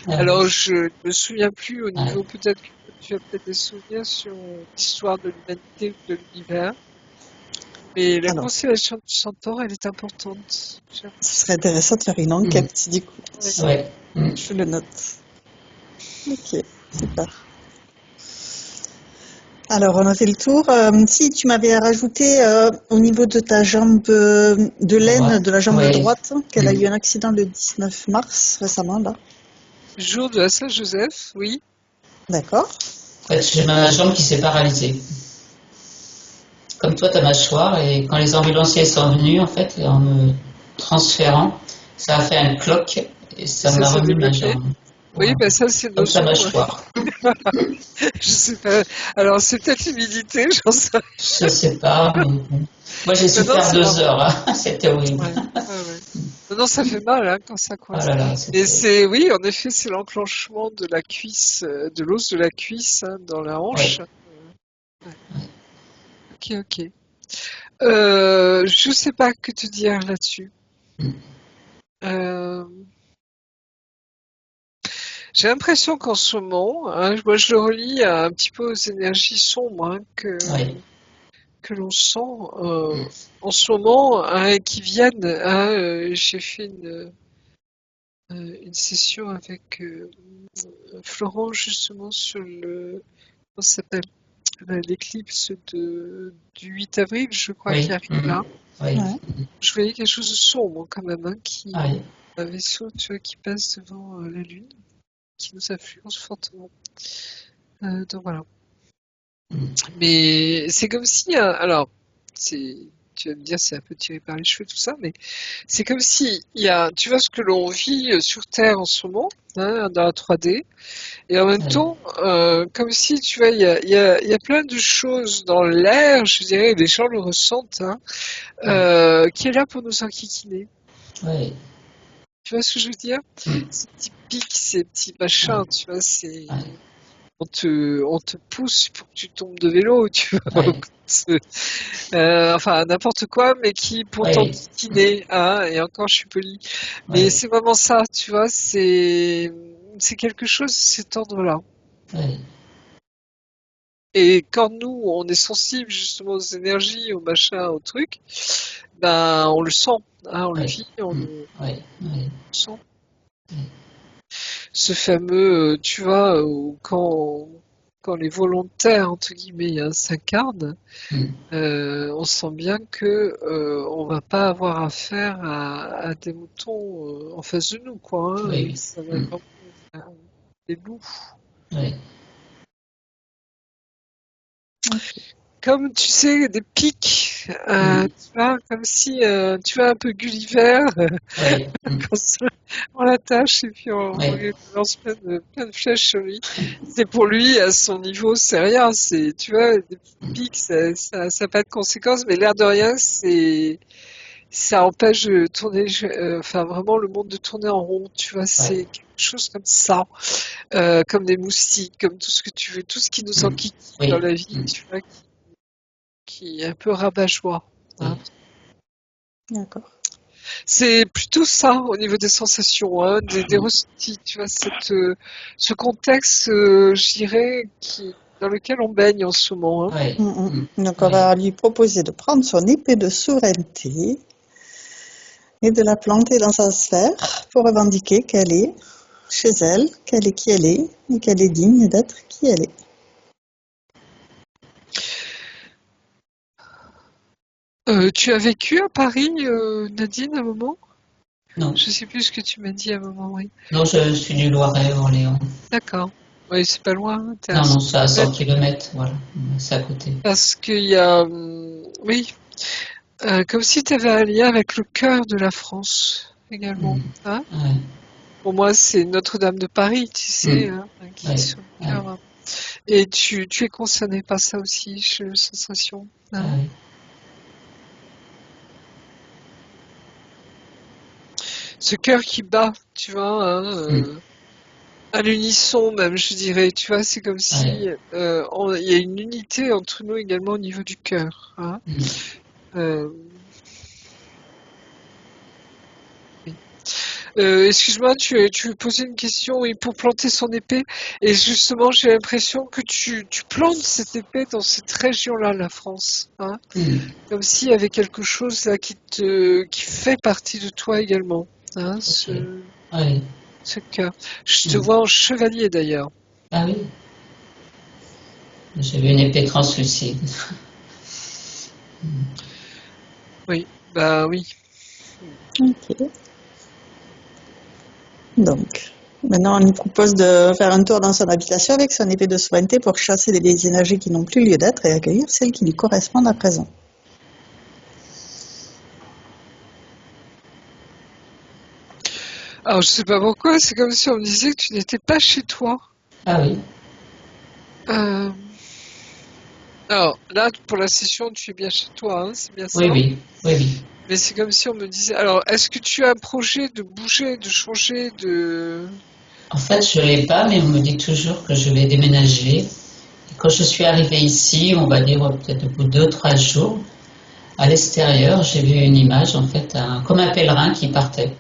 Ah Alors, oui. je me souviens plus au Ouais. niveau, peut-être que tu as peut-être des souvenirs sur l'histoire de l'humanité ou de l'univers. Mais la Alors, constellation du Centaure, elle est importante. J'ai ce l'impression. serait intéressant de faire une Hmm. enquête, du coup. Ouais. Ouais. Hmm. Je le note. Ok, super. Alors, on a fait le tour. Si tu m'avais rajouté au niveau de ta jambe de l'aine, de la jambe Oui. droite, qu'elle a Mm. eu un accident le 19 mars récemment, là. Jour de la Saint-Joseph, oui. D'accord. En fait, j'ai ma jambe qui s'est paralysée. Comme toi, ta mâchoire, et quand les ambulanciers sont venus, en fait, en me transférant, ça a fait un cloc et Et ça ça m'a s'est remis ma débloqué. jambe. Oui, Voilà. ben ça c'est Comme ta notion. mâchoire. Je sais pas. Alors c'est peut-être l'humidité, j'en sais rien. Je sais pas, mais bon. Moi, j'ai Mais non, souffert c'est 2 heures, marrant. hein. C'était horrible. Ouais, ouais, ouais. Non, non, ça fait mal hein, quand ça Oh coince. là là, Et c'était. c'est, oui, en effet, c'est l'enclenchement de la cuisse, de l'os de la cuisse hein, dans la hanche. Ouais. Ouais. Ok, ok. Je sais pas que te dire là-dessus. Euh, j'ai l'impression qu'en ce moment, hein, moi je le relie un petit peu aux énergies sombres hein, Ouais. que l'on sent en ce moment, hein, qui viennent. Hein, j'ai fait une session avec Florent justement sur comment ça s'appelle? L'éclipse du 8 avril, je crois, qui Oui. arrive là. Oui. Ouais. Je voyais quelque chose de sombre quand même, hein, Oui. un vaisseau, tu vois, qui passe devant la Lune, qui nous influence fortement. Donc voilà. Mais c'est comme si, alors, c'est, tu vas me dire, c'est un peu tiré par les cheveux tout ça, mais c'est comme si il y a, tu vois, ce que l'on vit sur Terre en ce moment, hein, dans la 3D, et en même Oui. temps, comme si, tu vois, il y a plein de choses dans l'air, je dirais, et les gens le ressentent, hein, qui est là pour nous enquiquiner. Oui. Tu vois ce que je veux dire? Ces petits pics, ces petits machins, Oui. tu vois, c'est, Oui. on te pousse pour que tu tombes de vélo, tu vois. Oui. Enfin, n'importe quoi, mais qui pourtant Oui. t'enquiquiner, hein, et encore, je suis polie. Mais Oui. c'est vraiment ça, tu vois, c'est quelque chose de cet ordre-là. Oui. Et quand nous, on est sensible justement aux énergies, aux machins, aux trucs, ben, on le sent, hein, on le Oui. vit, on le Oui. Oui. sent. Ce fameux, tu vois, où quand les volontaires, entre guillemets, hein, s'incarnent, on sent bien que on va pas avoir affaire à des moutons en face de nous, quoi. Hein, Oui. ça va vraiment être des loups. Oui. Ok. Comme tu sais, des pics, tu vois, comme si tu vois un peu Gulliver, Oui. quand on l'attache et puis on Oui. lui lance plein de flèches sur lui. C'est pour lui, à son niveau, c'est rien. C'est, tu vois, des petits pics, ça a pas de conséquences, mais l'air de rien, ça empêche de tourner, enfin vraiment le monde de tourner en rond. Tu vois, Oui. c'est quelque chose comme ça, comme des moustiques, comme tout ce que tu veux, tout ce qui nous enquiquine dans Oui. la vie, tu vois, qui est un peu rabat-joie. Hein. Oui. D'accord. C'est plutôt ça au niveau des sensations, hein, des ressentis, tu vois, ce contexte, je dirais, dans lequel on baigne en ce moment. Hein. Oui. Donc, on Oui. va lui proposer de prendre son épée de souveraineté et de la planter dans sa sphère pour revendiquer qu'elle est chez elle, qu'elle est qui elle est et qu'elle est digne d'être qui elle est. Tu as vécu à Paris, Nadine, à un moment? Non. Je sais plus ce que tu m'as dit à un moment, oui. Non, je suis du Loiret, Orléans. D'accord. Oui, c'est pas loin, hein, t'es à Non, non, 100 c'est à 100 kilomètres. kilomètres, voilà. C'est à côté. Parce qu'il y a, oui, comme si tu avais un lien avec le cœur de la France également. Hein. Ouais. Pour moi, c'est Notre-Dame de Paris, tu sais, hein, qui est Ouais. sur le Ouais. cœur. Hein. Et tu es concerné par ça aussi, j'ai la sensation. Hein. Ouais. Ce cœur qui bat, tu vois, hein, à l'unisson même, je dirais. Tu vois, c'est comme Ouais. si il y a une unité entre nous également au niveau du cœur. Hein. Euh, oui. Excuse-moi, tu me posais une question, oui, pour planter son épée. Et justement, j'ai l'impression que tu plantes cette épée dans cette région-là, la France. Hein. Comme s'il y avait quelque chose là qui fait partie de toi également. Hein, Ok. Ouais. ce cœur. Je te vois en chevalier d'ailleurs. Ah oui. J'ai vu une épée translucide. Oui, bah oui. Ok. Donc, maintenant, on lui propose de faire un tour dans son habitation avec son épée de souveraineté pour chasser les énergies qui n'ont plus lieu d'être et accueillir celles qui lui correspondent à présent. Alors je sais pas pourquoi, c'est comme si on me disait que tu n'étais pas chez toi. Ah oui, Euh, Alors là, pour la session, tu es bien chez toi, hein, c'est bien ça. oui, oui, oui, oui. Mais c'est comme si on me disait. Alors, est-ce que tu as un projet de bouger, de changer, de. En fait, je ne l'ai pas, mais on me dit toujours que je vais déménager. Et quand je suis arrivée ici, on va dire peut-être au bout de 2, 3 jours, à l'extérieur, j'ai vu une image, en fait, comme un pèlerin qui partait.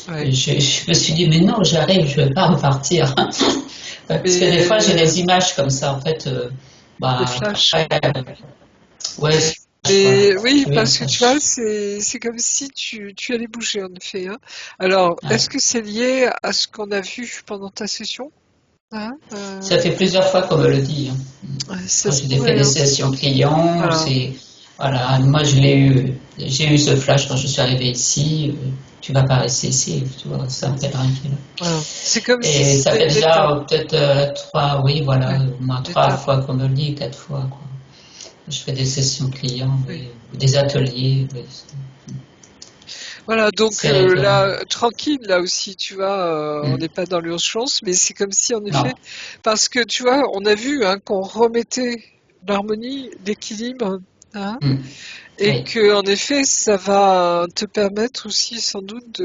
Ouais. Et je me suis dit, mais non, j'arrive, je ne vais pas repartir. Parce que des fois, j'ai Mais des images comme ça, en fait, des bah, flashs. ouais, quoi. Mais oui, Oui, un parce que tu vois, flash. c'est comme si tu allais bouger, en effet, hein. Alors, Ouais. est-ce que c'est lié à ce qu'on a vu pendant ta session? Hein, Ça fait plusieurs fois qu'on me le dit, hein. ouais, ça Quand se j'ai fait pourrait, des hein. sessions clients, Voilà. voilà, moi j'ai eu ce flash quand je suis arrivée ici, tu vas pas rester ici, tu vois, c'est un pèlerin qui est là. Voilà. C'est comme si Et ça c'était fait une étape. déjà peut-être oui, voilà, Ouais, au moins une trois étape. fois qu'on me le dit, 4 fois, quoi. Je fais des sessions clients, Oui. oui, ou des ateliers, oui, Voilà, donc c'est récurrent. là, tranquille, là aussi, tu vois, on Hmm. n'est pas dans l'urgence, mais c'est comme si, en effet, Non. parce que tu vois, on a vu hein, qu'on remettait l'harmonie, l'équilibre, hein, Hmm. et Oui. que, en effet, ça va te permettre aussi, sans doute,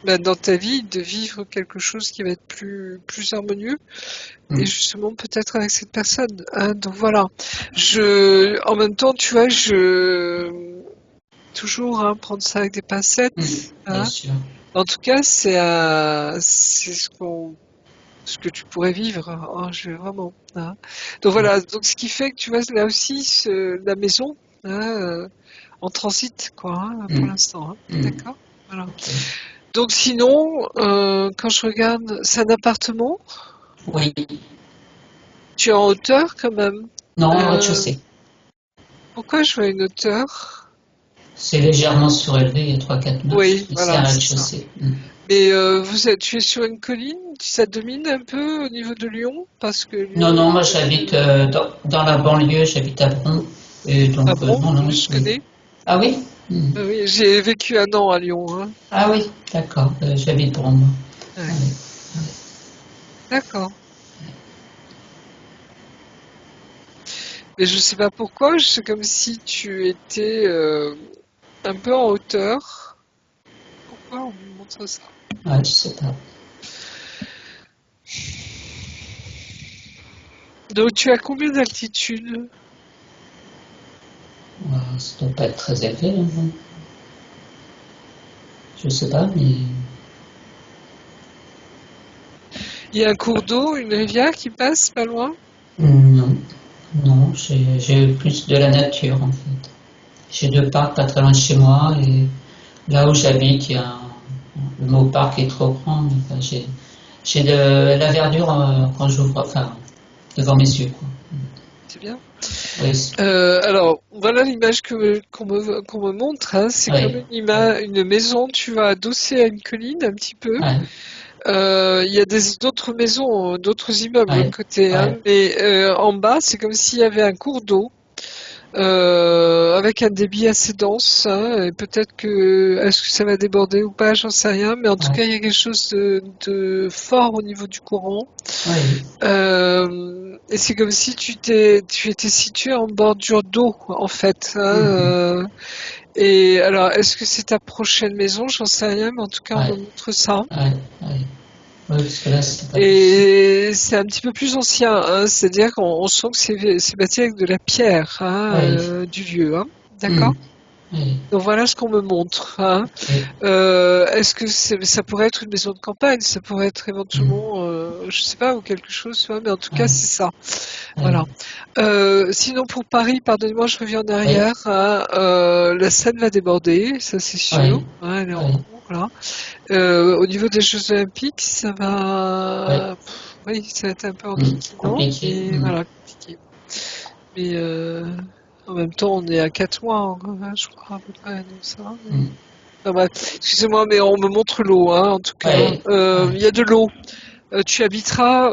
dans ta vie, de vivre quelque chose qui va être plus harmonieux, et Hmm. justement, peut-être avec cette personne, hein. Donc voilà. En même temps, tu vois, toujours hein, prendre ça avec des Hmm. pincettes, Bien hein. sûr. En tout cas, c'est ce que tu pourrais vivre, hein, je vais vraiment, hein. Donc Hmm. voilà, donc ce qui fait que tu vois là aussi la maison, hein, en transit quoi, hein, pour Hmm. l'instant, hein. Hmm. D'accord? Voilà. Ok. Donc sinon, quand je regarde, c'est un appartement, Oui. tu es en hauteur quand même. Non, au Euh, rez-de-chaussée. Pourquoi je vois une hauteur? C'est légèrement surélevé, il y a 3, 4 mètres, Oui, mais c'est voilà, un c'est ça. rez-de-chaussée. Hmm. Mais tu es sur une colline, ça domine un peu au niveau de Lyon, parce que Non, Lyon non, moi est j'habite dans la banlieue, j'habite à Bron, et à donc Bron, non, non, oui, je connais. Ah oui? Hmm. Ah oui, j'ai vécu un an à Lyon, hein. Ah oui, d'accord, j'habite Bron, moi. Ah Ouais, oui. d'accord. Mais je sais pas pourquoi, c'est comme si tu étais un peu en hauteur. Pourquoi on me montre ça? Ouais, je sais pas. Donc tu as combien d'altitude? Ça doit pas être très élevé, hein, bon. Je sais pas, mais Il y a un cours d'eau, une rivière qui passe pas loin? non, non, j'ai plus de la nature en fait. J'ai 2 parcs pas très loin de chez moi, et là où j'habite, le mot parc est trop grand, mais enfin, j'ai de la verdure quand j'ouvre, enfin, devant mes yeux, quoi. C'est bien. Oui, Alors, voilà l'image qu'on me montre, hein. C'est comme oui, une maison, tu vas adossée à une colline un petit peu. ouais, Il y a d'autres maisons, d'autres immeubles à ouais, côté, hein, ouais, mais en bas, c'est comme s'il y avait un cours d'eau avec un débit assez dense, hein, et peut-être que est-ce que ça va déborder ou pas, j'en sais rien, mais en tout ouais, cas, il y a quelque chose de fort au niveau du courant. oui, Et c'est comme si tu étais situé en bordure d'eau, en fait, hein, mhm, et alors, est-ce que c'est ta prochaine maison? J'en sais rien, mais en tout cas, on ouais, me montre ça. ouais, ouais. Oui, parce que là, c'est pas possible. Et c'est un petit peu plus ancien, hein, c'est-à-dire qu'on sent que c'est bâti avec de la pierre, hein, Oui, du lieu, hein, d'accord? hmm, oui, Donc voilà ce qu'on me montre, hein. ok, Est-ce que ça pourrait être une maison de campagne, ça pourrait être hmm, éventuellement, je sais pas, ou quelque chose, tu vois, mais en tout cas ouais, c'est ça. ouais, Voilà. Sinon pour Paris, pardonnez-moi, je reviens en oui, arrière, hein, la Seine va déborder, ça c'est sûr, oui, hein, elle est en oui, cours là. Au niveau des Jeux Olympiques, ça oui. va. Oui, ça va être un peu Mm. enquiquinant, Compliqué. mais voilà, compliqué. Mais en même temps, on est à 4 mois, hein, je crois, à peu près, donc ça va. Mm. Enfin, bref, excusez-moi, mais on me montre l'eau, hein, en tout cas. Ouais, Il ouais. y a de l'eau. Tu habiteras,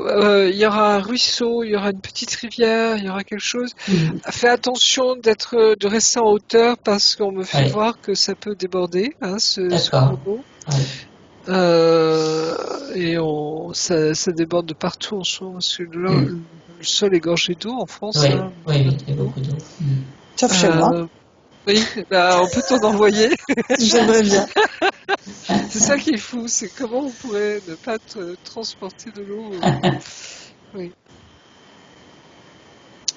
il y aura un ruisseau, il y aura une petite rivière, il y aura quelque chose. Mm. Fais attention de rester en hauteur parce qu'on me fait Ouais, voir que ça peut déborder, hein, ce d'accord. cours d'eau. Ouais. Et ça déborde de partout en ce moment, parce que Mm. le sol est gorgé d'eau en France, Oui, hein, oui, oui, il y a d'eau. beaucoup d'eau. Mm. Sauf chez moi. Euh, oui, bah, on peut t'en envoyer. J'aimerais bien. C'est ça qui est fou, c'est comment on pourrait ne pas transporter de l'eau. Oui.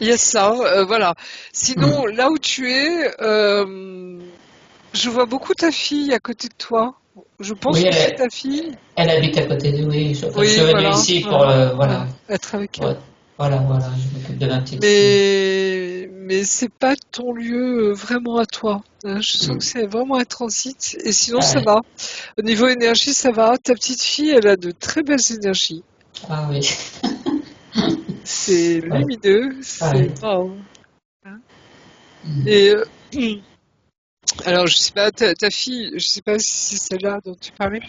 Il y a ça, voilà. Sinon, Mm. là où tu es, je vois beaucoup ta fille à côté de toi. Je pense Oui, que c'est ta fille. elle habite à côté de oui. Enfin, je suis Oui, venu voilà, ici pour voilà, voilà, ouais, être avec elle. pour- voilà, voilà, je m'occupe de ma petite fille. Mais c'est pas ton lieu vraiment à toi, hein. Je sens que Mm. c'est vraiment un transit. Et sinon, ça Ouais. va. Au niveau énergie, ça va. Ta petite fille, elle a de très belles énergies. Ah oui. C'est Ouais. lumineux, c'est Ouais. waouh, hein. Mm. Et alors, je sais pas, ta fille, je sais pas si c'est celle-là dont tu parlais,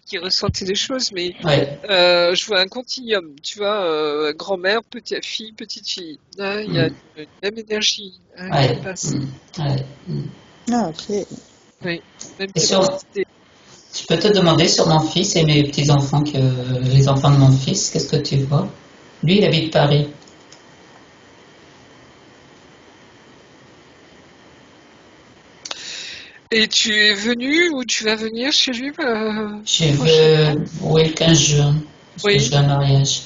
qui ressentait des choses, mais Ouais. je vois un continuum. Tu vois, grand-mère, petite fille, petite fille. Hein, il y a Mm. une même énergie, hein, qui Ouais. passe. Mm. Ouais. Mm. Ah, ok. Oui, même Et sur, capacité. je peux te demander sur mon fils et mes petits-enfants, les enfants de mon fils, qu'est-ce que tu vois? Lui, il habite Paris. Et tu es venu ou tu vas venir chez lui Je prochainement? veux, oui, le 15 juin, parce que Oui, j'ai un mariage.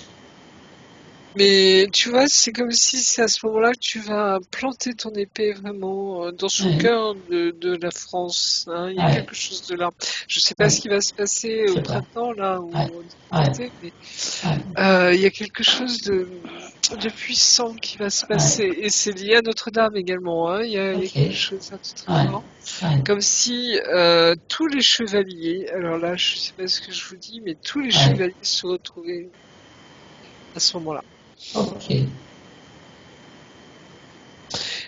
mais tu vois, c'est comme si c'est à ce moment-là que tu vas planter ton épée vraiment dans son Ouais. cœur de la France, hein. Il y a Ouais. quelque chose de là. Je sais pas Ouais. ce qui va se passer Je au sais pas. printemps, là, Ouais. ou en Ouais. été, mais Ouais. il y a quelque chose de puissant qui va se Ouais. passer. Et c'est lié à Notre-Dame également, hein. Il y a Ok. quelque chose de très Ouais. fort. Ouais. Comme si tous les chevaliers, alors là, je sais pas ce que je vous dis, mais tous les Ouais. chevaliers se retrouvaient à ce moment-là. Ok.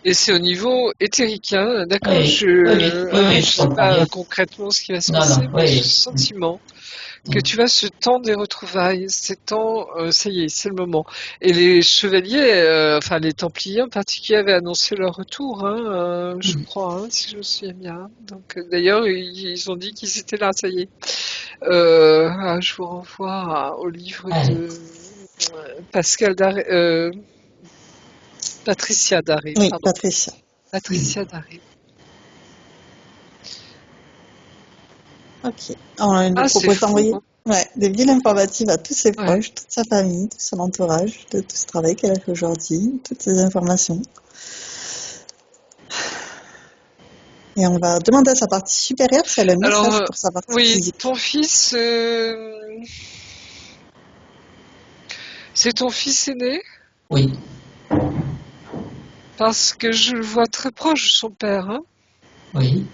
Et c'est au niveau éthérique, hein, d'accord? Oui. Oui, oui. Oui, oui, Je je sais comprends pas bien. concrètement ce qui va se Non, non. passer, mais Oui. ce sentiment que Mm. tu vas ce temps des retrouvailles, c'est temps, ça y est, c'est le moment. Et les chevaliers, enfin les Templiers en particulier, avaient annoncé leur retour, hein, je Mm. crois, hein, si je me souviens bien. Donc d'ailleurs, ils ont dit qu'ils étaient là, ça y est. Je vous renvoie au livre Ouais. de Pascal Daré, Patricia Daré, Oui, pardon, Patricia. Mm. Patricia Daré. Ok. On lui Ah, c'est propose fou, d'envoyer hein. ouais, des villes informatives à tous ses Ouais. proches, toute sa famille, tout son entourage, de tout ce travail qu'elle a fait aujourd'hui, toutes ces informations. Et on va demander à sa partie supérieure si elle a un Alors, message pour sa partie oui, physique. ton fils, c'est ton fils aîné? Oui. Parce que je le vois très proche de son père, hein. Oui.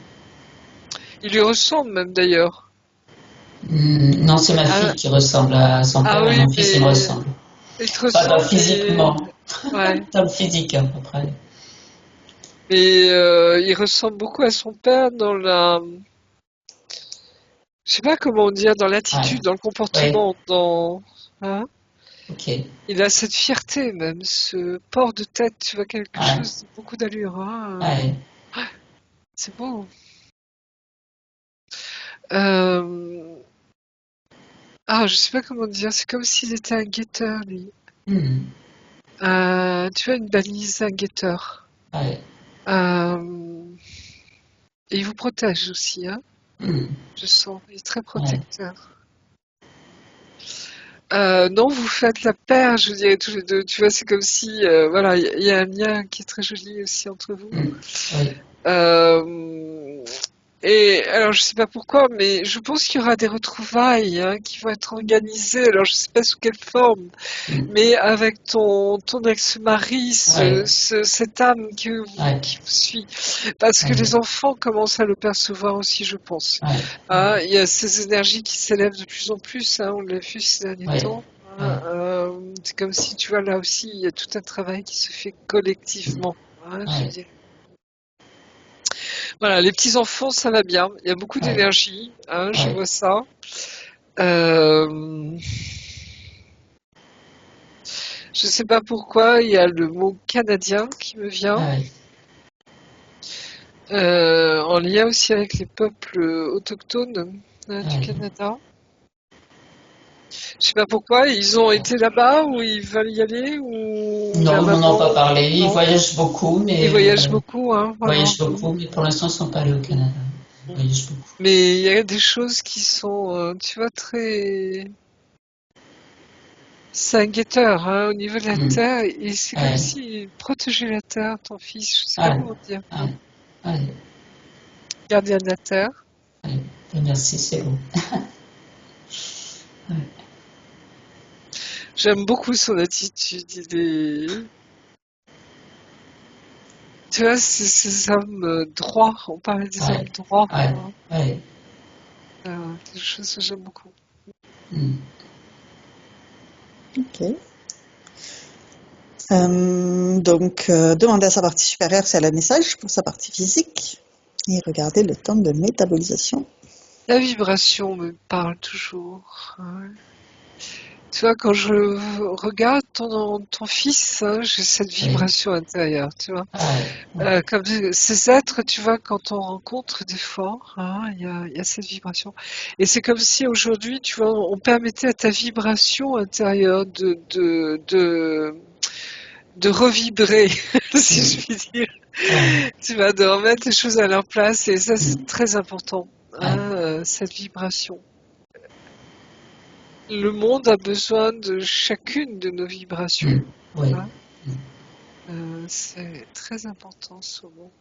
Il lui ressemble même d'ailleurs. Mm. Non, c'est ma Ah, fille qui ressemble à son ah père et oui, mon fils, il me mais ressemble. il te Pas dans ressemble, mais physiquement, ouais. dans le physique, hein, après. Mais il ressemble beaucoup à son père dans la, je sais pas comment dire, dans Ouais. l'attitude, dans le Oui. comportement, dans, hein. Ok. Il a cette fierté même, ce port de tête, tu vois, quelque Ouais. chose de beaucoup d'allure, hein. Ouais. C'est beau. Euh, je sais pas comment dire, c'est comme s'il était un guetteur, lui. Mm. Tu as une balise, un guetteur. Ouais. Euh, et il vous protège aussi, hein, Mm. je sens. Il est très Ouais. protecteur. Non, vous faites la paire, je dirais, tous les deux. Tu vois, c'est comme si, voilà, il y a un lien qui est très joli aussi entre vous. Mm. Oui. Euh, Et alors, je sais pas pourquoi, mais je pense qu'il y aura des retrouvailles hein, qui vont être organisées. Alors, je sais pas sous quelle forme, mais avec ton ex-mari, Ouais, cette âme ouais, qui vous suit. Parce que ouais, les enfants commencent à le percevoir aussi, je pense. ouais, Hein, il y a ces énergies qui s'élèvent de plus en plus, hein, on l'a vu ces derniers ouais, temps. Hein, ouais, c'est comme si, tu vois, là aussi, il y a tout un travail qui se fait collectivement. Hein, je ouais, dirais. Voilà, les petits enfants, ça va bien. Il y a beaucoup ouais, d'énergie, hein, je ouais, vois ça. Euh, je sais pas pourquoi, il y a le mot canadien qui me vient, ouais, en lien aussi avec les peuples autochtones hein, du ouais. Canada. Je sais pas pourquoi, ils ont été là-bas ou ils veulent y aller ou la Non, ils m'en ont pas maman, parlé. Ils non. voyagent beaucoup, Ils mais voyagent beaucoup, hein, voilà. voyagent beaucoup, mais pour l'instant, ils sont pas allés au Canada. Ils voyagent beaucoup. Mais il y a des choses qui sont, tu vois, très... C'est un guetteur hein, au niveau de la Mm. terre et c'est comme Ouais, s'il protégeait la terre, ton fils, je sais pas ouais, comment dire, hein. ouais, ouais, Gardien de la terre. ouais. Merci, c'est beau. Ouais, J'aime beaucoup son attitude, tu vois, c'est ces hommes droits, on parlait des hommes ouais, droits, ouais, hein. ouais. C'est des choses que j'aime beaucoup. Mm. Ok. Demandez à sa partie supérieure si elle a le message pour sa partie physique. Et regardez le temps de métabolisation. La vibration me parle toujours, hein. Tu vois, quand je regarde ton fils, hein, j'ai cette Oui, vibration intérieure, tu vois. ouais, ouais, Comme ces êtres, tu vois, quand on rencontre des fois, hein, il y a cette vibration. Et c'est comme si aujourd'hui, tu vois, on permettait à ta vibration intérieure de revibrer, si mm, je puis dire. ouais, Tu vas de remettre les choses à leur place et ça, c'est mm, très important, hein, ouais, cette vibration. Le monde a besoin de chacune de nos vibrations, mm, oui, hein. mm, C'est très important ce mot.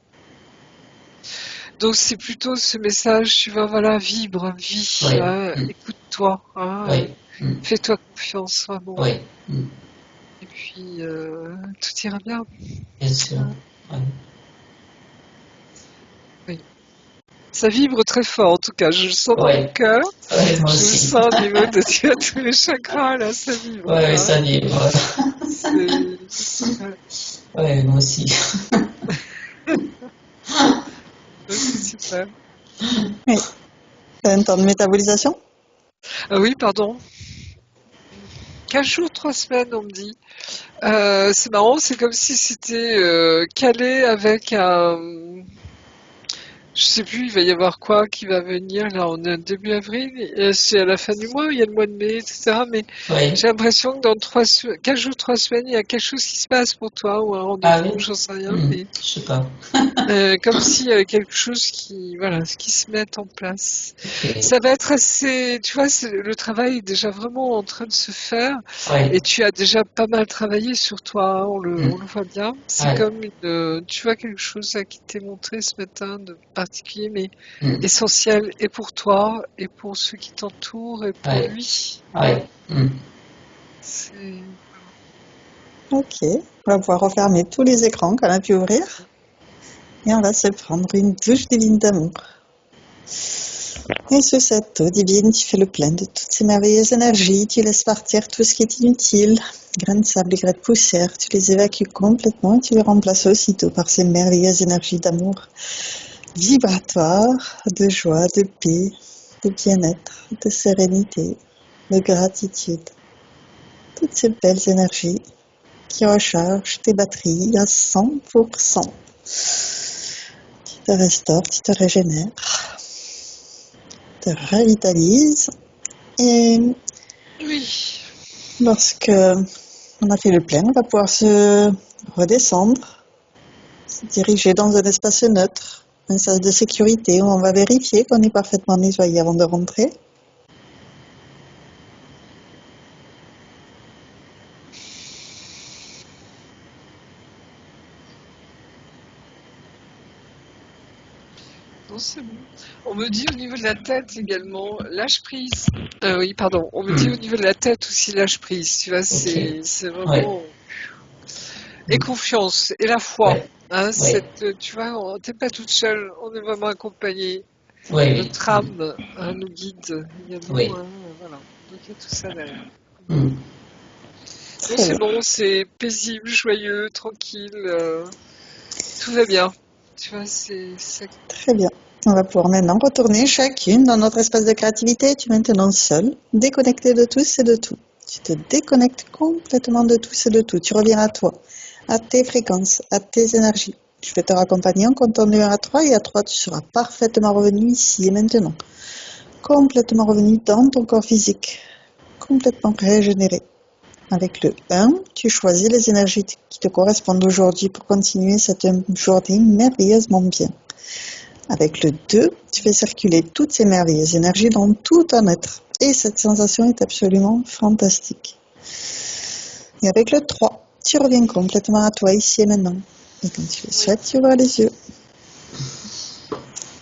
Donc c'est plutôt ce message, tu vois, voilà, vibre, vis, oui, hein, mm, écoute-toi, hein, oui, mm, fais-toi confiance vraiment. oui, mm, Et puis tout ira bien, bien sûr. hein. Ouais, Oui. Ça vibre très fort en tout cas, je le sens dans mon ouais, cœur, ouais, moi je le aussi. sens au niveau de tu vois, tous les chakras, là, ça vibre. Ouais, Hein. ça vibre. C'est ouais, Ouais, moi aussi. ouais, c'est super. Oui. Un temps de métabolisation. Ah oui, pardon. 15 jours, 3 semaines, on me dit. C'est marrant, c'est comme si c'était calé avec un... Je sais plus, il va y avoir quoi qui va venir. Là, on est début avril, et c'est à la fin du mois, il y a le mois de mai, etc. Mais Oui. j'ai l'impression que dans 4 jours, 3 semaines, il y a quelque chose qui se passe pour toi, ou un Ah rendez-vous, oui? j'en sais rien, Hmm, mais je sais pas. comme s'il y avait quelque chose qui, voilà, qui se met en place. Ok. Ça va être assez, tu vois, le travail est déjà vraiment en train de se faire, Ouais. et tu as déjà pas mal travaillé sur toi, hein, Hmm, on le voit bien. C'est ouais. comme une, tu vois, quelque chose là, qui t'est montré ce matin de particulier, mais Hmm, essentiel et pour toi, et pour ceux qui t'entourent, et pour ouais. lui. Hein. Ouais. Hmm. C'est Ok. On va pouvoir refermer tous les écrans qu'on a pu ouvrir. Et on va se prendre une douche divine d'amour. Et sous cette eau divine, tu fais le plein de toutes ces merveilleuses énergies. Tu laisses partir tout ce qui est inutile. Grains de sable et grains de poussière. Tu les évacues complètement et tu les remplaces aussitôt par ces merveilleuses énergies d'amour vibratoires, de joie, de paix, de bien-être, de sérénité, de gratitude. Toutes ces belles énergies qui rechargent tes batteries à 100%. Tu te restaures, tu te régénères, te revitalises. Et oui. lorsque on a fait le plein, on va pouvoir se redescendre, se diriger dans un espace neutre, un espace de sécurité où on va vérifier qu'on est parfaitement nettoyé avant de rentrer. Non, c'est bon. On me dit au niveau de la tête également, lâche prise. Oui, pardon. On me dit au niveau de la tête aussi, lâche prise. Tu vois, c'est vraiment. Et confiance, et la foi. Ouais. Hein, Ouais. tu vois, t'es pas toute seule, on est vraiment accompagné. Oui, oui. Notre âme nous guide également. Oui. Hein, voilà. Donc il y a tout ça derrière. Mm. Non, c'est bon, c'est paisible, joyeux, tranquille. Tout va bien. Tu vois, c'est. Très bien. On va pouvoir maintenant retourner chacune dans notre espace de créativité. Tu es maintenant seule, déconnectée de tous et de tout. Tu te déconnectes complètement de tous et de tout. Tu reviens à toi, à tes fréquences, à tes énergies. Je vais te raccompagner en comptant de 1 à 3 et à 3, tu seras parfaitement revenu ici et maintenant. Complètement revenu dans ton corps physique. Complètement régénéré. Avec le 1, tu choisis les énergies qui te correspondent aujourd'hui pour continuer cette journée merveilleusement bien. Avec le 2, tu fais circuler toutes ces merveilleuses énergies dans tout ton être. Et cette sensation est absolument fantastique. Et avec le 3, tu reviens complètement à toi ici et maintenant. Et quand tu le souhaites, tu ouvres les yeux.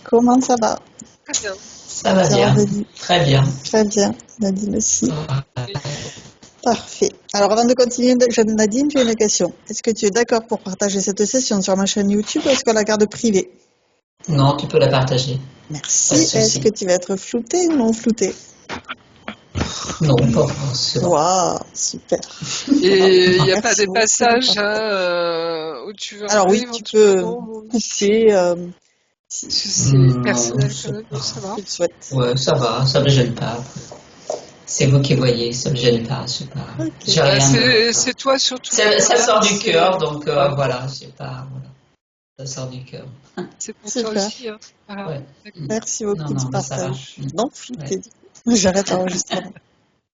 Comment ça va? Très bien. Ça va bien. Très bien. Très bien. Nadine aussi. Parfait. Alors avant de continuer, Nadine, j'ai une question. Est-ce que tu es d'accord pour partager cette session sur ma chaîne YouTube ou est-ce qu'on la garde privée? Non, tu peux la partager. Merci. Est-ce que tu vas être floutée ou non floutée? Non, pas forcément. Waouh, super. Et il n'y a Merci pas des beaucoup passages de partager. où tu veux Alors enlever oui, tu peux éventuellement couper si c'est personnel je quand même de sais pas. savoir. tu le souhaites. Ouais, ça va, ça me gêne pas. C'est vous qui voyez, ça me gêne pas, c'est pas. Ok. J'ai rien de. C'est toi surtout. Ça sort du cœur, donc voilà. voilà, c'est pas. Voilà. Ça sort du cœur. C'est pour toi Super. aussi. Hein. Voilà. Ouais. Merci Non, beaucoup non, du mais ça va. partage. Non flouté. J'arrête l'enregistrement.